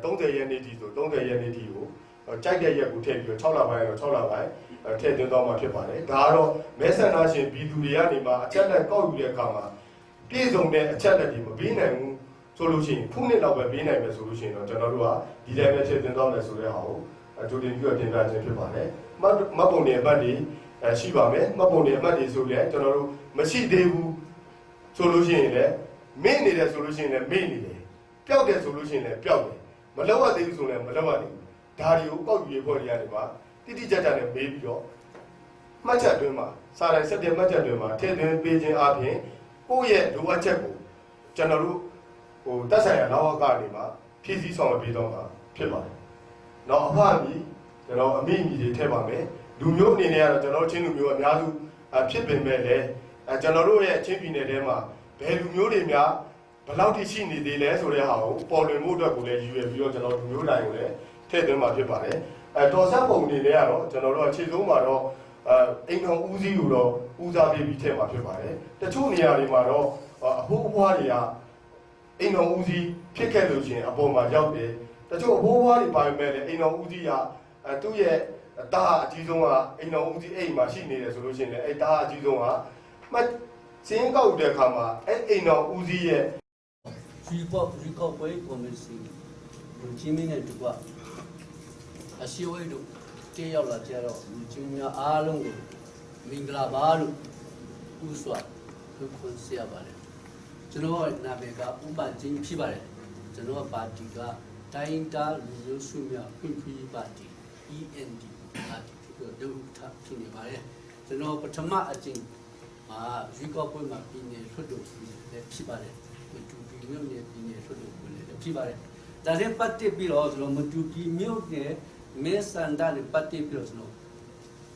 30ရက်နေ့ထိဆို30ရက်နေ့ထိကိုကြိုက်တဲ့ရက်ကိုထည့်ပြီးတော့6လပိုင်းတော့6လပိုင်းထည့်သွင်းတော့မှဖြစ်ပါတယ်ဒါကတော့မဲဆန္ဒရှင်ပြည်သူတွေကနေမှအချက်လက်ကောက်ယူတဲ့အခါမှာပြည့်စုံတဲ့အချက်လက်တွေမပေးနိုင်ဘူးဆိုလို့ရှိရင်ခုနှစ်လောက်ပဲပေးနိုင်မယ်ဆိုလို့ရှိရင်တော့ကျွန်တော်တို့ကဒီတိုင်းပဲထည့်သွင်းတော့မယ်ဆိုတဲ့ဟာကိုကြိုတင်ပြီးတော့တင်ပြခြင်းဖြစ်ပါတယ်မှတ်ပုံတွေအမှတ်တွေရှိပါမယ်မှတ်ပုံတွေအမှတ်တွေဆိုလည်းကျွန်တော်တို့မရှိသေးဘူးဆိုလို့ရှိရင်လည်းမေ့နေတယ်ဆိုလို့ရှိရင်လည်းမေ့နေတယ်ပျောက်တယ်ဆိုလို့ရှိရင်လည်းပျောက်တယ်မလောက်ရသေးဘူးဆိုလည်းမလောက်ရသေးဘူးဒါတွေကိုကောက်ယူရေးဖွဲ့တွေကနေပါတိတိကျကျနဲ့မေးပြီးတော့မှတ်ချက်တွင်းမှာစာရိုက်7မှတ်ချက်တွင်းမှာထည့်သွင်းပေးခြင်းအပြင်ကိုယ့်ရဲ့လိုအပ်ချက်ကိုကျွန်တော်တို့တက်ဆိုင်ရာလောက်ဝကနေမှာဖြည့်ဆည်းဆောင်ရွက်ပေးတော့မှာဖြစ်ပါတယ်။နောက်အဖအမီကျွန်တော်အမိအမီတွေထည့်ပါမယ်။လူမျိုးအနေနဲ့ကတော့ကျွန်တော်ချင်းလူမျိုးအများစုဖြစ်ပင်မဲ့လည်းကျွန်တော်တို့ရဲ့ချင်းပြည်နယ်ထဲမှာဘယ်လူမျိုးတွေများဘယ်လောက်ထိရှိနေသေးလဲဆိုတဲ့ဟာကိုပေါ်လွင်မှုအတွက်ကိုလည်းရည်ရွယ်ပြီးတော့ကျွန်တော်လူမျိုးတိုင်းကိုလည်းထည့်သွင်းမှာဖြစ်ပါတယ်တော်ဆက်ပုံအနေနဲ့ကတော့ကျွန်တော်တို့အခြေဆုံးမှာတော့အိမ်တော်ဦးစီးကိုတော့ဦးစားပေးပြီးထည့်မှာဖြစ်ပါတယ်တချို့နေရာတွေမှာတော့အဖိုးအဖွားတွေကအိမ်တော်ဦးစီးဖြစ်ခဲ့လို့ရှိရင်အပေါ်မှာရောက်တယ်တချို့အဖိုးအဖွားတွေပါပေမဲ့လည်းအိမ်တော်ဦးစီးကသူ့ရဲ့တားအကြီးဆုံးကအိမ်တော်ဦးစီးအိမ်မှာရှိနေတယ်ဆိုလို့ရှိရင်လည်းအဲ့တားအကြီးဆုံးကမှစင်းကောက်တဲ့အခါမှာအဲ့အိမ်တော်ဦးစီးရဲ့ရီကော့ပွဲကော်မစီလူချင်းမင်းနဲ့တူကအရှိဝဲတို့တည့်ရောက်လာကြတော့လူချင်းများအားလုံးကိုမင်္ဂလာပါလို့ဥစွာလို့ခေါ်ဆရာပါတယ်ကျွန်တော်နာမည်ကဥပချင်းဖြစ်ပါတယ်ကျွန်တော်ပါတီကတိုင်းတာလူမျိုးစုများဖွံ့ဖြိုးရေးပါတီ END ပါတီတို့ဒုဥက္ကဋ္ဌဖြစ်နေပါတယ်ကျွန်တော်ပထမအကျင့် ရွေးကောက်ပွဲမှာပြည်နယ်လွှတ်တော်ကိုလည်းဖြစ်ပါတယ်မတူပီမြို့နယ်ပြည်နယ်လွှတ်တော်ကိုလည်းဖြစ်ပါတယ်ဒါနဲ့ပတ်သက်ပြီးတော့ကျွန်တော်မတူပီမြို့နယ်မဲဆန္ဒနဲ့ပတ်သက်ပြီးတော့ကျွန်တော်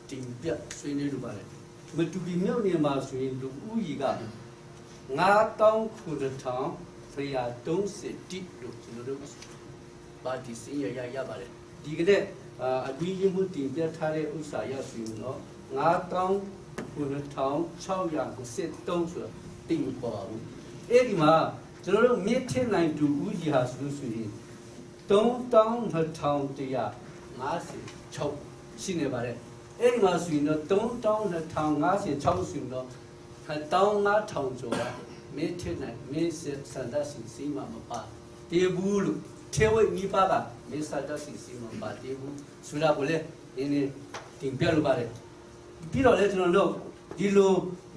တင်ပြဆွေးနွေးလိုပါတယ်မတူပီမြို့နယ်မှာဆိုရင်လူဦးရေက9,930လို့ကျွန်တော်တို့ပါတီစင်ရပါတယ်ဒီကနေ့အပြီးရမှုတင်ပြထားတဲ့ဥစ္စာရဆိုရင်တော့9,963ဆိုတင်ပေါ်ဘူးအဲ့ဒီမှာကျွန်တော်တို့မြစ်ထင်းနိုင်တူဦးကြီးဟာဆိုရင်3,256ရှိနေပါတယ်အဲ့ဒီမှာဆိုရင်တော့3,256ဆိုရင်တော့15,000ကျော်ကမြစ်ထင်းနိုင်မြစ်စန္ဒစီမှာမပါတေဘူးလို့ထဲဝိနိပါကမြစ်စန္ဒစီမှာပါတေဘူးဆိုတာကိုလည်းဒီနေ့တင်ပြလိုပါတယ်ပြီးတော့လည်းကျွန်တော်တို့ဒီလို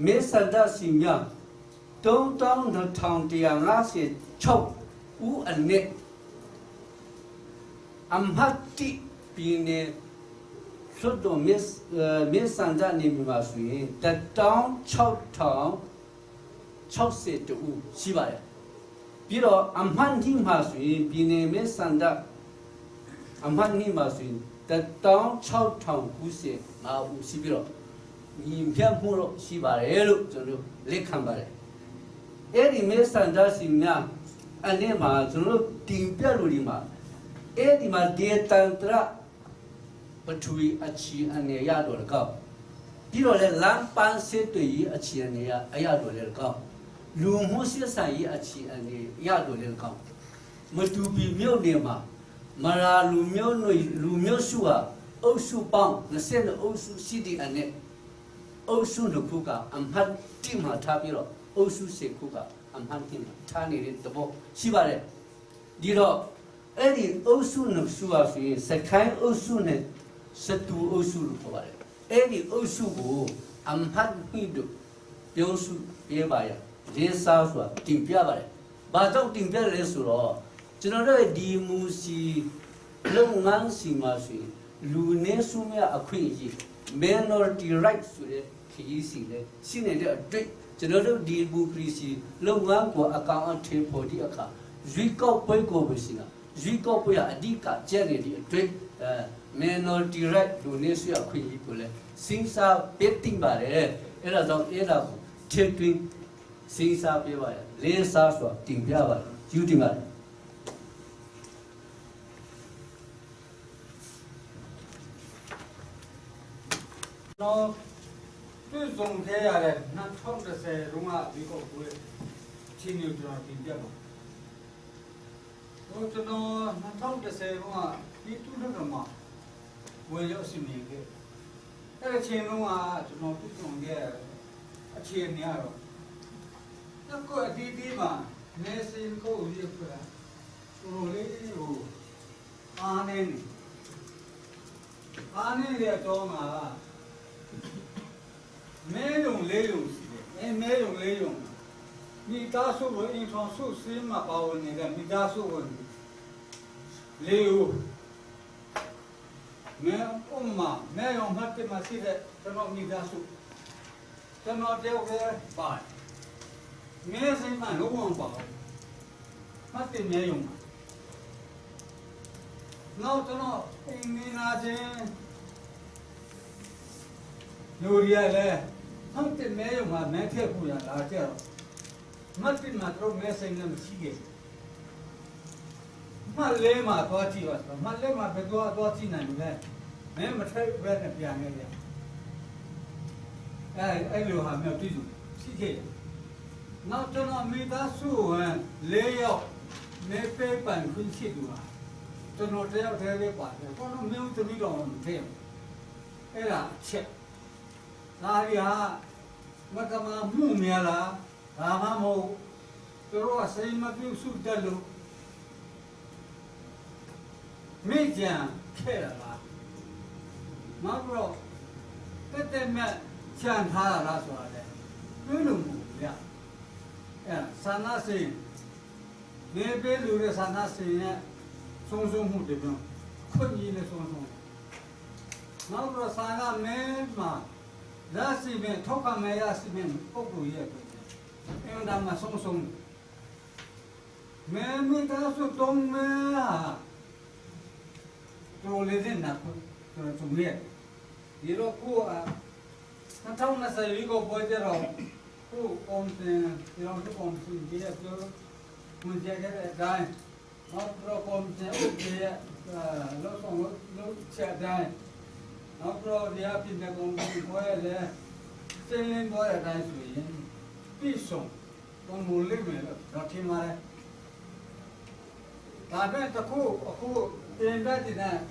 မြစ်စန္ဒစီများ3,256ဦးအနက်အမတ်တိပြည်နယ်စွတ်တော်မြစ်စန္ဒနေမှာဆိုရင်16,060ဦးရှိပါတယ်ပြီးတော့အမတ်ဒီမှာဆိုရင်ပြည်နယ်မြစ်စန္ဒအမတ်ဒီမှာဆိုရင်16,095ဦးရှိပြီးတော့ညီပြတ်မှုတော့ရှိပါတယ်လို့ကျွန်တော်လက်ခံပါတယ်အဲ့ဒီမေစန္ဒစီများအနေမှာကျွန်တော်တင်ပြလို့ဒီမှာအဲ့ဒီမှာဒေတန်တရပထဝီအချီအနေရတော့ကောက်ပြီးတော့လေလမ်းပန်းစစ်တွေအချီအနေရတော့လေကောက်လူမှုစစ်ဆိုင်ရေးအချီအနေရတော့လေကောက်မတူပီမြို့နယ်မှာမရာလူမျိုးစုဟာအုပ်စုပေါင်း20အုပ်စုရှိတဲ့အနက်အုပ်စုတစ်ခုကအမှတ်တိမှာထားပြီးတော့အုပ်စု10ခုကအမှန်တင်ထားနေတဲ့သဘောရှိပါတယ်ဒီတော့အဲ့ဒီအုပ်စုနှစ်စုဟာဆိုရင်စခိုင်းအုပ်စုနဲ့စတူအုပ်စုလို့ခေါ်ပါတယ်အဲ့ဒီအုပ်စုကိုအမှန်ပြီးတော့ပြောစုပြပါရလေးစားဆိုတာတင်ပြပါတယ်ဘာကြောင့်တင်ပြလဲဆိုတော့ကျွန်တော်တို့ဒီမူစီလုပ်ငန်းစီမှာဆိုရင်လူနည်းစုများအခွင့်အရေး minority rights ဆိုတဲ့ခရီးစီလေရှိနေတဲ့အတွက်ကျွန်တော်တို့ဒီဘူကရီစီလုပ်ငန်းကိုအကောင်အထည်ဖော်တဲ့အခါရွေးကောက်ပွဲကိုပဲရှိတာရွေးကောက်ပွဲအဓိကကျတဲ့ဒီအတွက် minority right လူနည်းစုအခွင့်အရေးကိုလည်းစဉ်းစားပေးတင်ပါတယ်အဲ့ဒါကြောင့်အဲ့ဒါကိုထည့်သွင်းစဉ်းစားပေးပါရလေးစားစွာတင်ပြပါတယ်ယူတင်ပါတယ်နော်တွေ့ဆုံခဲ့ရတဲ့2010တုန်းကဒီကောက်ပွဲချင်းမျိုးကျွန်တော်တင်ပြပါကျွန်တော်2010တုန်းကဒီတူတော့မှာဝင်ရောက်စီမံခဲ့အဲ့ဒီချင်းတုန်းကကျွန်တော်တွေ့ဆုံခဲ့ရအခြေအနေကတော့တော့အတီးတီးမှာနေစင်ကိုရွေးပြတာဟိုလေးဟိုအားနေရတော့မှာမဲယုံလေးယုံရှိတယ်မဲယုံလေးယုံမိသားစုဝင်အင်ဆောင်စုစင်းမှာပါဝင်နေတဲ့မိသားစုဝင်လေးယုံမဲမဲယုံမှတ်တယ်မရှိတဲ့ကျွန်တော်မိသားစုကျွန်တော်တယောက်ပဲပါမဲစင်းမှာလုံးဝပါမှတ်တယ်မဲယုံနောက်ကျွန်တော်အင်းမနာချင်းလူရီလည်းမှတ်တယ်မဲယုံမှာမဲထည့်ဖို့ရလာကြတော့မှတ်တယ်မှာတော့မဲဆိုင်လည်းမရှိခဲ့မှတ်လေးမှာသွားကြည့်ပါမှတ်လေးမှာဘယ်သွားကြည့်နိုင်လဲမဲမထည့်ဘဲနဲ့ပြန်နေရအဲ့လိုဟာမျိုးတွေ့လို့ရှိခဲ့နောက်ကျွန်တော်မိသားစုဝင်၄ယောက်မဲပေးပန်ခွင့်ရှိသူဟာကျွန်တော်တယောက်တည်းပဲပါတယ်ဘာလို့မင်းတို့တမိတော်မထည့်အဲ့ဒါချက်ဒါရီဟာမကမမှုများလားဒါမှမဟုတ်သူတို့ကစိတ်မပြုစုတတ်လို့မိကြံခဲ့ရလားမဟုတ်တော့တက်မဲ့ချန်ထားရလားဆိုတာလေတွေးလို့မရအဲဆန္ဒစိတ်နေပေးလို့ရဆန္ဒစိတ်နဲ့ဆုံးမှုတွေပြောခွင့်ရည်နဲ့ဆုံးနောက်တော့ဆန္ဒမဲမှာ 라시면 토카메 야시면 포구예 에온다마 송송 메미다수 동메아 돌레데나 좀예 이렇고 나타나서 이거 보이더라 그 꼼튼 이런 거 꼼튼 이제 그 문제가 다 앞으로 꼼튼 이제 로송 로차다 앞으로 리아핀데 꼼튼 보여야 셀린 보여야 다 수인 비송 돈 몰리면 어떻게 말해 다음에 또 된다지나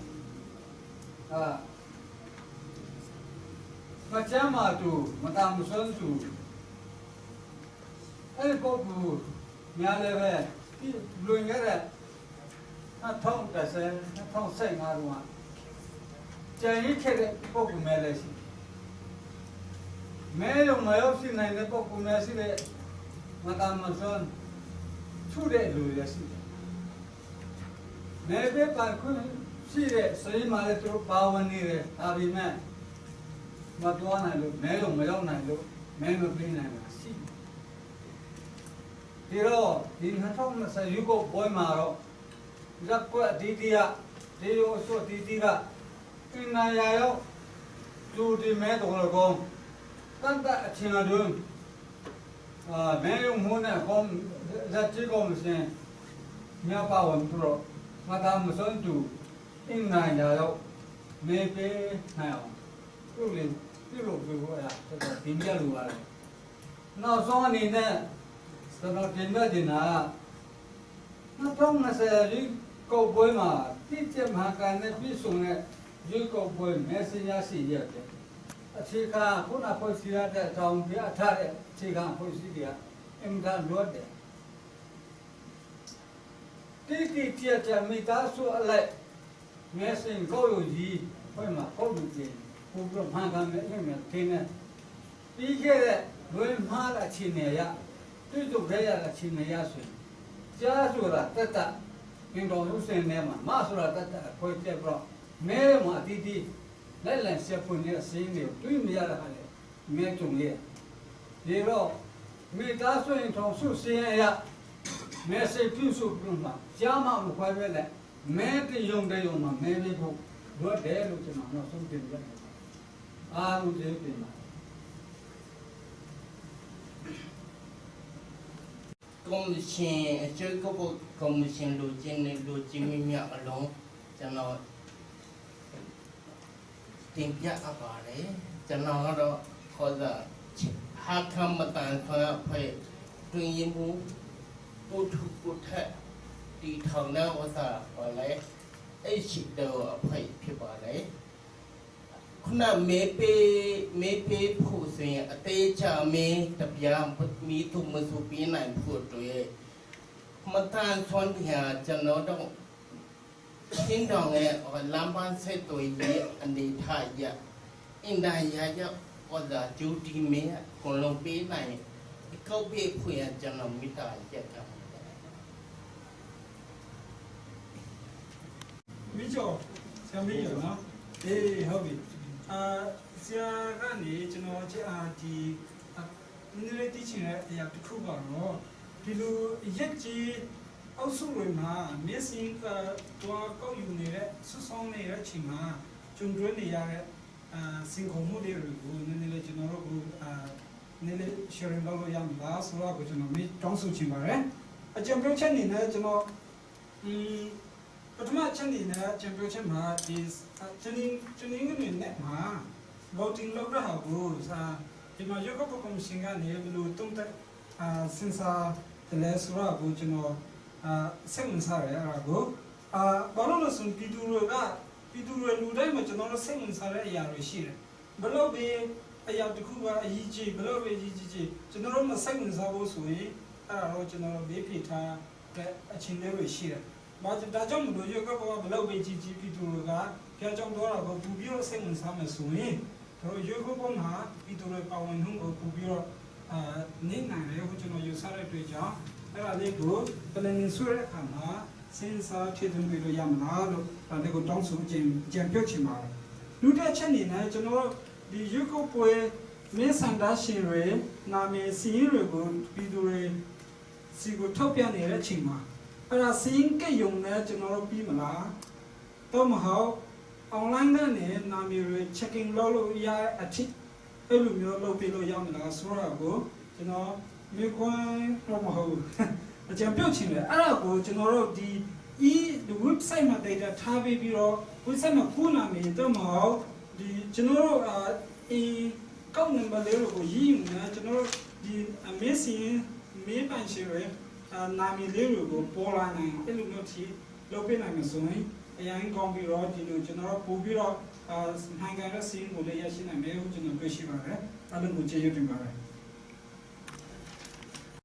마차마도 마담 선수 엘보부 냐레베 루잉게레 나통가세 나통생아루아 제이케레 보부 메레시 메로 마요시 나이네 보부 메시레 마담 선 추레 루레시 메베 바쿠 시레 서이마레 트로 바원니레 아비메 마도아나로 메로 마요나로 메로 브리나시 디로 딘하통나사 유고 보이마로 잡고 디디야 디오소 디디가 인나야요 주디메 도르고 깐다 칭아둔 메용 문에 곰 자치곰신 냐바원 프로 마담 선두 인나야요 메베 나요 그리 그거야 빈자루가 나서니네 저는 빈자디나 나통나서 이거 보이마 티체 마간에 비송에 이거 보이 메시아시야 제가 코나 포시야데 정비아 타레 제가 포시디야 임단 로데 티티티야 미다수 알레 메신 고요지 보이마 고요지 부부로 마간에 힘면 되네 이게 왜 마라 치네야 또도 그래야 치네야 소 자수라 따따 인도 루세네마 마수라 따따 거기에서 매마 디디 랄란 세포니아 세인데 tuy미야라 하네 매종예 이로 미다소인 통수 세야 매세 피수 브루마 자마로 과베레 매게 용데 용마 매비고 뭐대로 좀 하나 손댄다 아루 제비마 công xin chơi có bộ công xin lưu trên mình nhạc long cho nó tìm giác ở bà đấy cho nó đó có giờ hát thăm mà tàn phải tuy nhiên bố thuộc bố thệ đi thầu nào có giờ gọi lấy ấy chỉ đầu phải phía bà đấyคุณน่ะเมเปผู้เสียเตจาเมตับยามมีทุมสุปีไหนพูดด้วยมาทานชวนที่หาจะโน้ตทิ้งดองลำบ้านเสตัวเยอันนี้ท่ายะอินดายะจะก็จะจูดีเมคนลงปีไหนเขาเบี้ยผู้จะนำมิตรจะทำมิจฉาจะไม่อยู่นะဟုတ်ပြီဆရာကနေကျွန်တော်ကြည့်ဒီနည်းနည်းသိချင်တဲ့အရာတစ်ခုကတော့ဒီလိုရက်ကြီးအောက်စုတွေမှာမျက်စိတော့ကောက်ယူနေတဲ့ဆွဆောင်းနေတဲ့အချိန်မှာကျုံတွဲနေရတဲ့စင်ခုံမှုတွေကိုနည်းနည်းလေးကျွန်တော်တို့နည်းနည်း sharing လုပ်လို့ရမှာဆိုတော့ကျွန်တော်မေးတောင်းဆိုချင်ပါတယ်အကြံပြုချက်အနေနဲ့ကျွန်တော်ပထမချက်အနေနဲ့အကြံပြုချက်မှာဒီကျွန်င်းနဲ့မှာ voting လုပ်ရတာကိုဒီမှာရုပ်ကကော်မရှင်ကနေဘယ်လိုတုံးတက်စင်စာတလဲဆိုတော့ကိုကျွန်တော်စိတ်ဝင်စားရတာကိုဘာလို့လဲဆိုပြည်သူတွေလူတိုင်းမှာကျွန်တော်တို့စိတ်ဝင်စားတဲ့အရာတွေရှိတယ်ဘလို့ပဲအရာတစ်ခုကအရေးကြီးဘလို့ပဲအရေးကြီးကျွန်တော်တို့မစိတ်ဝင်စားဖို့ဆိုရင်အဲ့ဒါတော့ကျွန်တော်တို့ဘေးဖိထားတဲ့အချင်းလေးတွေရှိတယ်ဒါကြောင့်မလို့ရုပ်ကဘလို့ပဲကြီးပြည်သူတွေကကြောက်ကြောက်တော့ကိုပူပြီးတော့စိတ်ဝင်စားမယ်ဆိုရင်တို့ရုပ်ကမှာပြည်သူတွေပါဝင်မှုကိုပူပြီးတော့နေနိုင်တယ်ကိုကျွန်တော်ယူဆတဲ့တွေ့ကြောင်းအဲ့ဒါလေးကိုပြန်နေဆွဲတဲ့အခါမှာစဉ်းစားထည့်သွင်းပြီးလို့ရမလားလို့ဒါလေးကိုတောင်းဆိုခြင်းကြံပြုတ်ချင်ပါတယ်လူတဲ့ချက်နေနဲ့ကျွန်တော်ဒီရုပ်ကပွဲ မဲဆန္ဒရှင်တွေနာမည်စီးရင်တွေကိုပြည်သူတွေစီကိုထောက်ပြနေတဲ့အချိန်မှာအဲ့ဒါစီးရင်ကယုံနဲ့ကျွန်တော်တို့ပြီးမလားတော့မဟုတ် online ကနေနာမည်တွေ checking လုပ်လို့ရအထိအဲ့လိုမျိုးလုပ်ပြီးလို့ရမလားဆိုတော့ကျွန်တော်မြေခွန်းတော့မဟုတ်အကြံပြုတ်ချင်တယ်အဲ့ဒါကိုကျွန်တော်တို့ဒီ website မှာ data ထားပြီးတော့ website မှာခုနာမည်တော့မဟုတ်ဒီကျွန်တော်တို့ကောက်နံပါတ်လေးကိုရည်ယူနေကျွန်တော်ဒီအမေးစီမေးပန်ရှိရနာမည်လေးကိုပေါ်လာနိုင်အဲ့လိုမျိုးထိလုပ်ပေးနိုင်မှာဆိုရင်အရင်ကောင်းပြီးတော့ဒီလိုကျွန်တော်ပို့ပြီးတော့နိုင်ကြတဲ့စီးကိုလည်းရရှိနိုင်မယ်လို့ကျွန်တော်တွေ့ရှိပါတယ်အဲ့လိုကိုကျေးဇူးတင်ပါတယ်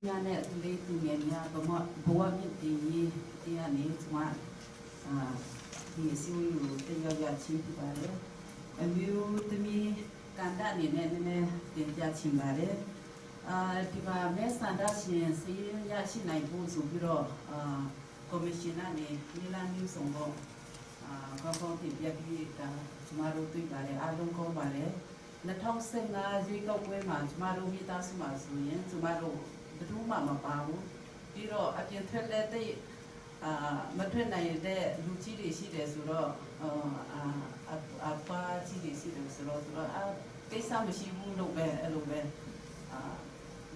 ညာနဲ့လေးသူငယ်များဘဝမြင့်တည်ရေးတရားနေကျွန်မဒီစီဝီကိုတရားရချင်းပြပါတယ်အမျိုးသမီးကန်တာနေနဲ့နည်းနည်းတင်ပြချင်ပါတယ်ဒီမှာမဲဆန္ဒရှင်စီရရှိနိုင်ဖို့ဆိုပြီးတော့ကော်မရှင်ကနေနီလာမျိုးစုံတော့ကောင်းကောင်းတင်ပြပြီးတာကျမတို့တွေ့ပါတယ်အားလုံးကောင်းပါတယ်2015ရွေးကောက်ပွဲမှာကျမတို့မိသားစုမှာဆိုရင်ကျမတို့ဘယ်သူမှမပါဘူးပြီးတော့အပြင်ထွက်လက်တဲ့မထွက်နိုင်တဲ့လူကြီးတွေရှိတယ်ဆိုတော့အပွားကြီးတွေရှိတယ်ဆိုတော့ကိစ္စမရှိဘူးလို့ပဲအဲ့လိုပဲ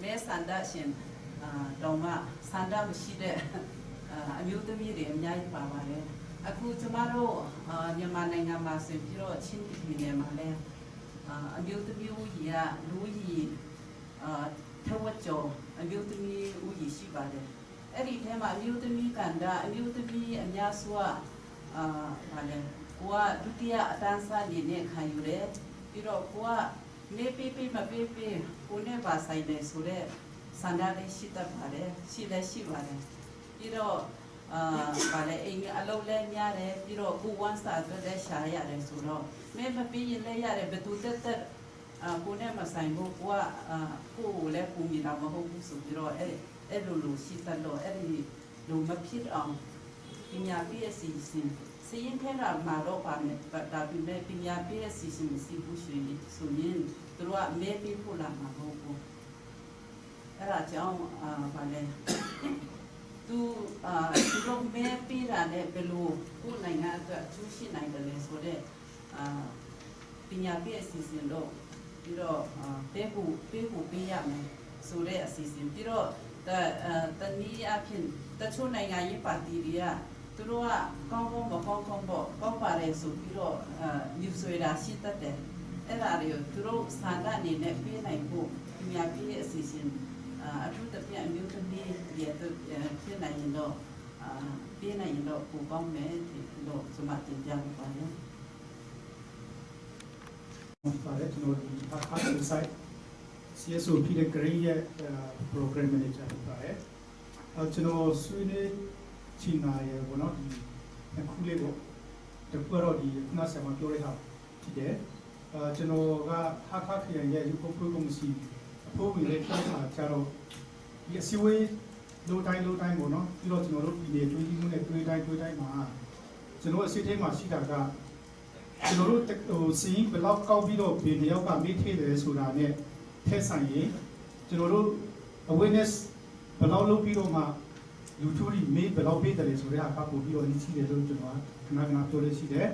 မဲဆန္ဒရှင်တော့မှဆန္ဒမရှိတဲ့အမျိုးသမီးတွေအများကြီးပါပါတယ်အခုကျမတို့မြန်မာနိုင်ငံမှာဆိုပြီးတော့ချင်းပြည်နယ်မှာလည်းအမျိုးသမီးဦးကြီးကလူကြီးထဝက်ကျော်အမျိုးသမီးဦးကြီးရှိပါတယ်အဲ့ဒီထဲမှာအမျိုးသမီးကန်တာအမျိုးသမီးအများစုကဗာလဲကိုကဒုတိယအတန်းစားနေနဲ့ခံယူတယ်ပြီးတော့ကိုကနေပေးမပေးကိုနဲ့ပါဆိုင်တယ်ဆိုတော့စန္ဒလေးရှိတတ်ပါတယ်ရှိပါတယ်ပြီးတော့ဗာလဲအိမ်အလုပ်လဲများတယ်ပြီးတော့ကိုဝမ်းစာအတွက်လည်းရှာရတယ်ဆိုတော့မဲမပေးရင်လည်းရတယ်ဘယ်သူတက်ကိုနဲ့မဆိုင်ဘူးကိုကိုလည်းကိုမြင်တော့မဟုတ်ဘူးဆိုပြီးတော့အဲ့လိုရှိတတ်လို့အဲ့ဒီလိုမဖြစ်အောင်ပညာပေးအစီအစဉ်စီရင်ထဲမှာတော့ပါမယ်ဒါပေမဲ့ပညာပေးအစီအစဉ်မရှိဘူးဆိုရင်သူတို့ကမဲပေးဖို့လာမှာမဟုတ်ဘူးအဲ့ဒါကြောင့်ဗာလဲသူတို့မဲပေးတာနဲ့ဘယ်လိုကိုနိုင်ငံအတွက်ကျူးရှိနိုင်တယ်လဲဆိုတော့ပညာပေးအစီအစဉ်တော့ပြီးတော့ပေးဖို့ရမယ်ဆိုတဲ့အစီအစဉ်ပြီးတော့တနည်းအားဖြင့်တချို့နိုင်ငံရေးပါတီတွေကသူတို့ကကောင်းမကောင်းကောင်းပါတယ်ဆိုပြီးတော့ညှိဆွေးတာရှိတတ်တယ်အဲ့ဒါတွေကိုသူတို့ဆန္ဒအနေနဲ့ပေးနိုင်ဖို့ပညာပေးအစီအစဉ်အထူးသဖြင့်အမျိုးသမီးတွေဖြစ်နိုင်ရင်တော့ပေးနိုင်ရင်တော့ပိုကောင်းမယ်လို့ကျွန်မတင်ပြပါတယ်ပါတယ်ကျွန်တော်ဒီအခါ website CSO ဖြစ်တဲ့ grade ရဲ့ program manager ဖြစ်ပါတယ်ကျွန်တော်ဆွေးနွေးချင်တာရေဘောနော်ဒီအခုလေးပေါ့တကွတော့ဒီခုနဆရာမပြောရတာဖြစ်တယ်ကျွန်တော်ကဟာခခရရဲ့ရုပ်ပုံပုံစီအဖို့ဝင်လေးဖြစ်တာကြတော့ဒီအစည်းအဝေးလိုတိုင်းပေါ့နော်ပြီးတော့ကျွန်တော်တို့ဒီနေ့တွေးကြည့်မှုနဲ့တွေးတိုင်းမှာကျွန်တော်အစီအထဲမှာရှိတာကကျွန်တော်တို့စီးဘလောက်ကောက်ပြီးတော့ဘယ်နှယောက်ကမေးထည့်တယ်ဆိုတာနဲ့ထည့်ဆိုင်ရင်ကျွန်တော်တို့ awareness ဘလောက်လုပ်ပြီးတော့မှလူချိုးတွေမေးဘလောက်ပေးတယ်ဆိုတဲ့အခါပို့ပြီးတော့ဒီရှိတယ်လို့ကျွန်တော်ခဏပြောလို့ရှိတယ်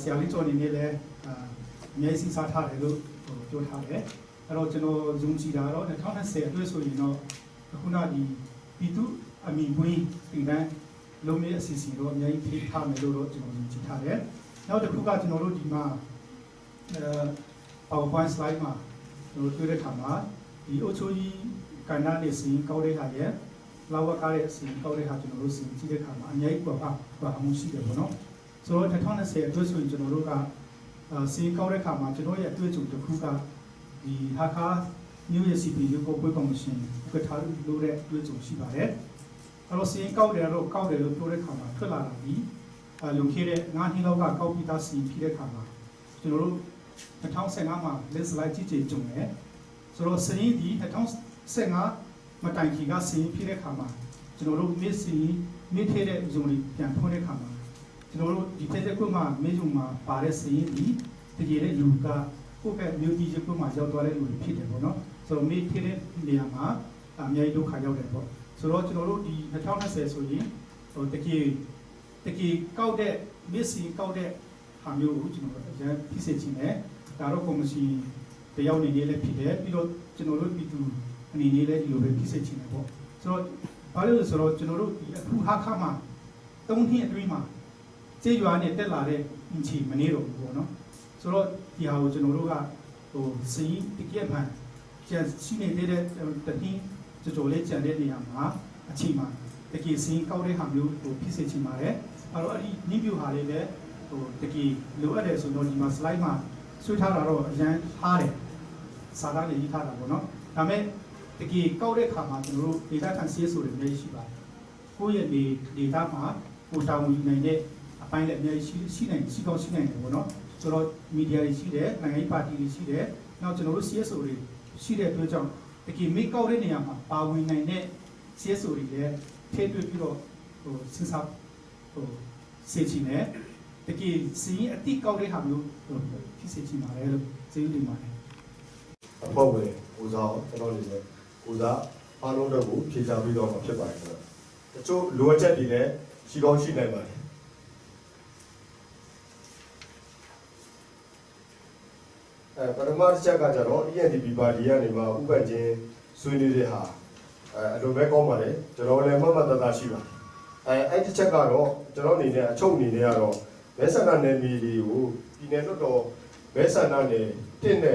ဆရာလေးကျော်နေနဲ့လည်းအများကြီးစားထားတယ်လို့ပြောထားတယ်အဲ့တော့ကျွန်တော်ဇုံကြည့်တာတော့2020အတွက်ဆိုရင်တော့ခုနဒီပြည်သူအမိပွင့်တင်တဲ့လုံးလေးအစီအစဉ်တော့အများကြီးထိထားမယ်လို့တော့ကျွန်တော်ကြည့်ထားတယ်နောက်တစ်ခုကကျွန်တော်တို့ဒီမှာPowerPoint slide မှာကျွန်တော်တွေ့တဲ့အခါမှာဒီအချိုကြီးကဏ္ဍနဲ့စီကောက်တဲ့ဟာရဲ့လောက်ဝကားတဲ့စီကောက်တဲ့ဟာကျွန်တော်တို့စီကြည့်တဲ့အခါမှာအများကြီးကွာမှုရှိတယ်ပေါ့နော်ဆိုတော့2020အတွက်ဆိုရင်ကျွန်တော်တို့ကစီကောက်တဲ့အခါမှာကျွန်တော်ရဲ့အတွေ့အကြုံတစ်ခုကဒီဟာခါ New Year CP ကိုပွဲကော်မရှင်ကထားလို့တဲ့အတွေ့အကြုံရှိပါတယ်အဲ့တော့စီကောက်တယ်လို့ပြောတဲ့အခါမှာထွက်လာတာဒီလုံခဲ့တဲ့9နှစ်လောက်ကကောက်ပြီးသားစီဖြစ်တဲ့အခါမှာကျွန်တော်တို့2015မှာ list slide ကြည့်ကြုံတယ်ဆိုတော့စီဒီ2015မတိုင်ခင်ကစီဖြစ်တဲ့အခါမှာကျွန်တော်တို့မေ့ထဲတဲ့ဇုံတွေပြန်ဖွင့်တဲ့အခါမှာကျွန်တော်တို့ဒီဖက်တစ်ခုမှမေ့ဇုံမှာပါတဲ့စီဒီတကယ်လည်းလူက ကိုယ့်ဘက်မျိုးကြီးချုပ်မှာရောက်သွားတဲ့လူတွေဖြစ်တယ်ပေါ့နော်ဆိုတော့မိထင်းတဲ့နေရာမှာအများကြီးဒုက္ခရောက်တယ်ပေါ့ဆိုတော့ကျွန်တော်တို့ဒီ2020ဆိုရင်ဟိုတကယ်ကောက်တဲ့ missing ကောက်တဲ့ဟာမျိုးကိုကျွန်တော်တို့အရင်ဖြစ်စေချင်တယ်ဒါတော့ကော်မရှင်တယောက်နေလေးလည်းဖြစ်တယ်ပြီးတော့ကျွန်တော်တို့ပြည်သူအနေနဲ့လည်းဒီလိုပဲဖြစ်စေချင်တယ်ပေါ့ဆိုတော့ဘာလို့လဲဆိုတော့ကျွန်တော်တို့ဒီအခုဟာခါမှာ3နှစ်အတွင်းမှာကျေးရွာနဲ့တက်လာတဲ့အင်ချီမနေတော့ဘူးပေါ့နော်ဆိုတော့ဒီဟာကိုကျွန်တော်တို့ကဟိုစီတကယ်မှန်ကျန်ရှိနေတဲ့တတိကြော်လေးကျန်တဲ့နေရာမှာအချိန်မှာတကယ်စီကောက်တဲ့ဟာမျိုးဟိုဖြစ်စေချင်ပါတယ်အဲ့တော့အဲ့ဒီနိဗျူဟာလေးလည်းဟိုတကယ်လိုအပ်တယ်ဆိုတော့ဒီမှာ slide မှာဆွဲထားတာတော့အရင်ထားတယ်စာသားလေးရေးထားတာပေါ့နော်ဒါပေမဲ့တကယ်ကောက်တဲ့ခါမှာကျွန်တော်တို့ data ခံစီးဆိုတယ်လည်းရှိပါတယ်ကိုယ့်ရဲ့ data မှာကိုတောင်းယူနိုင်တဲ့အပိုင်းလည်းအများကြီးရှိနိုင်ရှိကောင်းရှိနိုင်တယ်ပေါ့နော်ဆိုတော့ media တွေရှိတယ်နိုင်ငံရေးပါတီတွေရှိတယ်နောက်ကျွန်တော်တို့ CSO တွေရှိတဲ့အတွက်ကြောင့်တကယ်မိကောက်တဲ့နေရာမှာပါဝင်နိုင်တဲ့ CSO တွေလည်းထည့်သွင်းပြီးတော့ဟိုစဉ်းစားဟိုစေချင်တယ်တကယ်စီးအတိကောက်တဲ့ဟာမျိုးဟိုဖြစ်စေချင်ပါတယ်လို့ကျေးဇူးတင်ပါတယ်အဖွဲ့ဝင်ဦးစားကျွန်တော်လည်းဦးစားအားလုံးတို့ကိုဖြေချပြီးတော့မှာဖြစ်ပါတယ်ဆိုတော့တချို့လိုအပ်ချက်တွေလည်းရှိကောင်းရှိနိုင်ပါတယ်ပထမတစ်ချက်ကကြတော့ ENDP ပါတီကနေမှဥပဒေချင်းဆွေးနွေးတဲ့ဟာအလိုပဲကောင်းပါတယ်ကျွန်တော်လည်းမှတ်မှတ်သားသားရှိပါတယ်အဲ့ဒီချက်ကတော့ကျွန်တော်အနေနဲ့အချုပ်အနေနဲ့ကတော့မဲဆန္ဒနယ်မြေတွေကိုပြည်နယ်လွှတ်တော်မဲဆန္ဒနယ်တစ်နဲ့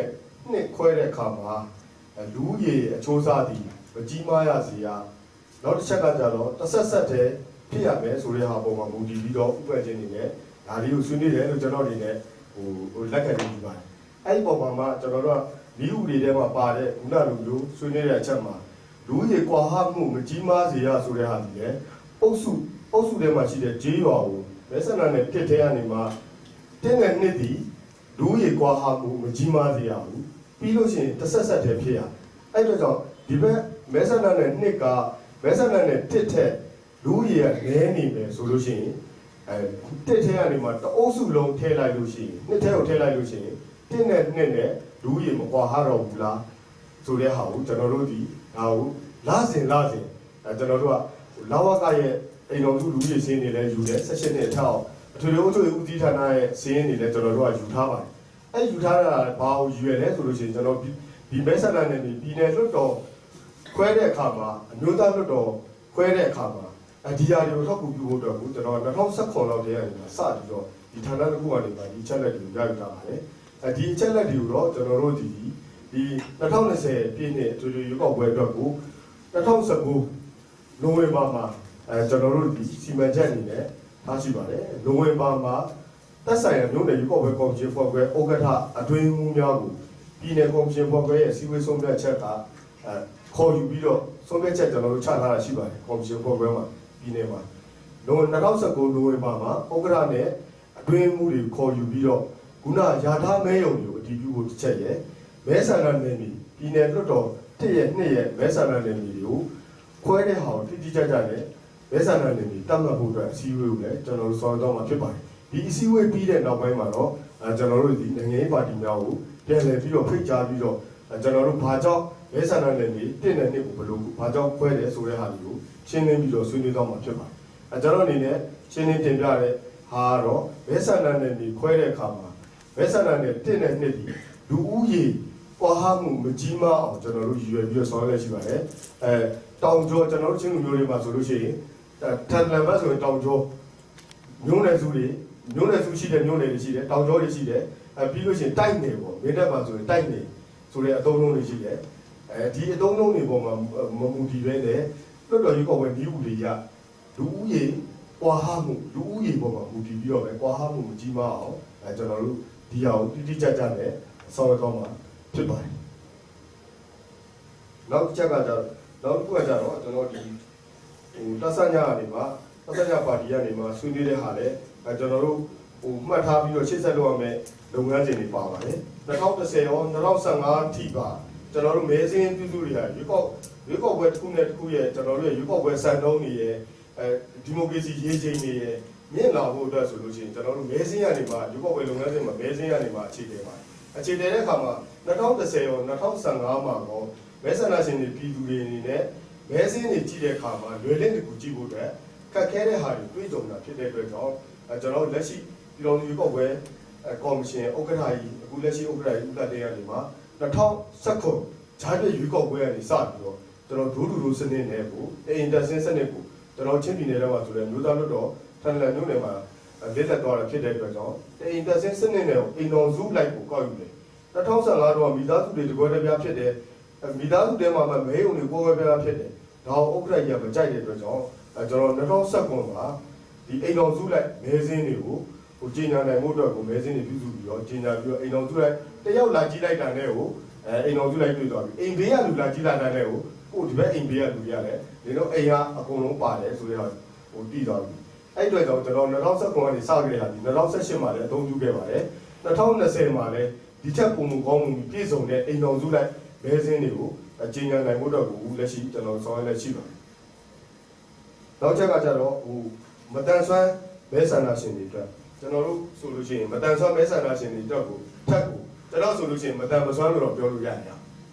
နှစ်ခွဲတဲ့အခါမှာလူကြီးအချိုးစားသည်မကြီးမားရစေရနောက်တစ်ချက်ကကြတော့တစ်ဆက်တည်းဖြစ်ရမယ်ဆိုတဲ့ဟာပေါ်မှာမူတည်ပြီးတော့ဥပဒေချင်းနေနဲ့ဒါလေးကိုဆွေးနွေးတယ်လို့ကျွန်တော်အနေနဲ့ဟိုလက်ခံနေပါတယ်အဲ့ဒီပုံမှာကျွန်တော်တို့ကဒီဥတွေထဲမှာပါတဲ့ခုနလိုမျိုးဆွေးနွေးတဲ့အချက်မှာလူကြီးကွာဟမှုမကြီးမားစေရဆိုတဲ့ဟာဒီလေအုပ်စုထဲမှာရှိတဲ့ဂျေးရွာကိုမဲဆန္ဒနယ်တစ်ထဲကနေမှတင်းနဲ့နှစ်ဒီလူကြီးကွာဟမှုမကြီးမားစေရဘူးပြီးလို့ရှိရင်တစ်ဆက်တည်းဖြစ်ရအဲ့တော့ကြောင့်ဒီဘက်မဲဆန္ဒနယ်နှစ်ကမဲဆန္ဒနယ်တစ်ထက်လူကြီးကနည်းနေမယ်ဆိုလို့ရှိရင်တစ်ထဲကနေမှတအုပ်စုလုံးထည့်လိုက်လို့ရှိရင်နှစ်ထဲကိုထည့်လိုက်လို့ရှိရင်တင်းနဲ့နှစ်နဲ့လူကြီးမကွာဟတော့ဘူးလားဆိုတဲ့ဟာကိုကျွန်တော်တို့ဒီဒါကိုလာစဉ်ကျွန်တော်တို့ကလာဝကရဲ့အိမ်တော်စုလူကြီးစင်းနေလဲယူတယ်16နှစ်ထောက်အထွေထွေအုပ်ချုပ်ရေးဦးစီးဌာနရဲ့စင်းနေလဲကျွန်တော်တို့ကယူထားပါတယ်အဲ့ယူထားတာဘာကိုယူရလဲဆိုလို့ရှိရင်ကျွန်တော်ဒီမဲဆန္ဒနယ်ပြည်နယ်လွှတ်တော်ခွဲတဲ့အခါမှာအမျိုးသားလွှတ်တော်ခွဲတဲ့အခါမှာဒီဟာတွေကိုထောက်ကူပြုဖို့အတွက်ကိုကျွန်တော်2019လောက်တည်းကနေစပြီးတော့ဒီဌာနတစ်ခုကနေပါဒီချက်လက်တွေကိုရယူထားပါတယ်ဒီအချက်လက်တွေကိုတော့ကျွန်တော်တို့ဒီ2020ပြည့်နှစ်အထွေထွေရွေးကောက်ပွဲအတွက်ကို2019နိုဝင်ဘာမှာကျွန်တော်တို့ဒီစီမံချက်အနေနဲ့ထားရှိပါတယ်နိုဝင်ဘာမှာသက်ဆိုင်ရာမြို့နယ်ရွေးကောက်ပွဲကော်မရှင်ဖွဲ့ခွဲဥက္ကဋ္ဌအတွင်းမှုများကိုပြည်နယ်ကော်မရှင်ဖွဲ့ခွဲရဲ့စီဝေးဆုံးဖြတ်ချက်ကခေါ်ယူပြီးတော့ဆုံးဖြတ်ချက်ကျွန်တော်တို့ချထားတာရှိပါတယ်ကော်မရှင်ဖွဲ့ခွဲမှာပြည်နယ်မှာ2019နိုဝင်ဘာမှာဥက္ကဋ္ဌနဲ့အတွင်းမှုတွေခေါ်ယူပြီးတော့ခုနရာထားမဲယုံတွေကိုအတည်ပြုဖို့တစ်ချက်ရဲ့မဲဆန္ဒနယ်မြေပြည်နယ်လွှတ်တော်1ရက်2ရက်မဲဆန္ဒနယ်မြေတွေကိုခွဲတဲ့ဟာကိုတိကျကျနဲ့မဲဆန္ဒနယ်မြေတတ်မှတ်ဖို့အတွက်အစည်းအဝေးကိုလည်းကျွန်တော်တို့ဆောင်ရွက်တော့မှာဖြစ်ပါတယ်ဒီအစည်းအဝေးပြီးတဲ့နောက်ပိုင်းမှာတော့ကျွန်တော်တို့ဒီနိုင်ငံရေးပါတီများကိုပြန်လည်ပြီးတော့ဖိတ်ကြားပြီးတော့ကျွန်တော်တို့ဘာကြောင့်မဲဆန္ဒနယ်မြေ1နဲ့2ကိုဘယ်လိုဘာကြောင့်ခွဲတယ်ဆိုတဲ့ဟာတွေကိုရှင်းလင်းပြီးတော့ဆွေးနွေးတော့မှာဖြစ်ပါတယ်ကျွန်တော်အနေနဲ့ရှင်းလင်းတင်ပြတဲ့ဟာတော့မဲဆန္ဒနယ်မြေခွဲတဲ့အခါမှာမဲဆန္ဒနယ်1နဲ့2ဒီလူဦးရေကွာဟမှုမကြီးမားအောင်ကျွန်တော်တို့ရည်ရွယ်ပြီးတော့ဆောင်ရွက်ရရှိပါတယ်တောင်ကျော်ကျွန်တော်တို့ချင်းလူမျိုးတွေမှာဆိုလို့ရှိရင်ထန်လန်ဘတ်ဆိုရင်တောင်ကျော်မျိုးနယ်စုရှိတဲ့မျိုးနယ်တွေရှိတယ်တောင်ကျော်တွေရှိတယ်ပြီးလို့ရှိရင်တိုက်နယ်ပေါ့မင်းတပ်မှာဆိုရင်တိုက်နယ်ဆိုတဲ့အသုံးလုံးတွေရှိတယ်ဒီအသုံးလုံးတွေပေါ်မှာမမူတည်ပဲနဲ့လွတ်တော်ရေးကောက်ပွဲဒီဥတွေရလူဦးရေကွာဟမှုလူဦးရေပေါ်မှာမူတည်ပြီးတော့ပဲကွာဟမှုမကြီးမားအောင်ကျွန်တော်တို့ဒီဟာကိုတိကျကျနဲ့ဆောင်ရွက်တော့မှာဖြစ်ပါတယ်နောက်တစ်ချက်ကကြတော့ကျွန်တော်ဒီတက်ဆညာကနေမှာတက်ဆညာပါတီကနေမှာဆွေးနွေးတဲ့ဟာလည်းကျွန်တော်တို့မှတ်ထားပြီးတော့ရှေ့ဆက်လုပ်ရမယ်လုပ်ငန်းစဉ်တွေပါပါတယ်2010ရော2015ထိပါကျွန်တော်တို့မဲစင်းပြုစုတွေဟာရွေးကောက်ပွဲတစ်ခုနဲ့တစ်ခုရဲ့ကျွန်တော်တို့ရဲ့ရွေးကောက်ပွဲစံနှုန်းတွေရဲ့ဒီမိုကရေစီရေးချိန်တွေရဲ့မြင့်လာဖို့အတွက်ဆိုလို့ရှိရင်ကျွန်တော်တို့မဲစင်းရနေမှာရွေးကောက်ပွဲလုပ်ငန်းစဉ်မှာမဲစင်းရနေမှာအခြေခံပါတယ် အခြေတည်တဲ့အခါမှာ2010ရော2015မှာတော့မဲဆန္ဒရှင်တွေပြည်သူတွေအနေနဲ့မဲစင်းတွေကြည့်တဲ့အခါမှာလွယ်လင့်တကူကြည့်ဖို့အတွက်ခက်ခဲတဲ့ဟာတွေတွေ့ကြုံတာဖြစ်တဲ့အတွက်ကြောင့်ကျွန်တော်လက်ရှိပြည်တော်စုကောက်ပွဲကော်မရှင်ဥက္ကဋ္ဌကြီးအခုလက်ရှိဥက္ကဋ္ဌကြီးဦးသက်တဲ့ကနေမှာ2019ဂျားပြည့်ရွေးကောက်ပွဲကနေစပြီးတော့ကျွန်တော်ဒိုးဒူစနစ်နဲ့ကိုအင်တာဆင်းစနစ်ကိုကျွန်တော်ချင်းပြည်နယ်ထဲမှာဆိုတဲ့မျိုးသားလွတ်တော်ထန်လန်မြို့နယ်မှာလက်လက်သွားတာဖြစ်တဲ့အတွက်ကြောင့်အင်တာဆင်းစနစ်နဲ့အိမ်တော်စုလိုက်ကိုကောက်ယူတယ်2015တော့မိသားစုတွေတကွဲတပြားဖြစ်တယ်မိသားစုတွေမှာမဲယုံတွေကိုယ်ပဲပြားဖြစ်တယ်ဒါဥက္ကဋ္ဌကြီးကမကြိုက်တဲ့အတွက်ကြောင့်ကျွန်တော်2019မှာဒီအိမ်တော်စုလိုက်မဲစင်းတွေကိုကြီးညာနိုင်မှုအတွက်ကိုမဲစင်းတွေပြုစုပြီးတော့ကြီးညာပြီးတော့အိမ်တော်စုလိုက်တယောက်လာကြီးလိုက်တာနဲ့ကိုအိမ်တော်စုလိုက်တွေ့သွားပြီအိမ်ဘေးကလူလာကြီးလာတာနဲ့ကိုဒီဘက်အိမ်ဘေးကလူရတယ်ဒီတော့အိမ်ကအကုန်လုံးပါတယ်ဆိုတော့တည်သွားပြီအဲ့အတွက်ကြောင့်ကျွန်တော်2019ကနေစခဲ့ရပြီ2018မှာလည်းအသုံးပြုခဲ့ပါတယ်2020မှာလည်းဒီချက်ပုံမှုကောင်းမှုပြည့်စုံတဲ့အိမ်တော်စုလိုက်မဲစင်းတွေကိုကြီးညာနိုင်မှုအတွက်ကိုလက်ရှိကျွန်တော်ဆောင်ရွက်လက်ရှိပါတယ်နောက်ချက်ကကျတော့မတန်ဆွမ်းမဲဆန္ဒရှင်တွေအတွက်ကျွန်တော်တို့ဆိုလို့ရှိရင်မတန်ဆွမ်းမဲဆန္ဒရှင်တွေအတွက်ကိုထပ်ကိုကျွန်တော်ဆိုလို့ရှိရင်မတန်မဆွမ်းလို့တော့ပြောလို့ရတယ်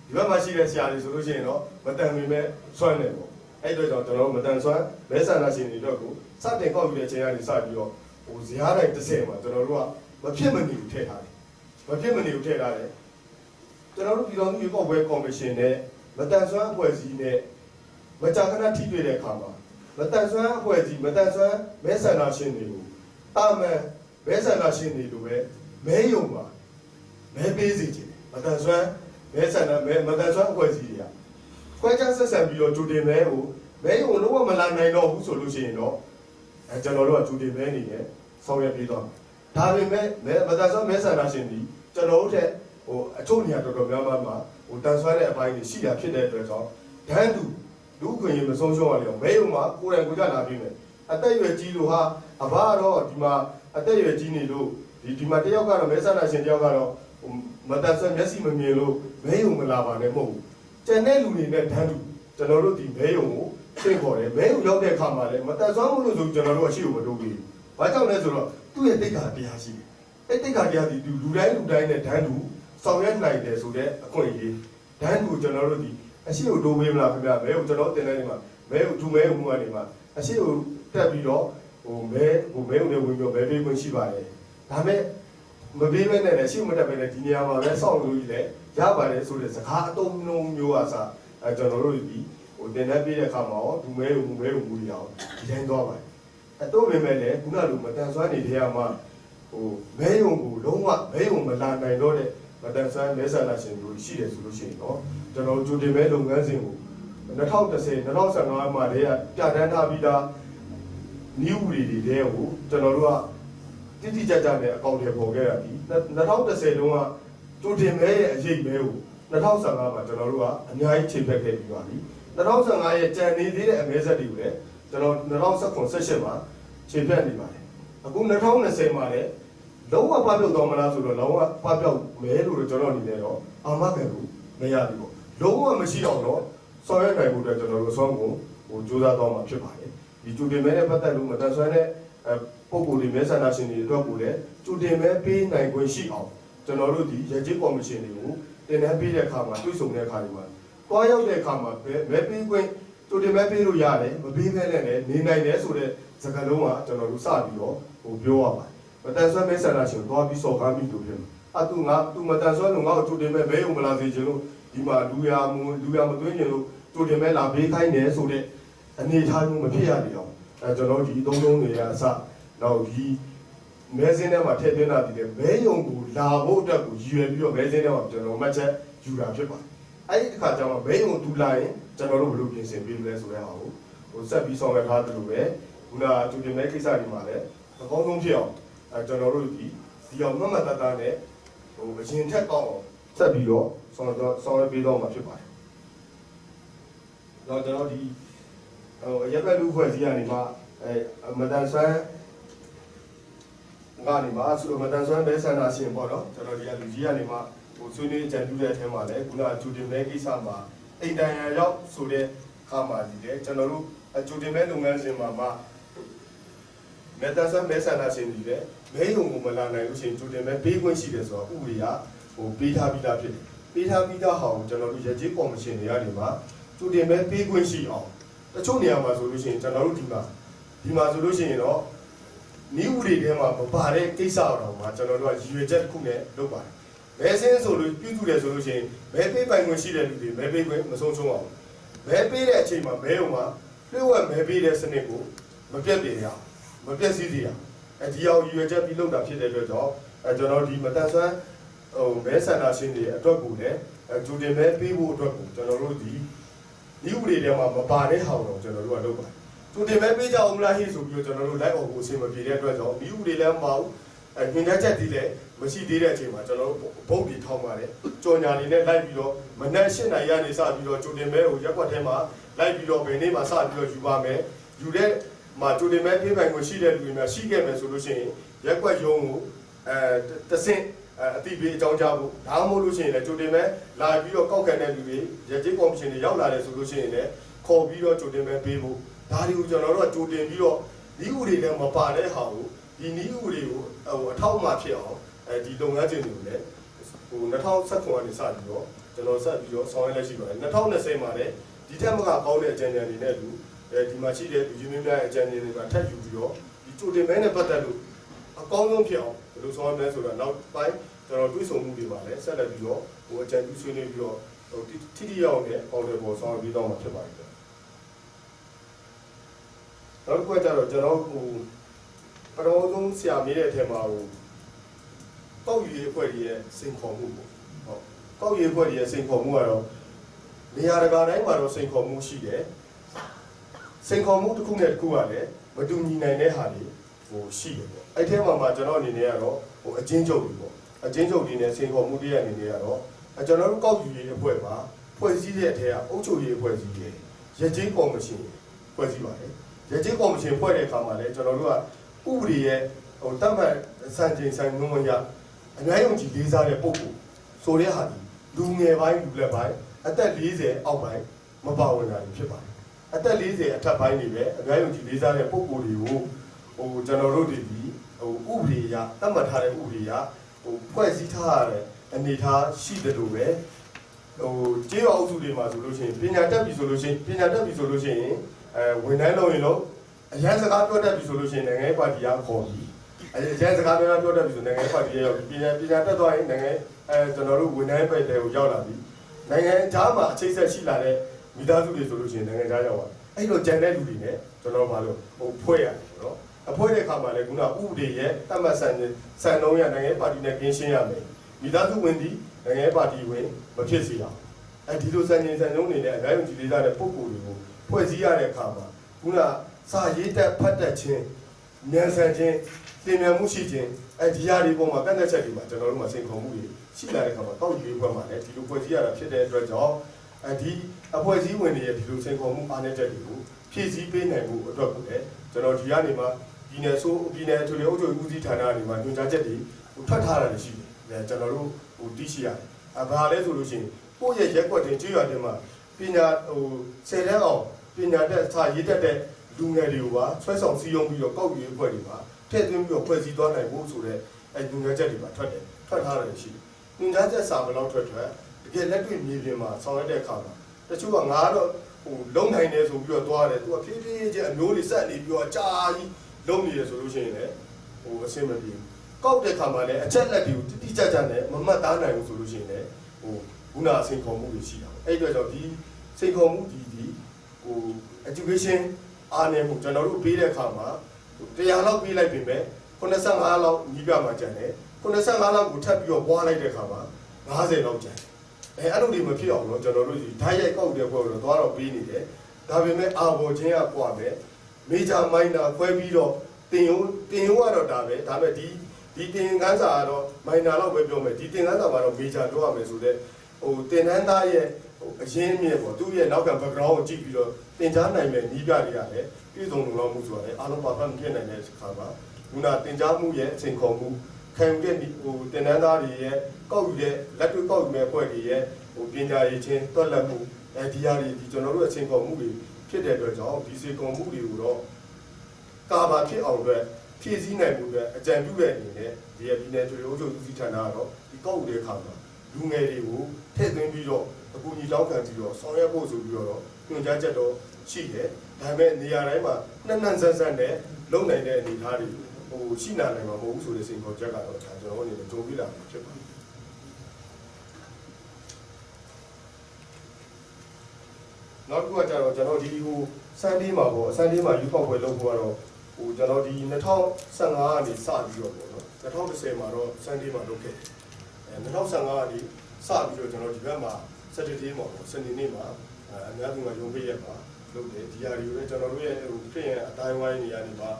ဒီဘက်မှာရှိတဲ့ဆရာတွေဆိုလို့ရှိရင်တော့မတန်ပေမဲ့ဆွမ်းတယ်ပေါ့အဲ့အတွက်ကြောင့်ကျွန်တော်မတန်ဆွမ်းမဲဆန္ဒရှင်တွေအတွက်ကိုစတင်ကောက်ယူတဲ့အချိန်ကနေစပြီးတော့ဇရာတိုင်း30မှာကျွန်တော်တို့ကမဖြစ်မနေထည့်ထားတယ်မဖြစ်မနေထည့်ထားတယ်ကျွန်တော်တို့ပြည်တော်စုရွေးကောက်ပွဲကော်မရှင်နဲ့မတန်ဆွမ်းအဖွဲ့အစည်းနဲ့မကြာခဏထိတွေ့တဲ့အခါမှာမတန်ဆွမ်းအဖွဲ့အစည်းမတန်ဆွမ်းမဲဆန္ဒရှင်တွေကိုတာမန်မဲဆန္ဒရှင်တွေလိုပဲမဲယုံပါမဲပေးစီခြင်းမတန်ဆွမ်းမဲဆန္ဒမတန်ဆွမ်းအဖွဲ့အစည်းတွေကခွဲခြားဆက်ဆံပြီးတော့ဂျူတင်မဲကိုမဲယုံလုံးဝမလာနိုင်တော့ဘူးဆိုလို့ရှိရင်တော့ကျွန်တော်တို့ကဂျူတင်မဲနေနဲ့ဆောင်ရွက်ပြီးတော့ဒါပေမဲ့မတန်ဆွမ်းမဲဆန္ဒရှင်တွေကျွန်တော်တို့ထက်အချို့နေရာတော်တော်များများမှာတန်ဆွမ်းတဲ့အပိုင်းတွေရှိတာဖြစ်တဲ့အတွက်ကြောင့်ဒန်းတူလူခွင့်ရမဆုံးရှုံးရလေမဲယုံမှာကိုယ်တိုင်ကိုယ်ကြလာပြီးမယ်အသက်အရွယ်ကြီးလို့ဟာအဘကတော့ဒီမှာအသက်အရွယ်ကြီးနေလို့ဒီမှာတယောက်ကတော့မဲဆန္ဒရှင်တယောက်ကတော့မတန်ဆွမ်းမျက်စိမမြင်လို့မဲယုံမလာပါနဲ့မဟုတ်ဘူးကျန်တဲ့လူတွေနဲ့ဒန်းတူကျွန်တော်တို့ဒီမဲယုံကိုသိခေါ်တယ်မဲယုံရောက်တဲ့အခါမှာလည်းမတန်ဆွမ်းမှုလို့ဆိုကျွန်တော်တို့အရှိကိုမတိုးဘူး။ဘာကြောင့်လဲဆိုတော့သူ့ရဲ့တိတ်ခါတရားရှိတယ်။အဲ့တိတ်ခါတရားဒီလူတိုင်းနဲ့ဒန်းတူဆောင်ရွက်နိုင်တယ်ဆိုတဲ့အခွင့်အရေးဒန်းတူကျွန်တော်တို့ဒီအရှိကိုတိုးပေးမလားခင်ဗျာမဲကိုကျွန်တော်တင်တဲ့နေမှာမဲကိုဒူမဲကိုမှုကနေမှာအရှိကိုတက်ပြီးတော့မဲကိုဝင်ပြီးမဲပေးခွင့်ရှိပါတယ်ဒါပေမဲ့မပေးဘဲနဲ့လည်းရှိမတက်ဘဲနဲ့ဒီနေရာမှာပဲစောင့်လို့ကြီးလဲရပါတယ်ဆိုတဲ့စကားအတုံးလုံးမျိုးอ่ะစာကျွန်တော်တို့ဒီတင်တဲ့ပြည့်တဲ့အခါမှာဒူမဲကိုမူရအောင်ဒီတိုင်းသွားပါတယ်အတော့ပေမဲ့လည်းခုနလိုမတန်ဆွမ်းနေတဲ့မှာမဲယုံကိုလုံးဝမဲယုံမလာနိုင်တော့တဲ့မတန်ဆွမ်းမဲဆန္ဒရှင်တို့ရှိတယ်ဆိုလို့ရှိရင်တော့ကျွန်တော်ဂျူတင်မဲလုပ်ငန်းစဉ်ကို2010 2015မှာတည်းကပြဋ္ဌာန်းထားပြီးသားနည်းဥပဒေတွေတဲကိုကျွန်တော်တို့ကတိတိကျကျနဲ့အကောင့်တွေပေါ်ခဲ့ရပြီ2010တုန်းကဂျူတင်မဲရဲ့အရေးမဲကို2015မှာကျွန်တော်တို့ကအများကြီးချိန်ဖက်ခဲ့ပြီးပါပြီ2015ရဲ့ကြံနေသေးတဲ့အမဲဆက်တွေကိုလည်းကျွန်တော်2018မှာချိန်ဖက်နေပါတယ်အခု2020မှာလည်းလုံးဝပပျောက်သွားမလားဆိုတော့လုံးဝပပျောက်မဲလို့ကျွန်တော်အနေနဲ့တော့အာမခံလို့မရဘူးပေါ့လုံးဝမရှိအောင်တော့ဆောင်ရွက်နိုင်ဖို့အတွက်ကျွန်တော်တို့အဆုံးကိုကြိုးစားသွားမှာဖြစ်ပါတယ်ဒီကြိုတင်မဲနဲ့ပတ်သက်လို့မတန်ဆွမ်းတဲ့ပုံကိုယ်တွေမဲဆန္ဒရှင်တွေအတွက်ကိုလည်းကြိုတင်မဲပေးနိုင်ခွင့်ရှိအောင်ကျွန်တော်တို့ဒီရကြေးကော်မရှင်တွေကိုတင်နှန်းပေးတဲ့အခါမှာတွေ့ဆုံတဲ့အခါတွေမှာတွားရောက်တဲ့အခါမှာမဲပေးခွင့်ကြိုတင်မဲပေးလို့ရတယ်မပေးဘဲနဲ့လည်းနေနိုင်တယ်ဆိုတဲ့စကားလုံးကကျွန်တော်တို့စပြီးတော့ပြောရပါတယ်မတန်ဆွမ်းမဲဆန္ဒရှင်တွားပြီးစော်ကားပြီးတို့ဖြစ်မှာသူမတန်ဆွမ်းလို့ငါ့ကိုကြိုတင်မဲမဲုံမလာစေချင်လို့ဒီမှာလူရမသွင်းချင်လို့ကြိုတင်မဲလာပေးခိုင်းတယ်ဆိုတဲ့အနေထားမျိုးမဖြစ်ရသေးအောင်ကျွန်တော်ဒီသုံးလုံးတွေကအစတော့ဒီမဲစင်းထဲမှာထည့်သွင်းတာဒီလေမဲယုံကိုလာဖို့အတွက်ကိုရည်ရွယ်ပြီးတော့မဲစင်းထဲမှာကျွန်တော်မှတ်ချက်ယူတာဖြစ်ပါတယ်အဲ့ဒီတစ်ခါကျမှမဲယုံတူလာရင်ကျွန်တော်တို့ဘယ်လိုပြင်ဆင်ပေးမလဲဆိုတဲ့ဟာကိုဆက်ပြီးဆောင်ရွက်ထားသလိုပဲခုနကကြိုတင်မဲကိစ္စတွေမှာလည်းအကောင်းဆုံးဖြစ်အောင်ကျွန်တော်တို့ဒီအောင်မမတတနဲ့အရင်ထက်ကောင်းအောင်ဆက်ပြီးတော့ဆောင်ရွက်ပေးတော့မှာဖြစ်ပါတယ်တော့ကျွန်တော်ဒီရက်ွက်လူဖွဲ့စည်းရနေမှာမတန်ဆွမ်းကနေမှာဆိုတော့မတန်ဆွမ်းမဲဆန္ဒရှင်ပေါ့နော်ကျွန်တော်ဒီလူကြီးကနေမှာဆွေးနွေးကြံပြတဲ့အထက်မှာလည်းခုနကဂျူတင်မဲကိစ္စမှာအိမ်တိုင်ရရောက်ဆိုတဲ့ခါမှာဒီလေကျွန်တော်တို့ဂျူတင်မဲလုပ်ငန်းစဉ်မှာမဲတန်ဆွမ်းမဲဆန္ဒရှင်တွေလည်းမဲယုံကိုမလာနိုင်လို့ရှိရင်ဂျူတင်မဲပေးခွင့်ရှိတယ်ဆိုတော့ဥပဒေက ပေးထားပြီးသားဖြစ်တယ်ပေးထားပြီးသားဟာကိုကျွန်တော်တို့ရကြေးကော်မရှင်တွေကနေမှသူတင်မဲ့ပေးခွင့်ရှိအောင်တချို့နေရာမှာဆိုလို့ရှိရင်ကျွန်တော်တို့ဒီမှာဆိုလို့ရှိရင်တော့နီးဥတွေထဲမှာမပါတဲ့ကိစ္စတော့မှကျွန်တော်တို့ကရည်ရွယ်ချက်တစ်ခုနဲ့လုပ်ပါတယ်မဲစင်းဆိုလို့ပြုစုတယ်ဆိုလို့ရှိရင်မဲပေးပိုင်ခွင့်ရှိတဲ့လူတွေမဲပေးခွင့်မဆုံးရှုံးအောင်မဲပေးတဲ့အချိန်မှာမဲုံမှာလျှို့ဝှက်မဲပေးတဲ့စနစ်ကိုမပြတ်ပြရအောင်မပြတ်စည်းစေရအောင်ဒီအောင်ရည်ရွယ်ချက်ပြီးလုပ်တာဖြစ်တဲ့အတွက်ကြောင့်ကျွန်တော်ဒီမတန်ဆွမ်းမဲဆန္ဒရှင်တွေအတွက်ကိုလည်းဂျူတင်မဲပေးဖို့အတွက်ကိုကျွန်တော်တို့ဒီဤဥပဒေထဲမှာမပါတဲ့ဟာတော့ကျွန်တော်တို့ကလုပ်ပါတယ်ဂျူတင်မဲပေးကြအောင်လားဟိဆိုပြီးတော့ကျွန်တော်တို့လိုက်အောင်ကိုအဆင်မပြေတဲ့အတွက်ကြောင့်ဤဥပဒေလည်းမပါဘူးညွှန်ကြားချက်ဒီလည်းမရှိသေးတဲ့အချိန်မှာကျွန်တော်တို့ဘုတ်ပြီးထောင်းပါတယ်ကြော်ညာနေနဲ့လိုက်ပြီးတော့မနက်၈ နာရီကနေစပြီးတော့ဂျူတင်မဲကိုရက်ကွက်ထဲမှာလိုက်ပြီးတော့ဘယ်နေ့မှစပြီးတော့ယူပါမယ်ယူတဲ့မှာဂျူတင်မဲပေးပိုင်ကိုရှိတဲ့လူတွေများရှိခဲ့မယ်ဆိုလို့ရှိရင်ရက်ကွက်ရုံးကိုတဆင့်အတိပေးအကြောင်းကြားဖို့ဒါမှမဟုတ်လို့ရှိရင်လည်းဂျူတင်မဲလာပြီးတော့ကောက်ခံတဲ့လူတွေရကြေးကော်မရှင်တွေရောက်လာတယ်ဆိုလို့ရှိရင်လည်းခေါ်ပြီးတော့ဂျူတင်မဲပေးဖို့ဒါတွေကိုကျွန်တော်တို့ကဂျူတင်ပြီးတော့ဤဥတွေလည်းမပါတဲ့ဟာကိုဒီနည်းဥတွေကိုအထောက်အမှဖြစ်အောင်ဒီလုပ်ငန်းစဉ်တွေကိုလည်း2019ကနေစပြီးတော့ကျွန်တော်ဆက်ပြီးတော့ဆောင်ရွက်လက်ရှိပါတယ်2020မှာလည်းဒီထက်မကကောင်းတဲ့အကြံဉာဏ်တွေနဲ့လူဒီမှာရှိတဲ့လူကြီးများရဲ့အကြံဉာဏ်တွေကထပ်ယူပြီးတော့ဒီကြိုတင်မဲနဲ့ပတ်သက်လို့အကောင်းဆုံးဖြစ်အောင်ဘယ်လိုဆောင်ရွက်မလဲဆိုတာနောက်ပိုင်းကျွန်တော်တွေးဆုံမှုတွေပါလဲဆက်လက်ပြီးတော့အကြံပြုဆွေးနွေးပြီးတော့ထိထိရောက်နဲ့အော်တယ်ပေါ်ဆောင်ရွက်ပြီးတော့မှာဖြစ်ပါတယ်နောက်တစ်ခုကျတော့ကျွန်တော်ပထမဆုံးဆရာမေးတဲ့အထက်မှာကောက်ရွေအဖွဲ့ရဲ့စိန်ခေါ်မှုပေါ့ဟုတ်ကောက်ရွေအဖွဲ့ရဲ့စိန်ခေါ်မှုကတော့နေရာတကာတိုင်းမှာတော့စိန်ခေါ်မှုရှိတယ်စိန်ခေါ်မှုတစ်ခုနဲ့တစ်ခုကလည်းမတူညီနိုင်တဲ့ဟာတွေရှိတယ်ပေါ့အဲ့ထဲမှာကျွန်တော်အနေနဲ့ကတော့အချင်းချုပ်တွေပေါ့အချင်းချုပ်တွေနဲ့စိန်ခေါ်မှုတွေအနေနဲ့ကတော့ကျွန်တော်တို့ကောက်ရွေအဖွဲ့မှာဖွဲ့စည်းတဲ့အထက်ကအုပ်ချုပ်ရေးအဖွဲ့စည်းတယ်ရကြေးကော်မရှင်ဖွဲ့စည်းပါတယ်ရကြေးကော်မရှင်ဖွဲ့တဲ့အခါမှာလည်းကျွန်တော်တို့ကဥပဒေရဲ့တတ်မှတ်စံချိန်စံနှုန်းအရအများယုံကြည်လေးစားတဲ့ပုဂ္ဂိုလ်ဆိုတဲ့ဟာဒီလူငယ်ပိုင်းလူလက်ပိုင်းအသက်40အောက်ပိုင်းမပါဝင်တာဖြစ်ပါတယ်အသက်40အထက်ပိုင်းတွေပဲအများယုံကြည်လေးစားတဲ့ပုဂ္ဂိုလ်တွေကိုကျွန်တော်တို့ဒီဥပဒေအရတတ်မှတ်ထားတဲ့ဥပဒေအရဖွဲ့စည်းထားရတဲ့အနေအထားရှိတယ်လို့ပဲကျေးရွာအုပ်စုတွေမှာဆိုလို့ရှိရင်ပညာတတ်ပြီဆိုလို့ရှိရင်ဝန်ထမ်းလုပ်ရင်လို့အရန်စကားပြောတတ်ပြီဆိုလို့ရှိရင်နိုင်ငံရေးပါတီကခေါ်ပြီးအရန်စကားပြောတတ်ပြီဆိုနိုင်ငံရေးပါတီရောက်ပြီးပညာတတ်သွားရင်နိုင်ငံကျွန်တော်တို့ဝန်ထမ်းပဲတဲ့ကိုရောက်လာပြီနိုင်ငံသားမှာအခြေဆက်ရှိလာတဲ့မိသားစုတွေဆိုလို့ရှိရင်နိုင်ငံသားရောက်သွားအဲ့လိုကြံတဲ့လူတွေနဲ့ကျွန်တော်ဘာလို့ဖွဲ့ရတယ်နော်အဖွဲ့တဲ့အခါမှာလည်းခုနဥပဒေရဲ့တတ်မှတ်စံနှုန်းရနိုင်ငံရေးပါတီနဲ့ကင်းရှင်းရမယ်မိသားစုဝင်ဒီနိုင်ငံရေးပါတီဝင်မဖြစ်စေအောင်ဒီလိုစံနှုန်းတွေနဲ့အများကြီးကြည်လေးစားတဲ့ပုံကိုယ်တွေကိုဖွဲ့စည်းရတဲ့အခါမှာခုနစာရေးတက်ဖတ်တတ်ခြင်းဉာဏ်ဆန်ခြင်းသင်မြင်မှုရှိခြင်းဒီဟာတွေပေါ်မှာကန့်သက်ချက်တွေမှာကျွန်တော်တို့မှာစိန်ခေါ်မှုတွေရှိလာတဲ့အခါမှာတောက်ရွေးဘက်မှာလည်းဒီလိုဖွဲ့စည်းရတာဖြစ်တဲ့အတွက်ကြောင့်ဒီအဖွဲ့အစည်းဝင်တွေရဲ့ဒီလိုစိန်ခေါ်မှုအားနည်းချက်တွေကိုဖြည့်ဆည်းပေးနိုင်မှုအတွက်ကိုလည်းကျွန်တော်ဒီကနေမှပြည်နယ်အထွေထွေအုပ်ချုပ်ရေးဦးစီးဌာနတွေမှာညွှန်ကြားချက်တွေထွက်ထားတာရှိတယ်ကျွန်တော်တို့သိရှိရတယ်ဘာလဲဆိုလို့ရှိရင်ကိုယ့်ရဲ့ရက်ကွက်တင်ကျွေးရတဲ့မှာပညာ10တန်းအောင်ပညာတတ်စာရေးတတ်တဲ့လူငယ်တွေကိုပါဆွဲဆောင်စည်းရုံးပြီးတော့ကောက်ရွေးအဖွဲ့တွေပါထည့်သွင်းပြီးတော့ဖွဲ့စည်းသွားနိုင်ဖို့ဆိုတဲ့ညွှန်ကြားချက်တွေပါထွက်ထားတယ်ရှိတယ်ညွှန်ကြားချက်စာဘယ်လောက်ထွက်တကယ်လက်တွေ့မြေပြင်မှာဆောင်ရွက်တဲ့အခါမှာတချို့ကငါတော့လုံနိုင်တယ်ဆိုပြီးတော့သွားတယ်သူကဖြည်းဖြည်းချင်းအမျိုးတွေဆက်နေပြီးတော့အကြာကြီးလုံနေတယ်ဆိုလို့ရှိရင်လည်းအဆင်မပြေဘူးကောက်တဲ့အခါမှာလည်းအချက်လက်တွေကိုတိတိကျကျနဲ့မမှတ်သားနိုင်ဘူးဆိုလို့ရှိရင်လည်းခုနစိန်ခေါ်မှုတွေရှိတာအဲ့အတွက်ကြောင့်ဒီစိန်ခေါ်မှုဒီ education အားနည်းမှုကျွန်တော်တို့ပေးတဲ့အခါမှာ100လောက်ပေးလိုက်ပြင်မဲ့85လောက်ညီးပြမှာကျန်တယ်85လောက်ကိုထပ်ပြီးတော့ပွားလိုက်တဲ့အခါမှာ50လောက်ကျန်တယ်အဲ့လိုတွေမဖြစ်အောင်တော့ကျွန်တော်တို့ဒီဓာတ်ရိုက်ကောက်တဲ့ဘက်တော့သွားတော့ပေးနေတယ်ဒါပေမဲ့အာဘော်ချင်းကကွာမယ် major minor ခွဲပြီးတော့တင်ယုံကတော့ဒါပဲဒါပေမဲ့ဒီတင်ခန်းစာကတော့ minor လောက်ပဲပြောမယ်ဒီတင်ခန်းစာမှာတော့ major ပြောရမယ်ဆိုတဲ့တင်တန်းသားရဲ့အရင်းအမြစ်ပေါ့သူ့ရဲ့နောက်က background ကိုကြည့်ပြီးတော့သင်ကြားနိုင်မယ်နီးပြတွေကလည်းပြည်စုံလုံလောက်မှုဆိုတာလည်းအားလုံးပါဖတ်ဖြစ်နိုင်တဲ့အခါမှာခုနသင်ကြားမှုရဲ့အချိန်ခေါ်မှုခံယူတဲ့တင်တန်းသားတွေရဲ့ကောက်ယူတဲ့လက်တွေ့ကောက်ယူမဲ့အဖွဲ့တွေရဲ့ပညာရေးချင်းတွက်လက်မှုဒီဟာတွေကျွန်တော်တို့အချိန်ခေါ်မှုတွေဖြစ်တဲ့အတွက်ကြောင့်ဒီစေကုံမှုတွေကိုတော့ကာဗာဖြစ်အောင်အတွက်ဖြည့်ဆည်းနိုင်မှုအတွက်အကြံပြုတဲ့အနေနဲ့ဒီပြည်နယ်ထွေအုပ်ချုပ်ဦးစီးဌာနကတော့ဒီကောက်ယူတဲ့အခါမှာ လူငယ်တွေကိုထည့်သွင်းပြီးတော့အခုညီတောင်းခံပြီးတော့ဆောင်ရွက်ဖို့ဆိုပြီးတော့ညွှန်ကြားချက်တော့ရှိတယ်ဒါပေမဲ့နေရာတိုင်းမှာနှံ့နှံ့ဆန်းဆန်းနဲ့လုံနိုင်တဲ့အနေအထားတွေရှိနိုင်မှာမဟုတ်ဘူးဆိုတဲ့စိန်ခေါ်ချက်ကတော့ဒါကျွန်တော်အနေနဲ့ကြုံပြီးလာမှာဖြစ်ပါတယ်နောက်တစ်ခုကကျတော့ကျွန်တော်ဒီစန်ဒေးမှာပေါ့စန်ဒေးမှာယူဖောက်ပွဲလုပ်ဖို့ကတော့ကျွန်တော်ဒီ2015ကနေစပြီးတော့ပေါ့နော်2010မှာတော့စန်ဒေးမှာလုပ်ခဲ့2015ကနေစပြီးတော့ကျွန်တော်ဒီဘက်မှာစက်တေးမှာပေါ့စနေနေ့မှာအများစုကရုံးပေးရပါလုပ်တယ်ဒီဟာတွေကိုလည်းကျွန်တော်တို့ရဲ့ဖြစ်ရင်အတိုင်းဝိုင်းနေရာတွေမှာ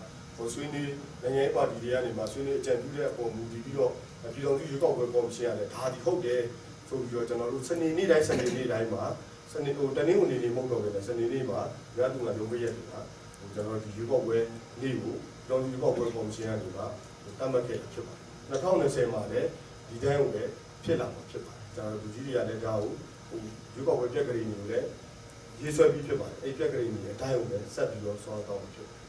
ဆွေးနွေးနိုင်ငံရေးပါတီတွေကနေမှာဆွေးနွေးအကြံပြုတဲ့အပေါ်မူတည်ပြီးတော့ပြည်တော်စုရွေးကောက်ပွဲကော်မရှင်ကလည်းဒါဒီဟုတ်တယ်ဆိုပြီးတော့ကျွန်တော်တို့စနေနေ့တိုင်းမှာစနေတနေ့ဝင်နေမဟုတ်တော့ပဲစနေနေ့မှာရသူကရုံးပေးရတယ်ဟာကျွန်တော်ဒီရွေးကောက်ပွဲနေ့ကိုပြည်တော်စုရွေးကောက်ပွဲကော်မရှင်ကနေမှာတတ်မှတ်ခဲ့ဖြစ်ပါတယ်2020မှာလည်းဒီတိုင်းကိုပဲဖြစ်လာမှာဖြစ်ပါတယ်ကျွန်တော်တို့လူကြီးတွေကလည်းဒါကိုရွေးကောက်ပွဲပြက်ကလေးတွေကိုလည်းရေးဆွဲပြီးဖြစ်ပါတယ်အဲ့ပြက်ကလေးတွေအတိုင်းကိုပဲဆက်ပြီးတော့ဆောင်းတော့ဖြစ်ပါတယ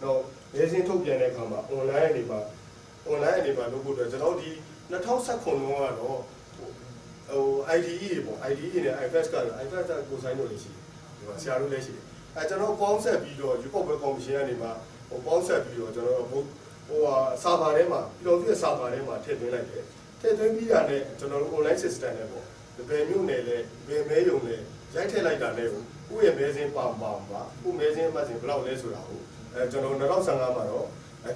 ်တော့နေစဉ်ထုတ်ပြန်တဲ့အခါမှာ online အနေမှာလုပ်ဖို့အတွက်ကျွန်တော်ဒီ2019ခုလုံးကတော့IDE ပေါ့ IDE နဲ့ IFS ကတော့ IFS ကိုဆိုင်လို့လည်းရှိတယ်ဒီမှာဆရာတို့လည်းရှိတယ်ကျွန်တော်ပေါင်းဆက်ပြီးတော့ရွေးကောက်ပွဲကော်မရှင်ကနေမှာပေါင်းဆက်ပြီးတော့ကျွန်တော်စာပါထဲမှာပြည်တော်စုရဲ့စာပါထဲမှာထည့်သွင်းလိုက်တယ်ထည့်သွင်းပြီးတာနဲ့ကျွန်တော်တို့ online system နဲ့ပေါ့ဘယ်မျိုးနဲ့လဲဘယ်မဲယုံလဲရိုက်ထည့်လိုက်တာနဲ့ကိုယ့်ရဲ့မဲစင်းပါကိုယ့်မဲစင်းအမှတ်စင်းဘယ်လောက်လဲဆိုတာကိုကျွန်တော်2015မှာတော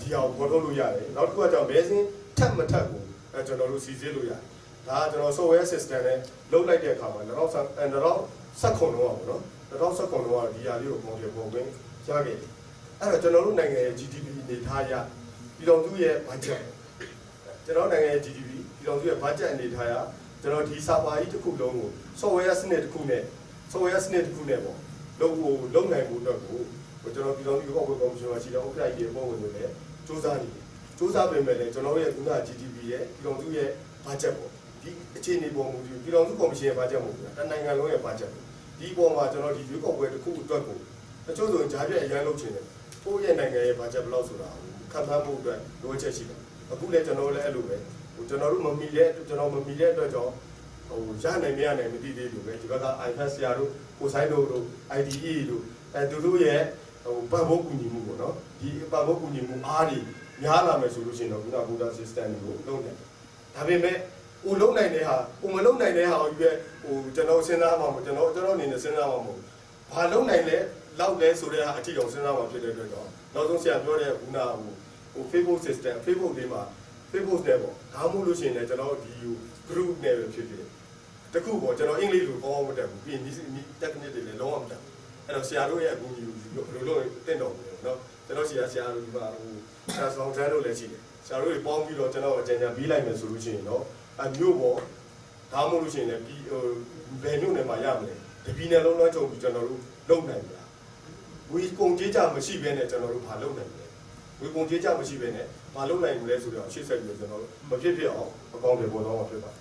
့ဒီအောင်ပေါ်ထုတ်လို့ရတယ်နောက်တစ်ခုကကျွန်တော်မဲစင်းထပ်မထပ်ကိုကျွန်တော်တို့စီစစ်လို့ရတယ်ဒါကကျွန်တော် software system နဲ့လုပ်လိုက်တဲ့အခါမှာ2019တော့ပေါ့နော်2019တော့ဒီဟာလေးကိုပုံပြပုံသွင်းရခဲ့တယ်အဲ့တော့ကျွန်တော်တို့နိုင်ငံရဲ့ GDP အနေထားရပြည်တော်စုရဲ့ budget ကျွန်တော်နိုင်ငံရဲ့ GDP ပြည်တော်စုရဲ့ budget အနေထားရကျွန်တော်ဒီစာပါကြီးတစ်ခုလုံးကို software စနစ်တစ်ခုနဲ့ပေါ့လုပ်နိုင်မှုအတွက်ကိုကျွန်တော်ပြည်တော်စုကောက်ပွဲကော်မရှင်မှာရှိတဲ့ဥက္ကဋ္ဌကြီးရဲ့ပုံဝင်တွေလည်းစူးစမ်းနေတယ်စူးစမ်းပေမဲ့လည်းကျွန်တော်ရဲ့ခုန GDP ရဲ့ပြည်တော်စုရဲ့ budget ပေါ့ဒီအခြေအနေပေါ်မူပြည်တော်စုကော်မရှင်ရဲ့ budget မဟုတ်ဘူးတနိုင်ငံလုံးရဲ့ budget ဒီပေါ်မှာကျွန်တော်ဒီရွေးကောက်ပွဲတစ်ခုအတွက်ကိုအချို့ဆိုရင်ဂျားပြည့်အရန်လုပ်ချင်တယ်ကိုယ့်ရဲ့နိုင်ငံရဲ့ budget ဘယ်လောက်ဆိုတာခံမှန်းဖို့အတွက်လိုအပ်ချက်ရှိတယ်အခုလည်းကျွန်တော်လည်းအဲ့လိုပဲကျွန်တော်မမီတဲ့အတွက်ကြောင့်ရနိုင်မရနိုင်မသိသေးလို့ပဲဒီဘက်က IFS ဆရာတို့ကိုဆိုင်တို့ IDE တို့သူတို့ရဲ့ပတ်ဖို့ကူညီမှုပေါ့နော်ဒီပတ်ဖို့ကူညီမှုအားတွေများလာမယ်ဆိုလို့ရှိရင်တော့ခုနက border system ကိုလုပ်နေတယ်ဒါပေမဲ့လုံနိုင်တဲ့ဟာမလုံနိုင်တဲ့ဟာကိုကျွန်တော်စဉ်းစားမှာမဟုတ်ကျွန်တော်အနေနဲ့စဉ်းစားမှာမဟုတ်ဘာလုံနိုင်လဲလောက်လဲဆိုတဲ့ဟာအထီအောင်စဉ်းစားမှာဖြစ်တဲ့အတွက်တော့နောက်ဆုံးဆရာပြောတဲ့ခုနFacebook system Facebook လေးမှာ Facebook နဲ့ပေါ့ဒါမှမဟုတ်လို့ရှိရင်လည်းကျွန်တော်ဒီ group နဲ့ပဲဖြစ်ဖြစ်တခုပေါ့ကျွန်တော်အင်္ဂလိပ်လိုကောင်းမတတ်ဘူးပြီးရင်ဒီ technique တွေလည်းလုံးဝမတတ်ဘူးအဲ့တော့ဆရာတို့ရဲ့အကူအညီကိုဘယ်လိုလုပ်တင့်တော်မလဲเนาะကျွန်တော်ဆရာတို့ဒီမှာဆရာဆောင်ချမ်းတို့လည်းရှိတယ်ဆရာတို့တွေပေါင်းပြီးတော့ကျွန်တော်အကြံဉာဏ်ပေးလိုက်မယ်ဆိုလို့ရှိရင်တော့အမျိုးပေါ့ဒါမှမဟုတ်လို့ရှိရင်လည်းပြီးဘယ်မျိုးနဲ့မှရမလဲတပီနဲ့လုံးလုံးချုံပြီးကျွန်တော်တို့လုပ်နိုင်မလားဝီကုန်ကြေးကြမရှိဘဲနဲ့ကျွန်တော်တို့ဘာလုပ်နိုင်မလဲဝီကုန်ကြေးကြမရှိဘဲနဲ့ဘာလုပ်နိုင်မလဲဆိုတော့ရှေ့ဆက်ပြီးကျွန်တော်တို့မဖြစ်ဖြစ်အောင်အကောင့်တွေပေါ်တော့မှာဖြစ်ပါတယ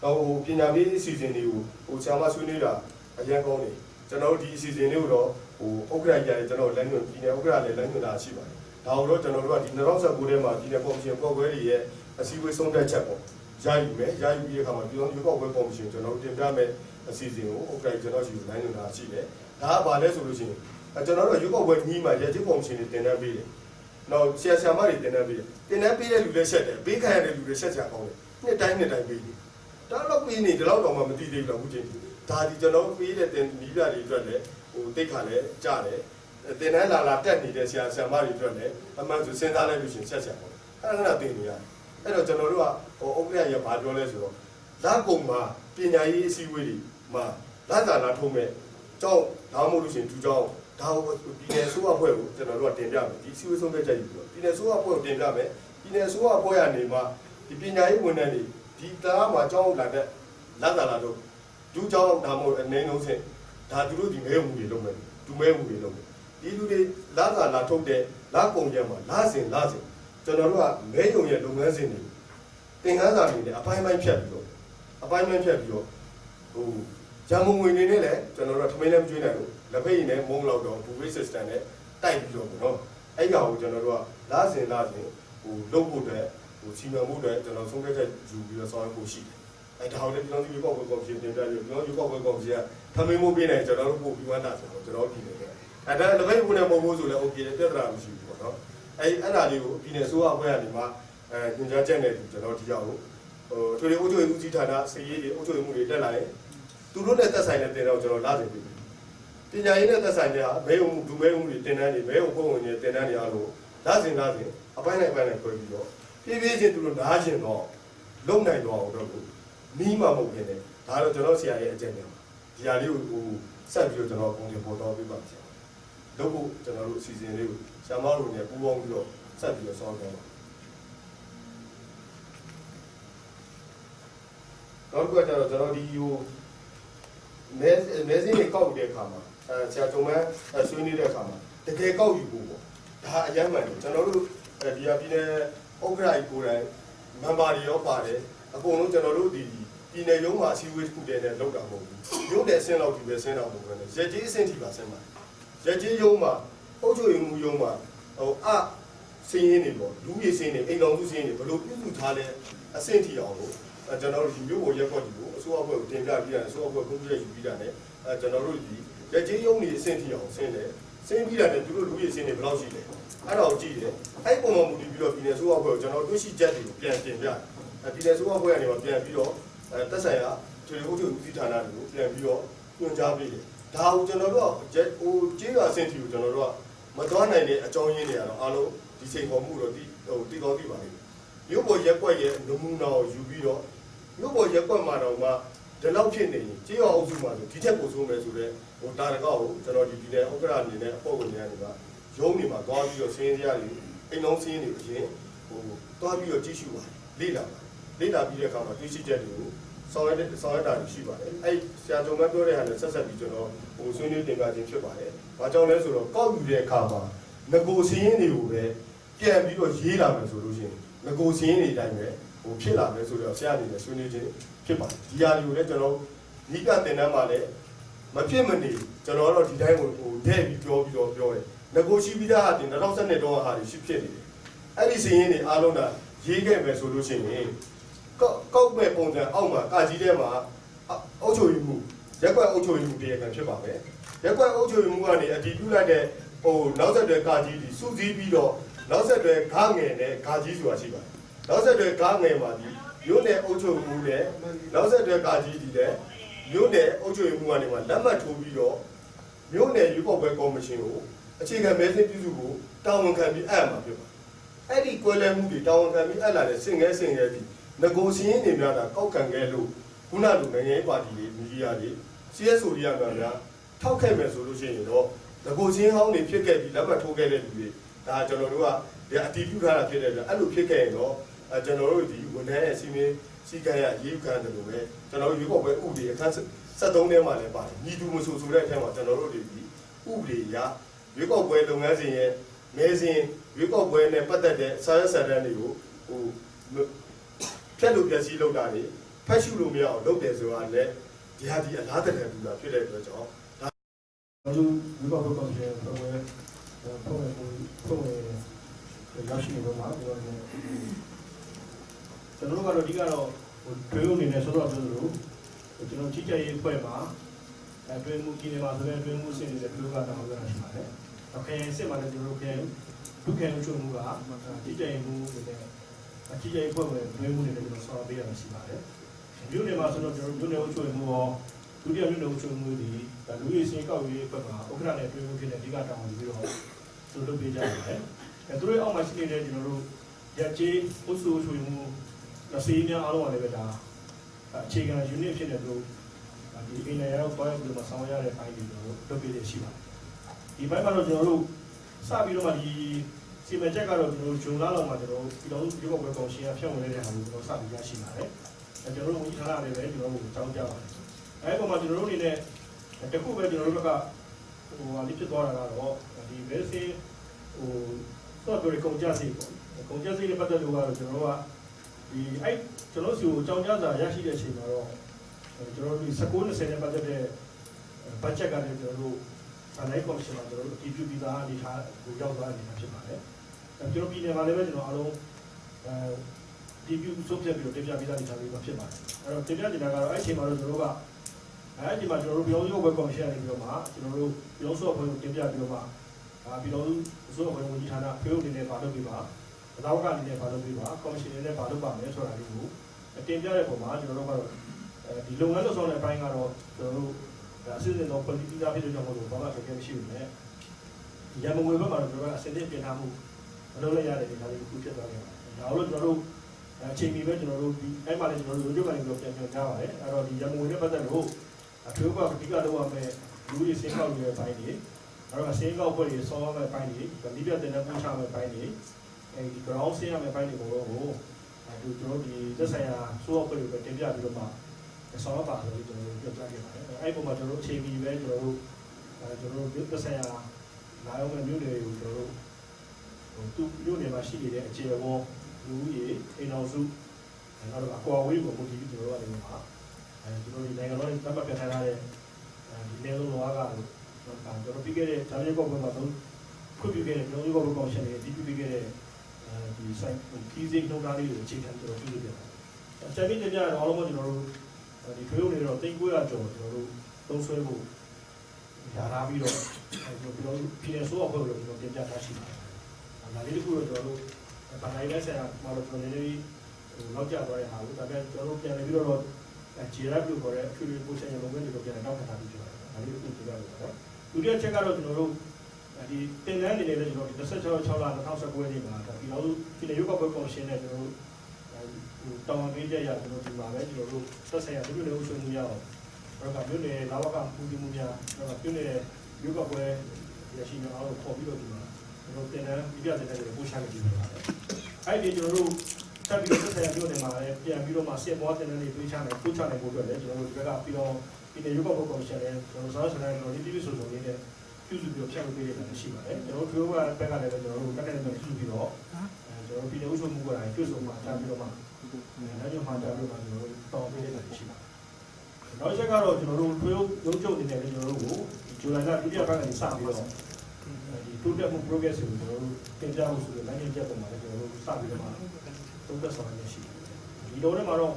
်တော့ပညာပေးအစီအစဉ်တွေကိုဆရာမဆွေးနွေးတာအရင်ကောင်းတယ်ကျွန်တော်တို့ဒီအစီအစဉ်လေးကိုတော့ဥက္ကဋ္ဌကြီးရတယ်ကျွန်တော်လမ်းညွှန်ပြည်နယ်ဥက္ကဋ္ဌလည်းလမ်းညွှန်တာရှိပါတယ်ဒါကိုတော့ကျွန်တော်တို့ကဒီ2019ထဲမှာပြည်နယ်ကော်မရှင်ပေါ်ခွဲတွေရဲ့အစည်းအဝေးဆုံးဖြတ်ချက်ပေါ့ရယူပြီးတဲ့အခါမှာပြည်တော်စုကောက်ပွဲကော်မရှင်ကျွန်တော်တို့တင်ပြမယ်အစီအစဉ်ကိုဥက္ကဋ္ဌကြီးကျွန်တော်ရှိလမ်းညွှန်တာရှိတယ်ဒါကဘာလဲဆိုလို့ရှိရင်ကျွန်တော်တို့ရွေးကောက်ပွဲညီးမှာရဲချုပ်ကော်မရှင်တွေတင်ပြပေးတယ်နောက်ဆရာမတွေတင်ပြပေးတယ်တင်ပြပေးတဲ့လူတွေရှက်တယ်ပေးခံရတဲ့လူတွေရှက်ကြကောင်းတယ်နှစ်တိုင်းပေးတယ်ဒါတော့ပေးနေဒီလောက်တော့မှမသိသေးဘူးလားအခုချိန်ဒါဒီကျွန်တော်ပေးတဲ့တင်နီးပြတွေအတွက်လည်းတိတ်ခါလည်းကြားတယ်တင်တန်းလာတက်နေတဲ့ဆရာမတွေအတွက်လည်းအမှန်ဆိုစဉ်းစားလိုက်လို့ရှိရင်ဆက်ပေါ့အဲ့ဒါကတင်နေရတယ်အဲ့တော့ကျွန်တော်တို့ကဥက္ကဋ္ဌရဘာပြောလဲဆိုတော့လကုံမှာပညာရေးအစည်းအဝေးတွေမှာလာထုံးမဲ့ကျောင်းဒါမှမဟုတ်လို့ရှိရင်ဒူကျောင်းဒါပြည်နယ်ဆိုးအဖွဲ့ကိုကျွန်တော်တို့ကတင်ပြမယ်ဒီအစည်းအဝေးဆုံးဖြတ်ချက်ယူပြီးတော့ပြည်နယ်ဆိုးအဖွဲ့ကိုတင်ပြမယ်ပြည်နယ်ဆိုးအဖွဲ့ကနေမှဒီပညာရေးဝန်ထမ်းတွေဒီတားမှာကျောင်းလာတဲ့လာတော့ဒူကျောင်းဒါမှမဟုတ်အနေလုံးစင်ဒါသူတို့ဒီမဲမှုတွေလုပ်မယ်ဒူမဲမှုတွေလုပ်မယ်ဒီလူတွေလာထုတ်တဲ့လာကုန်ရမှာလာစဉ်ကျွန်တော်တို့ကမဲယုံရဲ့လုပ်ငန်းစဉ်တွေသင်ခန်းစာတွေနဲ့အပိုင်းပိုင်းဖြတ်ပြီးတော့ဂျာမန်ငွေနေနဲ့လည်းကျွန်တော်တို့ထမင်းလည်းမကျွေးနိုင်ဘူးလက်ဖက်ရည်နဲ့မုံလောက်တော့ဘူဝေး system နဲ့တိုက်ပြီးတော့ပေါ့နော် အဲ့ကောင်ကိုကျွန်တော်တို့ကလားစဉ်ဟိုလုပ်ဖို့အတွက်ဟိုစီမံမှုအတွက်ကျွန်တော်ဆုံးဖြတ်ချက်ယူပြီးတော့ဆောင်ရွက်ဖို့ရှိတယ်အဲ့ဒါကိုလည်းကျွန်တော်ဒီကောက်ပွဲကော်မရှင်တင်ပြပြီးကျွန်တော်ဒီကောက်ပွဲကော်မရှင်ကထမင်းမိုးပေးနေကျွန်တော်တို့ပို့ပြီးမှတာဆိုတော့ကျွန်တော်ပြည်နေတယ်အဲ့ဒါလည်းဘယ်လိုနဲ့မဟုတ်ဘူးဆိုလည်း okay ပြဿနာမရှိဘူးပေါ့နော်အဲ့ဒါလေးကိုပြည်နယ်ဆိုအဖွဲ့ကနေမှညွှန်ကြားချက်နဲ့ကျွန်တော်ဒီရောက်ဟိုထွေထွေအုပ်ချုပ်ရေးဦးစီးဌာနစည်ရေးတွေအုပ်ချုပ်ရေးမှုတွေတက်လာရင်သူတို့နဲ့သက်ဆိုင်တဲ့တင်တော့ကျွန်တော်လာတယ်ပြည်ပညာရေးနဲ့သက်ဆိုင်တဲ့ဟာမဲုံမှုဒုမဲုံမှုတွေတင်တန်းတွေမဲုံပုံဝင်တွေတင်တန်းတွေအားလုံးလာစဉ်အပိုင်းနဲ့ခွဲပြီးတော့ပြည့်ပြည့်ချင်းသူတို့နားကျင်တော့လုံနိုင်တော့အောင်တော့နီးမှမဟုတ်ခင်လေဒါတော့ကျွန်တော်ဆရာရဲ့အကြံဉာဏ်ပါဒီဟာလေးကိုဆက်ပြီးတော့ကျွန်တော်ပုံတင်ပေါ်တော့ပြပါမယ်လုပ်ဖို့ကျွန်တော်တို့အစီအစဉ်လေးကိုဆရာမတို့နဲ့ပူးပေါင်းပြီးတော့ဆက်ပြီးတော့ဆောင်ရွက်ပါနောက်တစ်ခုကကျတော့ကျွန်တော်ဒီဟိုမဲစင်းတွေကောက်တဲ့အခါမှာဆရာတုံးမဆွေးနွေးတဲ့အခါမှာတကယ်ကောက်ယူဖို့ပေါ့ဒါအရင်မှန်တယ်ကျွန်တော်တို့ဒီဟာပြည်နယ်ဥက္ကရာကြီးကိုယ်တိုင်မန်ပါတွေရောပါတယ်အကုန်လုံးကျွန်တော်တို့ဒီပြည်နယ်ရုံးမှာအစည်းအဝေးတစ်ခုတည်းနဲ့လုပ်တာမဟုတ်ဘူးရုံးတယ်အဆင့်လောက်ဒီပဲဆင်းတာမဟုတ်ဘူးလေရက်ကြီးအဆင့်ထိပါဆင်းပါတယ်ရက်ကြီးရုံးမှာအုပ်ချုပ်ရေးမှုရုံးမှာဟိုစင်းရင်းတွေပေါ့လူကြီးစင်းတွေအိမ်တော်စုစင်းတွေဘယ်လိုပြုစုထားလဲအဆင့်ထိအောင်လို့ကျွန်တော်တို့ဒီမျိုးကိုရက်ခွက်ဒီကိုအစိုးရဘက်ကိုတင်ပြပြီးတာအစိုးရဘက်ကွန်ပျူတာယူပြီးတာနဲ့ကျွန်တော်တို့ဒီရက်ကြီးရုံးတွေအဆင့်ထိအောင်ဆင်းတယ်ဆင်းပြီးတာနဲ့သူတို့လူကြီးစင်းတွေဘယ်လောက်ရှိလဲအဲ့ဒါကိုကြည့်တယ်အဲ့ပုံမှန်မူတည်ပြီးတော့ပြည်နယ်အစိုးရဘက်ကိုကျွန်တော်တို့ရှိချက်တွေကိုပြန်တင်ပြပြည်နယ်အစိုးရဘက်ကနေမှပြန်ပြီးတော့တက်ဆိုင်ရာထွေထွေအုပ်ချုပ်ရေးဦးစီးဌာနတွေကိုပြန်ပြီးတော့ညွှန်ကြားပေးတယ်ဒါကိုကျွန်တော်တို့ဟိုကြေးရွာအဆင့်ထိကိုကျွန်တော်တို့ကမသွားနိုင်တဲ့အကြောင်းရင်းတွေကတော့အားလုံးဒီစိန်ခေါ်မှုတော့ဒီတီကောင်းသိပါလိမ့်မယ်မြို့ပေါ်ရက်ကွက်ရဲ့နမူနာကိုယူပြီးတော့မြို့ပေါ်ရက်ကွက်မှာတော့မှဒီလောက်ဖြစ်နေရင်ကြေးရွာအုပ်စုမှာဆိုဒီထက်ပိုဆိုးမယ်ဆိုတော့ဟိုတာရကောက်ကိုကျွန်တော်ဒီပြည်နယ်ဥက္ကဋ္ဌအနေနဲ့အဖွဲ့ဝင်တွေကနေပါရုံးနေမှာသွားပြီးတော့စင်းစရာတွေအိမ်လုံးစင်းတွေအရင်ဟိုသွားပြီးတော့ကြည့်ရှုပါလေ့လာပြီးတဲ့အခါမှာတွေးရှိချက်တွေကိုဆောင်ရွက်တာရှိပါတယ်အဲ့ဆရာကျော်မပြောတဲ့ဟာနဲ့ဆက်ဆက်ပြီးကျွန်တော်ဟိုဆွေးနွေးတင်ပြခြင်းဖြစ်ပါတယ်ဘာကြောင့်လဲဆိုတော့ကောက်ယူတဲ့အခါမှာငကိုစင်းတွေကိုပဲပြန်ပြီးတော့ရေးလာမယ်ဆိုလို့ရှိရင်ငကိုစင်းတွေအတိုင်းပဲဟိုဖြစ်လာမယ်ဆိုတော့ဆရာအနေနဲ့ဆွေးနွေးခြင်းဖြစ်ပါတယ်ဒီဟာတွေကိုလည်းကျွန်တော်နိကတင်တန်းမှာလည်းမဖြစ်မနေကျွန်တော်တို့ဒီတိုင်းကိုဟိုထည့်ပြီးပြောတယ်ငကိုရှိပြီးသားဟာတင်2012တော့ဟာတွေရှိဖြစ်နေတယ်အဲ့ဒီစင်းတွေအားလုံးကရေးခဲ့မယ်ဆိုလို့ရှိရင်ကောက်မဲ့ပုံစံအောက်မှာကာကြီးထဲမှာအုပ်ချုပ်ရေးမှုရက်ကွက်အုပ်ချုပ်ရေးမှုတရားခံဖြစ်ပါမယ်ရက်ကွက်အုပ်ချုပ်ရေးမှုကနေအတည်ပြုလိုက်တဲ့ဟိုနောက်ဆက်တွဲကာကြီးဒီစုစည်းပြီးတော့နောက်ဆက်တွဲဂါငယ်နဲ့ဂါကြီးဆိုတာရှိပါတယ်နောက်ဆက်တွဲဂါငယ်မှာဒီမြို့နယ်အုပ်ချုပ်မှုနဲ့နောက်ဆက်တွဲဂါကြီးဒီလည်းမြို့နယ်အုပ်ချုပ်ရေးမှုကနေမှလက်မှတ်ထိုးပြီးတော့မြို့နယ်ရွေးကောက်ပွဲကော်မရှင်ကိုအခြေခံမဲဆင်းပြုစုဖို့တာဝန်ခံပြီးအပ်မှာဖြစ်ပါတယ်အဲ့ဒီကွဲလွဲမှုတွေတာဝန်ခံပြီးအပ်လာတဲ့စင်ငယ်ဒီငကိုစင်းနေများတာကောက်ခံခဲ့လို့ခုနကနိုင်ငံရေးပါတီတွေမီဒီယာတွေ CSO တွေကများထောက်ခဲ့မယ်ဆိုလို့ရှိရင်တော့ငကိုစင်းဟောင်းတွေဖြစ်ခဲ့ပြီးလက်မှတ်ထိုးခဲ့တဲ့လူတွေဒါကျွန်တော်တို့ကအတည်ပြုထားတာဖြစ်တယ်ဗျအဲ့လိုဖြစ်ခဲ့ရင်တော့ကျွန်တော်တို့ဒီဝန်ထမ်းရဲ့စီမင်းစီကံရရေးခံတယ်လို့ပဲကျွန်တော်တို့ရွေးကောက်ပွဲဥပဒေအခန်း73ထဲမှာလည်းပါတယ်ညီတူမဆိုဆိုတဲ့အထက်မှာကျွန်တော်တို့ဒီဥပဒေအရရွေးကောက်ပွဲလုပ်ငန်းစဉ်ရဲ့မဲစဉ်ရွေးကောက်ပွဲနဲ့ပတ်သက်တဲ့စာရွက်စာတမ်းတွေကိုဟိုဖြတ်လို့ပြည့်စည်လုပ်တာတွေဖတ်ရှုလို့မရအောင်လုပ်တယ်ဆိုတာလည်းဒီဟာဒီအလားတန်တူတာဖြစ်တဲ့အတွက်ကြောင့်ဒါတို့ဒီဘောက်ကောင်းတဲ့ပုံဝဲရောက်ရှိနေတော့မှာပြောတယ်ကျွန်တော်တို့ကတော့အဓိကတော့တွဲုံနေနဲ့ဆိုတော့ပြောသလိုကျွန်တော်ကြီးကြပ်ရေးအဖွဲ့မှာတွဲမှုကြီးနေမှာဆိုတဲ့တွဲမှုစင်နေတဲ့ဘလူးကတောင်းရတာရှိပါတယ်။အခရင်စစ်မှာလည်းကျွန်တော်တို့ခဲဒုက္ခလို့ချုံမှုကကြီးကြပ်ရေးမှုနဲ့အကြီးကြီးဖွဲ့ဝင်တွဲမှုတွေလည်းကျွန်တော်ဆော်ပေးရမှာရှိပါတယ်။မြို့နယ်မှာဆိုတော့ကျွန်တော်မြို့နယ်အုပ်ချုပ်ရေးမှုရောဒုတိယမြို့နယ်အုပ်ချုပ်ရေးမှုဒီလူရေးစင်ကောက်ရေးအဖွဲ့မှာဥက္ကဋ္ဌနဲ့တွဲမှုဖြစ်တဲ့အဓိကတောင်းပြီးတော့သူတို့ပေးကြပါတယ်။သူတို့အောက်မှာရှိနေတဲ့ကျွန်တော်တို့ရက်ကြီးအုပ်စုအုပ်ချုပ်ရေးမှုစီးများအားလုံးကလည်းပဲဒါအခြေခံ unit ဖြစ်နေလို့ဒီအိမ်နယ်ရောက်သွားပြီးတော့ဆောင်ရတဲ့ပိုင်းတွေတော့လုပ်ပေးရရှိပါတယ်။ဒီဘက်မှာတော့ကျွန်တော်တို့စပြီးတော့မှဒီစီမံချက်ကတော့ကျွန်တော်တို့ဂျုံလာလောက်မှာကျွန်တော်တို့ဒီလိုဒီဘက်ကောင်ရှင်ကဖြတ်ဝင်နေတဲ့ဟာကိုကျွန်တော်စပြီးရရှိပါတယ်။ကျွန်တော်တို့ဝန်ကြီးဌာနတွေပဲကျွန်တော်တို့တောင်းကြပါတယ်။အဲဒီပုံမှာကျွန်တော်တို့အနေနဲ့တခုပဲကျွန်တော်တို့ဘက်ကဟိုဟာလေးဖြစ်သွားတာကတော့ဒီဘယ်စေဟိုတော့ပြောရကုန်ကြစီပေါ့။ကုန်ကြစီနဲ့ပတ်သက်လို့ကတော့ကျွန်တော်တို့ကဒီအဲ့ကျွန်တော်စီကိုအကြောင်းကြားစာရရှိတဲ့အချိန်မှာတော့ကျွန်တော်တို့19-20နဲ့ပတ်သက်တဲ့ဘတ်ဂျက်ကလည်းကျွန်တော်တို့ တိုင်းကော်မရှင်မှာကျွန်တော်တို့ဒီပြပြီးသားအနေထားကိုရောက်သွားနေတာဖြစ်ပါတယ်ကျွန်တော်ပြည်နယ်မှာလည်းပဲကျွန်တော်အားလုံးဒီပြစုပ်ပြပြီးတော့တင်ပြပြီးသားအနေထားလေးပါဖြစ်ပါတယ်အဲ့တော့တင်ပြနေတာကတော့အဲ့ဒီအချိန်မှာတော့ကျွန်တော်တို့ကအဲ့ဒီမှာကျွန်တော်တို့ပြောင်းရုပ်ဝက်ကော်မရှင်နေပြီးတော့မှကျွန်တော်တို့ပြောင်းစော့အဖွဲ့ကိုတင်ပြပြီးတော့မှပြီးတော့စော့အဖွဲ့ဝန်ကြီးဌာနဖေးဥအနေနဲ့ပါလုပ်ပြီးပါအသောကအနေနဲ့ပါလုပ်ပြီးပါကော်မရှင်နဲ့ပါလုပ်ပါမယ်ဆိုတာလေးကိုတင်ပြတဲ့ပုံမှာကျွန်တော်တို့ကတော့ဒီလုပ်ငန်းလုပ်ဆောင်တဲ့အပိုင်းကတော့ကျွန်တော်တို့အစစ်အစစ်တော့ policy သားဖြစ်တဲ့ကြောင့်မလို့ဘာမှအခက်အခဲမရှိဘူးနဲ့ရန်ကုန်ဘက်မှာတော့ကျွန်တော်ကအစစ်အစစ်ပြင်ထားမှုမလုပ်လိုက်ရတဲ့ဒီဟာလေးကိုဖြစ်သွားခဲ့ပါတယ်ဒါလို့ကျွန်တော်တို့အချိန်မီပဲကျွန်တော်တို့ဒီအဲ့မှာလည်းကျွန်တော်တို့ရုပ်ကနေပြီးတော့ပြန်ပြန်ကြားပါတယ်အဲ့တော့ဒီရန်ကုန်နဲ့ပတ်သက်လို့အထူးကအဓိကလုပ်ရမယ့်လူကြီးစင်းကောက်ရဲ့ဘိုင်းတွေအဲ့တော့စင်းကောက်ဖွဲ့တွေဆောင်းရမယ့်ဘိုင်းတွေဒီပြတဲ့နဲ့ပူချမယ့်ဘိုင်းတွေအဲဒီ ground ဆင်းရမယ့်ဘိုင်းတွေကိုကျွန်တော်ဒီသက်ဆိုင်ရာစိုးအဖွဲ့တွေပဲတင်ပြပြီးတော့မှဆောင်းရပါလို့ကျွန်တော်တို့ပြောပြခဲ့ပါတယ်အဲ့ပုံမှာကျွန်တော်တို့အချိန်မီပဲကျွန်တော်တို့သက်ဆိုင်ရာလာရောက်မယ့်မြို့တွေကိုကျွန်တော်တို့သူမြို့နယ်မှာရှိနေတဲ့အခြေအဝေါ်လူကြီးအိမ်တော်စုနောက်တော့အကွာဝေးကိုမူတည်ပြီးကျွန်တော်တို့ကနေမှာကျွန်တော်ဒီနိုင်ငံတော်သတ်မှတ်ပြဋ္ဌာန်းထားတဲ့ဒီနယ်လုံးလောကကိုကျွန်တော်ပြီးခဲ့တဲ့ဂျာမနီကောက်ပွဲမှာတော့ခွင့်ပြုခဲ့တဲ့ကျွန်တော်တို့ကောက်ရှင်တွေပြီးခဲ့တဲ့ဒီဆိုင်ခီးစိတ်နှုတ်သားလေးကိုအခြေခံကျွန်တော်ပြုလုပ်ခဲ့ပါတယ်။ဆက်ပြီးတင်ပြရအောင်လို့ကျွန်တော်တို့ဒီထွေးုံနေတော့300ကျော်ကျွန်တော်တို့သုံးဆွဲဖို့ရာထားပြီးတော့ကျွန်တော်တို့ပြည်နယ်ဆိုအဖွဲ့ကိုကျွန်တော်တင်ပြထားရှိပါတယ်။ဒါလေးတခုတော့ကျွန်တော်တို့ဗန်လိုက်တဲ့ဆရာမှာတော့ကျွန်တော်လေးလောက်ကျသွားတဲ့ဟာကိုဒါပေမဲ့ကျွန်တော်တို့ပြန်ပြီးတော့ခြေရပ်လို့ခေါ်တဲ့အထူးပို့ဆိုင်လုပ်ငန်းတွေတော့ပြန်တောက်ခါထားပြီးကျွန်တော်ဒါလေးကိုပြောပြရအောင်။ဒုတိယချက်ကတော့ကျွန်တော်တို့ဒီတင်တန်းနေလည်းကျွန်တော်ဒီ26လ2019ရက်နေ့မှာဒီနောက်ပြည်နယ်ရုပ်ောက်ပွဲကော်မရှင်နဲ့ကျွန်တော်တို့တောင်းပေးကြရကျွန်တော်ဒီမှာပဲကျွန်တော်တို့သက်ဆိုင်ရာမြို့နယ်ဥဆောင်မှုရအောင်တော့မြို့နယ်လာဝကပူးတူမှုများတော့မြို့နယ်ရုပ်ောက်ပွဲရရှိနေအောင်ခေါ်ပြီးတော့ဒီမှာကျွန်တော်တင်တန်းပြပြတဲ့ပို့ချခဲ့ပြီးပါတယ်အဲ့ဒီကျွန်တော်တို့တက်ပြီးသက်ဆိုင်ရာမြို့နယ်မှာလည်းပြန်ပြီးတော့မှစစ်ဘောတင်တန်းတွေတွေးချနိုင်ပို့ချနိုင်ဖို့အတွက်လည်းကျွန်တော်တို့ဒီဘက်ကပြီးတော့ပြည်နယ်ရုပ်ောက်ပွဲကော်မရှင်နဲ့ကျွန်တော်စားစတဲ့တော်ဒီပြည်စုံစုံလေးနဲ့ပြုစုပြီးတော့ဖြတ်လုပ်ပေးရတာရှိပါတယ်ကျွန်တော်တို့ဘက်ကလည်းကျွန်တော်တို့တက်တဲ့ပြုစုပြီးတော့ကျွန်တော်ပြည်နယ်ဥဆောင်မှုကလည်းပြုစုမှတာပြီးတော့မှနောက်ကျမှတာပြီးတော့ကျွန်တော်တို့တောင်းပေးရတာရှိပါတယ်နောက်ချက်ကတော့ကျွန်တော်တို့ထွေးရုံချုပ်နေတယ်ကျွန်တော်တို့ကိုဇူလိုင်လဒုတိယပတ်ကနေစပြီးတော့ဒီတိုးတက်မှု progress ကိုကျွန်တော်တို့တင်ပြဖို့ဆိုတဲ့နိုင်ငံချက်ပုံမှာလည်းကျွန်တော်တို့စပြီးတော့မှသုံးသက်ဆောင်ရရှိတယ်ဒီတော့လည်းမှာတော့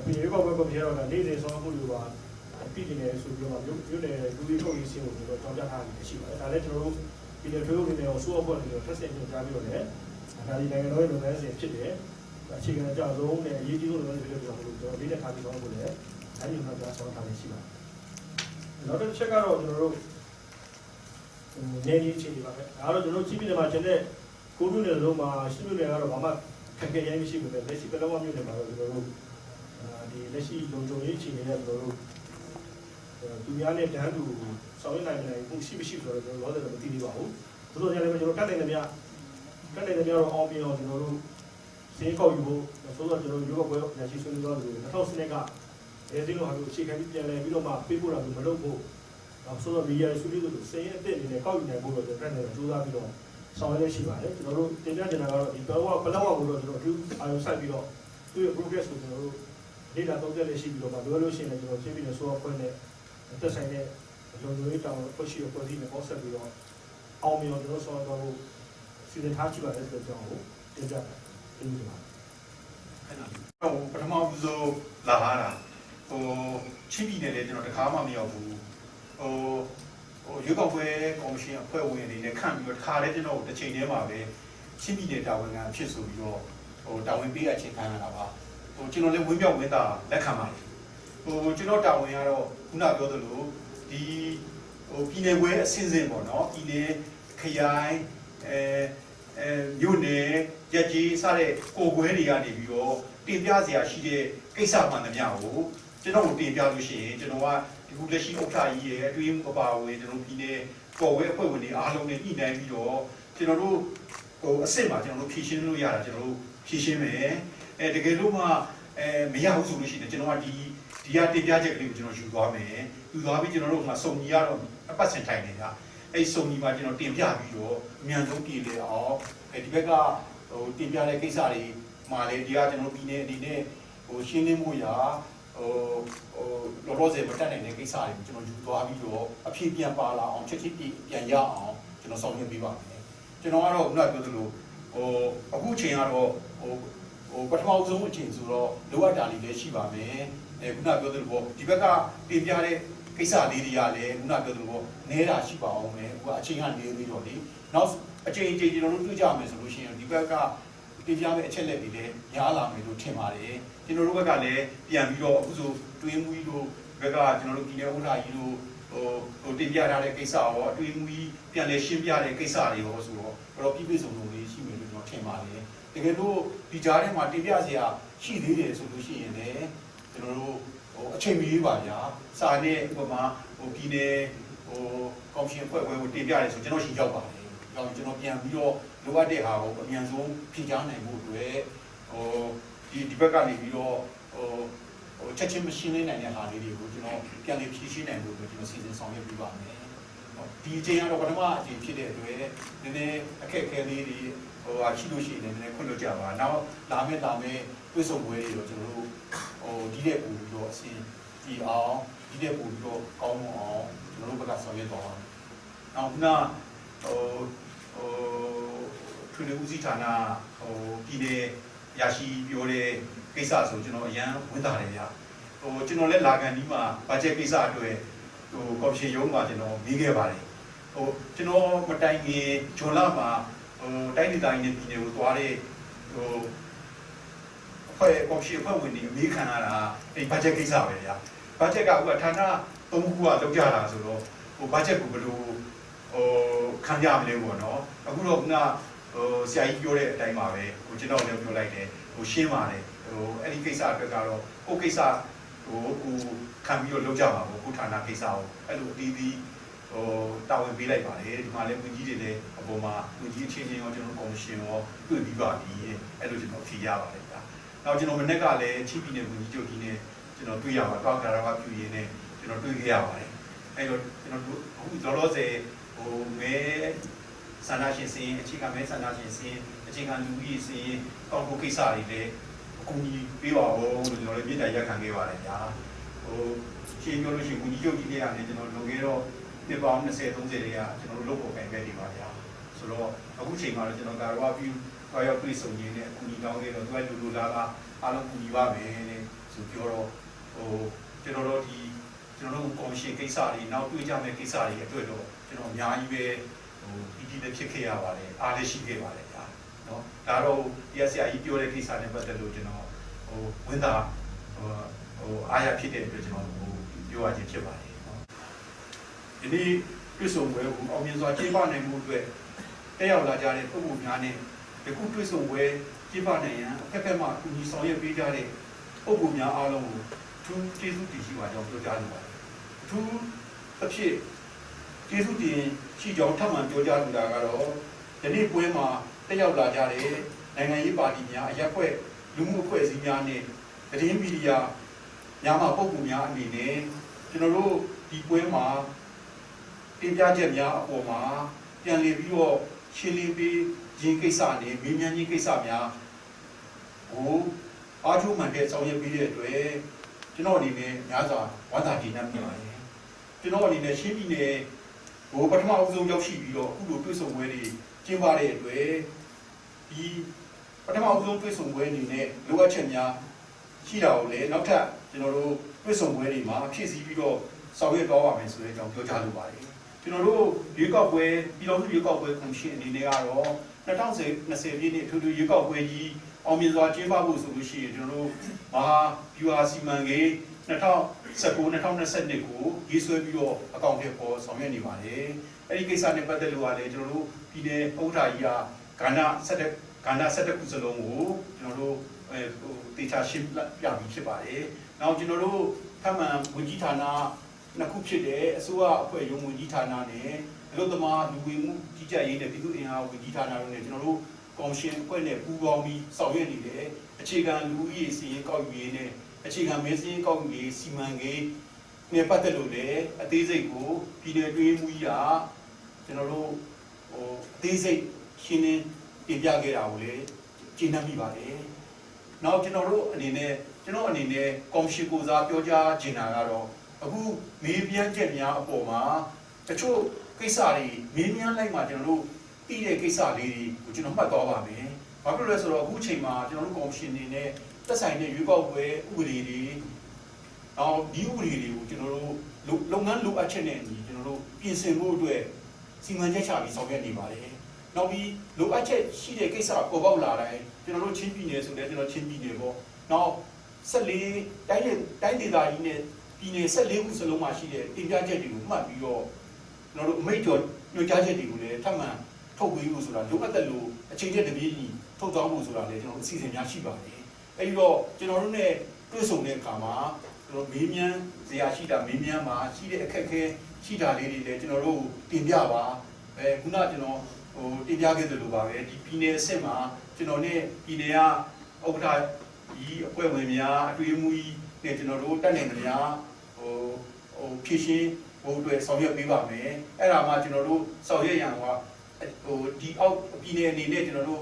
ပြည်နယ်ကောက်ပွဲကော်မရှင်ကနေ့စဉ်ဆောင်မှုတွေပါပြည်နယ်ဆိုပြီးတော့မြို့နယ်လူကြီးထုတ်ရေးစင်းကိုကျွန်တော်တောင်းကြထားတာရှိပါတယ်ဒါလည်းကျွန်တော်တို့ပြည်နယ်ထွေးရုံနေကိုစိုးအဖွဲ့တွေထပ်ဆင့်တင်ကြားပြီးတော့လည်းဒါဒီနိုင်ငံတော်ရဲ့လုပ်ငန်းစဉ်ဖြစ်တယ်အခြေခံအကြောင်းဆုံးနဲ့အရေးကြီးဆုံးလုပ်ငန်းတွေပြောလို့ကျွန်တော်လေးနဲ့ထားပြီးတော့ကိုလည်းအဲ့ဒီမှာကြားဆောင်ထားနေရှိပါတယ်နောက်တစ်ချက်ကတော့ကျွန်တော်တို့နေနေအခြေအနေပါပဲဒါတော့ကျွန်တော်ကြီးပြည်နယ်မှာကျန်တဲ့ကိုမြို့နယ်လုံးမှာရှိမြို့နယ်ကတော့ဘာမှခက်ခဲရမ်းမရှိဘူးပဲလက်ရှိပလောဝမြို့နယ်မှာတော့ကျွန်တော်တို့ဒီလက်ရှိလုံခြုံရေးအခြေအနေနဲ့ကျွန်တော်တို့သူများနဲ့တန်းတူဆောင်ရွက်နိုင်မှုရှိမရှိဆိုတော့ကျွန်တော်လောဆယ်တော့မသိသေးပါဘူး။သို့တော်လည်းကျွန်တော်တက်နိုင်တယ်များတော့အောင်ပြီးတော့ကျွန်တော်တို့စင်းကောက်ယူဖို့ဆိုတော့ကျွန်တော်ရုပ်ဘွယ်ရရှိဆွေးနွေးသွားတယ်2000စနစ်ကအဲဒီလိုဟာမျိုးအခြေခံပြီးပြန်လည်ပြီးတော့မှပေးပို့တာမျိုးမလုပ်ဖို့ဆိုတော့မီဒီယာဆွေးနွေးလို့စင်းအစ်စ်အနေနဲ့ကောက်ယူနိုင်ဖို့တော့ကျွန်တော်တက်နေကြိုးစားပြီးတော့ဆောင်ရွက်ရှိပါတယ်ကျွန်တော်တို့တင်ပြနေတာကတော့ဒီဘလော့ကိုတော့ကျွန်တော်တို့အာရုံစိုက်ပြီးတော့သူ့ရဲ့ progress ကိုကျွန်တော်တို့လေ့လာသုံးသပ်ရရှိပြီးတော့လိုလို့ရှိရင်ကျွန်တော်ရှင်းပြီးတော့ဆိုတော့ဖွင့်တဲ့သက်ဆိုင်တဲ့လုံခြုံရေးတောင်းဖွဲ့ရှိအဖွဲ့အစည်းနဲ့ပေါင်းဆက်ပြီးတော့အောင်မြင်အောင်ကျွန်တော်ဆောင်ရွက်ဖို့စီစဉ်ထားကြည့်ပါတယ်ဆိုတော့ကိုတင်ပြပါတယ်ဒီလိုပါပထမဆုံးလာဟာတာချင်းပြည်နယ်လည်းကျွန်တော်တခါမှမရောက်ဘူးရွေးကောက်ပွဲကော်မရှင်အဖွဲ့ဝင်အနေနဲ့ခန့်ပြီးတော့တခါလည်းကျွန်တော်တစ်ချိန်တည်းမှာပဲချင်းပြည်နယ်တာဝန်ခံဖြစ်ဆိုပြီးတော့တာဝန်ပေးအပ်ချိန်ခံရတာပါကျွန်တော်လည်းဝင်းပြောက်ဝင်းတာလက်ခံပါတယ်ကျွန်တော်တာဝန်ကတော့ခုနပြောသလိုဒီပြည်နယ်ပွဲအစင်းစင်းပေါ့နော်ပြည်နယ်ခရိုင်မြို့နယ်ရက်ကြီးစတဲ့ကိုပွဲတွေကနေပြီးတော့တင်ပြစရာရှိတဲ့ကိစ္စမှန်သမျှကိုကျွန်တော်တင်ပြလို့ရှိရင်ကျွန်တော်ကဒီခုလက်ရှိဥက္ကဋ္ဌကြီးရဲ့အတွင်းအပါအဝင်ကျွန်တော်ပြည်နယ်ကော်ဝဲအဖွဲ့ဝင်တွေအားလုံးနဲ့ညှိနှိုင်းပြီးတော့ကျွန်တော်တို့အစ်စ်မှာကျွန်တော်တို့ဖြည့်ရှင်းလို့ရတာကျွန်တော်တို့ဖြည့်ရှင်းမယ်တကယ်လို့မှမရဘူးဆိုလို့ရှိရင်ကျွန်တော်ကဒီကတင်ပြချက်ကလေးကိုကျွန်တော်ယူသွားမယ်ယူသွားပြီးကျွန်တော်တို့ကစုံကြီးကတော့အပတ်စဉ်ထိုင်နေတာအဲ့စုံကြီးမှာကျွန်တော်တင်ပြပြီးတော့အမြန်ဆုံးပြည်လေအောင်ဒီဘက်ကတင်ပြတဲ့ကိစ္စတွေမှာလည်းဒီကကျွန်တော်ပြည်နယ်အနေနဲ့ရှင်းလင်းမှုရာ လောလောဆယ်မတက်နိုင်တဲ့ကိစ္စတွေကိုကျွန်တော်ယူသွားပြီးတော့အဖြေပြန်ပါလာအောင်ချက်ချင်းပြန်ရအောင်ကျွန်တော်ဆောင်ရွက်ပေးပါမယ်ကျွန်တော်ကတော့ခုနပြောသလိုအခုချိန်ကတော့ပထမဆုံးအချိန်ဆိုတော့လိုအပ်တာလေးလည်းရှိပါမယ်ခုနပြောသလိုဒီဘက်ကတင်ပြတဲ့ကိစ္စလေးတွေကလည်းခုနပြောသလိုနဲတာရှိပါအောင်မယ်အခုအချိန်ကနေပြီးတော့လေနောက်အချိန်ကျွန်တော်တို့တွေ့ကြမယ်ဆိုလို့ရှိရင်ဒီဘက်ကတင်ပြမယ့်အချက်လက်တွေလည်းများလာမယ်လို့ထင်ပါတယ်ကျွန်တော်တို့ဘက်ကလည်းပြန်ပြီးတော့အခုဆိုတွင်းမူကြီးတို့ဘက်ကကျွန်တော်တို့ပြည်နယ်ဥက္ကဋ္ဌကြီးတို့တင်ပြထားတဲ့ကိစ္စရောတွင်းမူကြီးပြန်လဲရှင်းပြတဲ့ကိစ္စတွေရောဆိုတော့ပြည့်ပြည့်စုံစုံလေးရှိမယ်လို့ကျွန်တော်ထင်ပါတယ်တကယ်လို့ဒီကြားထဲမှာတင်ပြစရာရှိသေးတယ်ဆိုလို့ရှိရင်လည်းကျွန်တော်တို့အချိန်မီပါဗျာစာနဲ့ဥပမာပြည်နယ်ကော်မရှင်ဖွဲ့ကိုတင်ပြတယ်ဆိုကျွန်တော်ရှိရောက်ပါတယ်ကျွန်တော်ပြန်ပြီးတော့လိုအပ်တဲ့ဟာကိုအမြန်ဆုံးဖြေကြားနိုင်မှုအတွက်ဒီဘက်ကနေပြီးတော့ချက်ချင်းမရှင်းနိုင်တဲ့ဟာလေးတွေကိုကျွန်တော်ပြန်လည်ဖြေရှင်းနိုင်မှုအတွက်ကျွန်တော်စီစဉ်ဆောင်ရွက်ပေးပါမယ်ဒီအချိန်ကတော့ပထမအချိန်ဖြစ်တဲ့အတွက်နည်းနည်းအခက်အခဲလေးတွေရှိလို့ရှိရင်လည်းနည်းနည်းခွင့်လွှတ်ကြပါနောက်လာမယ့်တွေ့ဆုံပွဲတွေတော့ကျွန်တော်တို့ဒီတဲ့ပူပြီးတော့အစီဒီအောင်ဒီတဲ့ပူပြီးတော့ကောင်းအောင်ကျွန်တော်တို့ဘက်ကဆောင်ရွက်သွားပါမယ်နောက်ခုနထွေထွေဦးစီးဌာနပြည်နယ်ရရှိပြောတဲ့ကိစ္စဆိုကျွန်တော်အရန်ဝန်တာတယ်ဗျာကျွန်တော်လည်းလာကန်ဒီမှာဘတ်ဂျက်ကိစ္စအတွက်ကော်မရှင်ရုံးမှာကျွန်တော်မေးခဲ့ပါတယ်ကျွန်တော်မတိုင်ခင်ဂျွန်လမှာတိုင်းဒေသကြီးနဲ့ပြည်နယ်ကိုသွားတဲ့အဖွဲ့ကော်မရှင်အဖွဲ့ဝင်တွေအမေးခံရတာအဲ့ဘတ်ဂျက်ကိစ္စပဲဗျာဘတ်ဂျက်ကအခုဌာန3ခုကလောက်ကြတာဆိုတော့ဘတ်ဂျက်ကိုဘယ်လိုခံကြမလဲပေါ့နော်အခုတော့ခုနဆရာကြီးပြောတဲ့အတိုင်းပါပဲကျွန်တော်လည်းပြောလိုက်တယ်ရှင်းပါတယ်အဲ့ဒီကိစ္စအတွက်ကတော့ကိုကိစ္စကိုခံပြီးတော့လုပ်ကြပါဘူးကိုဌာနကိစ္စကိုအဲ့လိုအသီးတာဝန်ပေးလိုက်ပါတယ်ဒီမှာလည်းဝန်ကြီးတွေလည်းအပေါ်မှာဝန်ကြီးအချင်းချင်းရောကျွန်တော်ကော်မရှင်ရောတွေ့ပြီးပါပြီအဲ့လိုကျွန်တော်ဖြေရပါတယ်ဗျာနောက်ကျွန်တော်မနေ့ကလည်းချိပြည်နယ်ဝန်ကြီးချုပ်ကြီးနဲ့ကျွန်တော်တွေ့ရပါတော့ကာရာကပြူရင်းနဲ့ကျွန်တော်တွေ့ခဲ့ရပါတယ်အဲ့တော့ကျွန်တော်တို့အခုလောလောဆယ်မဲဆန္ဒရှင်စင်းအခြေခံမဲဆန္ဒရှင်စင်းအခြေခံလူကြီးစင်းကောက်ဖို့ကိစ္စတွေလည်းအကူအညီပေးပါဦးလို့ကျွန်တော်လည်းပြည်တိုင်ရက်ခံခဲ့ပါတယ်ညာရှင်းပြောလို့ရှိရင်ဝန်ကြီးချုပ်ကြီးတွေကလည်းကျွန်တော်လုံခဲ့တော့နှစ်ပေါင်း20 30တွေကကျွန်တော်တို့လုပ်ဖို့ခံခဲ့နေပါဗျာဆိုတော့အခုချိန်မှာတော့ကျွန်တော်ကာရဝပြူရောက်တွေ့ဆုံရင်းနဲ့အကူအညီတောင်းခဲ့တော့သူကလူလာအားလုံးကူညီပါမယ်တဲ့ဆိုပြောတော့ကျွန်တော်တို့ကော်မရှင်ကိစ္စတွေနောက်တွေ့ကြမယ့်ကိစ္စတွေအတွက်တော့ကျွန်တော်အများကြီးပဲဒီလည်းဖြစ်ခဲ့ရပါတယ်အားလည်းရှိခဲ့ပါတယ်ဗျာနော်ဒါတော့တရားဆရာကြီးပြောတဲ့ကိစ္စနဲ့ပတ်သက်လို့ကျွန်တော်ဝန်တာအားရဖြစ်တဲ့အတွက်ကျွန်တော်ပြောရခြင်းဖြစ်ပါတယ်နော်ဒီနေ့တွေ့ဆုံပွဲကိုအောင်မြင်စွာကျင်းပနိုင်မှုအတွက်တက်ရောက်လာကြတဲ့ပုဂ္ဂိုလ်များနဲ့ဒီခုတွေ့ဆုံပွဲကျင်းပနိုင်ရန်အဖက်ဖက်မှအကူအညီဆောင်ရွက်ပေးကြတဲ့ပုဂ္ဂိုလ်များအားလုံးကိုထူးကျေးဇူးတင်ရှိပါကြောင်းပြောကြားလိုပါတယ်အထူးအဖြစ်ကျေးဇူးတင်ရှိကြောင်းထပ်မံပြောကြားလိုတာကတော့ဒီနေ့ပွဲမှာတက်ရောက်လာကြတဲ့နိုင်ငံရေးပါတီများအရက်ဖွဲ့လူမှုအဖွဲ့အစည်းများနဲ့သတင်းမီဒီယာများမှပုဂ္ဂိုလ်များအနေနဲ့ကျွန်တော်တို့ဒီပွဲမှာတင်ပြချက်များအပေါ်မှာပြန်လည်ပြီးတော့ရှင်းလင်းပေးခြင်းကိစ္စနဲ့မေးမြန်းခြင်းကိစ္စများကိုအားထုတ်မှန်တဲ့ဆောင်ရွက်ပေးတဲ့အတွက်ကျွန်တော်အနေနဲ့များစွာဝမ်းသာကျေနပ်မိပါတယ်ကျွန်တော်အနေနဲ့ရှင်းပြည်နယ်ပထမအဆုံးရောက်ရှိပြီးတော့အခုလိုတွေ့ဆုံပွဲတွေကျင်းပတဲ့အတွက်ဒီပထမအဆုံးတွေ့ဆုံပွဲအနေနဲ့လိုအပ်ချက်များရှိတာကိုလည်းနောက်ထပ်ကျွန်တော်တို့တွေ့ဆုံပွဲတွေမှာဖြည့်ဆည်းပြီးတော့ဆောင်ရွက်သွားပါမယ်ဆိုတဲ့အကြောင်းပြောကြားလိုပါတယ်ကျွန်တော်တို့ရွေးကောက်ပွဲပြည်တော်စုရွေးကောက်ပွဲကော်မရှင်အနေနဲ့ကတော့2020ပြည့်နှစ်အထူးထူးရွေးကောက်ပွဲကြီးအောင်မြင်စွာကျင်းပဖို့ဆိုလို့ရှိရင်ကျွန်တော်တို့မဟာဗျူဟာစီမံကိန်း2019-2022ကိုရေးဆွဲပြီးတော့အကောင့်ထဲပေါ်ဆောင်ရွက်နေပါတယ်။အဲဒီကိစ္စနဲ့ပတ်သက်လို့လည်းကျွန်တော်တို့ပြည်နယ်ဥက္ကဋ္ဌကြီးကကဏ္ဍ17ခုစလုံးကိုကျွန်တော်တို့တေချာရှင်းပြပြီးဖြစ်ပါတယ်။နောက်ကျွန်တော်တို့ထပ်မံဝန်ကြီးဌာနနှစ်ခုဖြစ်တဲ့အစိုးရအဖွဲ့ရုံးဝန်ကြီးဌာနနဲ့အလုပ်သမားလူဝင်မှုကြီးကြပ်ရေးနဲ့ပြည်သူ့အင်အားဝန်ကြီးဌာနတို့နဲ့ကျွန်တော်တို့ကော်မရှင်အဖွဲ့နဲ့ပူးပေါင်းပြီးဆောင်ရွက်နေတဲ့အခြေခံလူဦးရေစီရင်ကောက်ယူရေးနဲ့အခြေခံမဲစင်းကောက်ယူရေးစီမံကိန်းနဲ့ပတ်သက်လို့လည်းအသေးစိတ်ကိုပြည်내တွင်းမှုကြီးကကျွန်တော်တို့အသေးစိတ်ရှင်းလင်းတင်ပြခဲ့တာကိုလည်းကျေနပ်မိပါတယ်။နောက်ကျွန်တော်တို့အနေနဲ့ ကျွန်တော်အနေနဲ့ကော်မရှင်ကိုစားပြောကြားချင်တာကတော့အခုမေးမြန်းချက်များအပေါ်မှာတချို့ကိစ္စတွေမေးမြန်းလိုက်မှကျွန်တော်တို့သိတဲ့ကိစ္စလေးတွေကိုကျွန်တော်မှတ်သွားပါမယ်။ဘာဖြစ်လို့လဲဆိုတော့အခုချိန်မှာကျွန်တော်တို့ကော်မရှင်နေနဲ့သက်ဆိုင်တဲ့ရွေးကောက်ပွဲဥပဒေတွေနောက်ဒီဥပဒေတွေကိုကျွန်တော်တို့လုပ်ငန်းလိုအပ်ချက်နဲ့အညီကျွန်တော်တို့ပြင်ဆင်ဖို့အတွက်စီမံချက်ချပြီးဆောင်ရွက်နေပါတယ်။နောက်ပြီးလိုအပ်ချက်ရှိတဲ့ကိစ္စပေါ်ပေါက်လာတိုင်းကျွန်တော်တို့ချင်းပြည်နယ်ဆိုတဲ့ကျွန်တော်ချင်းပြည်နယ်ပေါ့။နောက်14တိုင်းဒေသကြီးနဲ့ပြည်နယ်14ခုစလုံးမှာရှိတဲ့တင်ပြချက်တွေကိုမှတ်ပြီးတော့ကျွန်တော်တို့အမိန့်ကျော်ညွှန်ကြားချက်တွေကိုလည်းထပ်မံထုတ်ပေးဖို့ဆိုတာလိုအပ်တဲ့လိုအချိန်ချက်တပြေးညီထုတ်သွားဖို့ဆိုတာလည်းကျွန်တော်တို့အစီအစဉ်များရှိပါတယ်။အဲဒီတော့ကျွန်တော်တို့ ਨੇ တွေ့ဆုံတဲ့အခါမှာကျွန်တော်မေးမြန်းစရာရှိတာမေးမြန်းမှာရှိတဲ့အခက်အခဲရှိတာလေးတွေလည်းကျွန်တော်တို့တင်ပြပါခုနကျွန်တော်တင်ပြခဲ့သလိုပါပဲဒီပြည်နယ်အဆင့်မှာကျွန်တော် ਨੇ ပြည်နယ်ကဥက္ကဋ္ဌဒီအဖွဲ့ဝင်များအတွေ့အမှုကြီးနဲ့ကျွန်တော်တို့တက်နိုင်ကြများဖြည့်ရှင်းဖို့အတွက်ဆောင်ရွက်ပေးပါမယ်အဲ့ဒါမှကျွန်တော်တို့ဆောင်ရွက်ရန်ကဒီအောက်ပြည်နယ်အနေနဲ့ကျွန်တော်တို့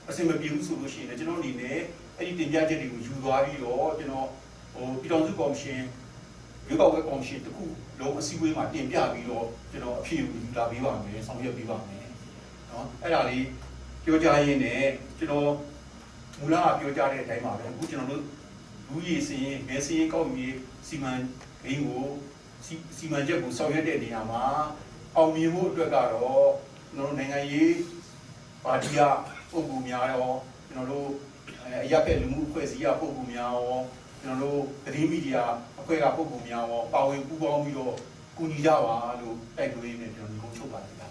အဆင်မပြေဘူးဆိုလို့ရှိရင်ကျွန်တော်အနေနဲ့အဲ့ဒီတင်ပြချက်တွေကိုယူသွားပြီးတော့ကျွန်တော်ပြည်တော်စုကော်မရှင်ရွေးကောက်ပွဲကော်မရှင်တခုလုံးအစည်းအဝေးမှာတင်ပြပြီးတော့ကျွန်တော်အဖြေကိုယူလာပေးပါမယ်ဆောင်ရွက်ပေးပါမယ်နော်အဲ့ဒါလေးပြောကြားရင်းနဲ့ကျွန်တော်မူလကပြောကြားတဲ့အတိုင်းပါပဲအခုကျွန်တော်တို့လူကြီးစရင်မဲစရင်ကောက်ပြီးစီမံကိန်းကိုစီမံချက်ကိုဆောင်ရွက်တဲ့နေရာမှာအောင်မြင်မှုအတွက်ကတော့ကျွန်တော်တို့နိုင်ငံရေးပါတီကပုံကူများရောကျွန်တော်တို့အရက်ဖက်လူမှုအဖွဲ့အစည်းကပုံကူများရောကျွန်တော်တို့သတင်းမီဒီယာအဖွဲ့ကပုံကူများရောပါဝင်ပူးပေါင်းပြီးတော့ကူညီကြပါလို့တိုက်တွန်းရင်းနဲ့ကျွန်တော်ဒီကုန်းချုပ်ပါတယ်ဗျာ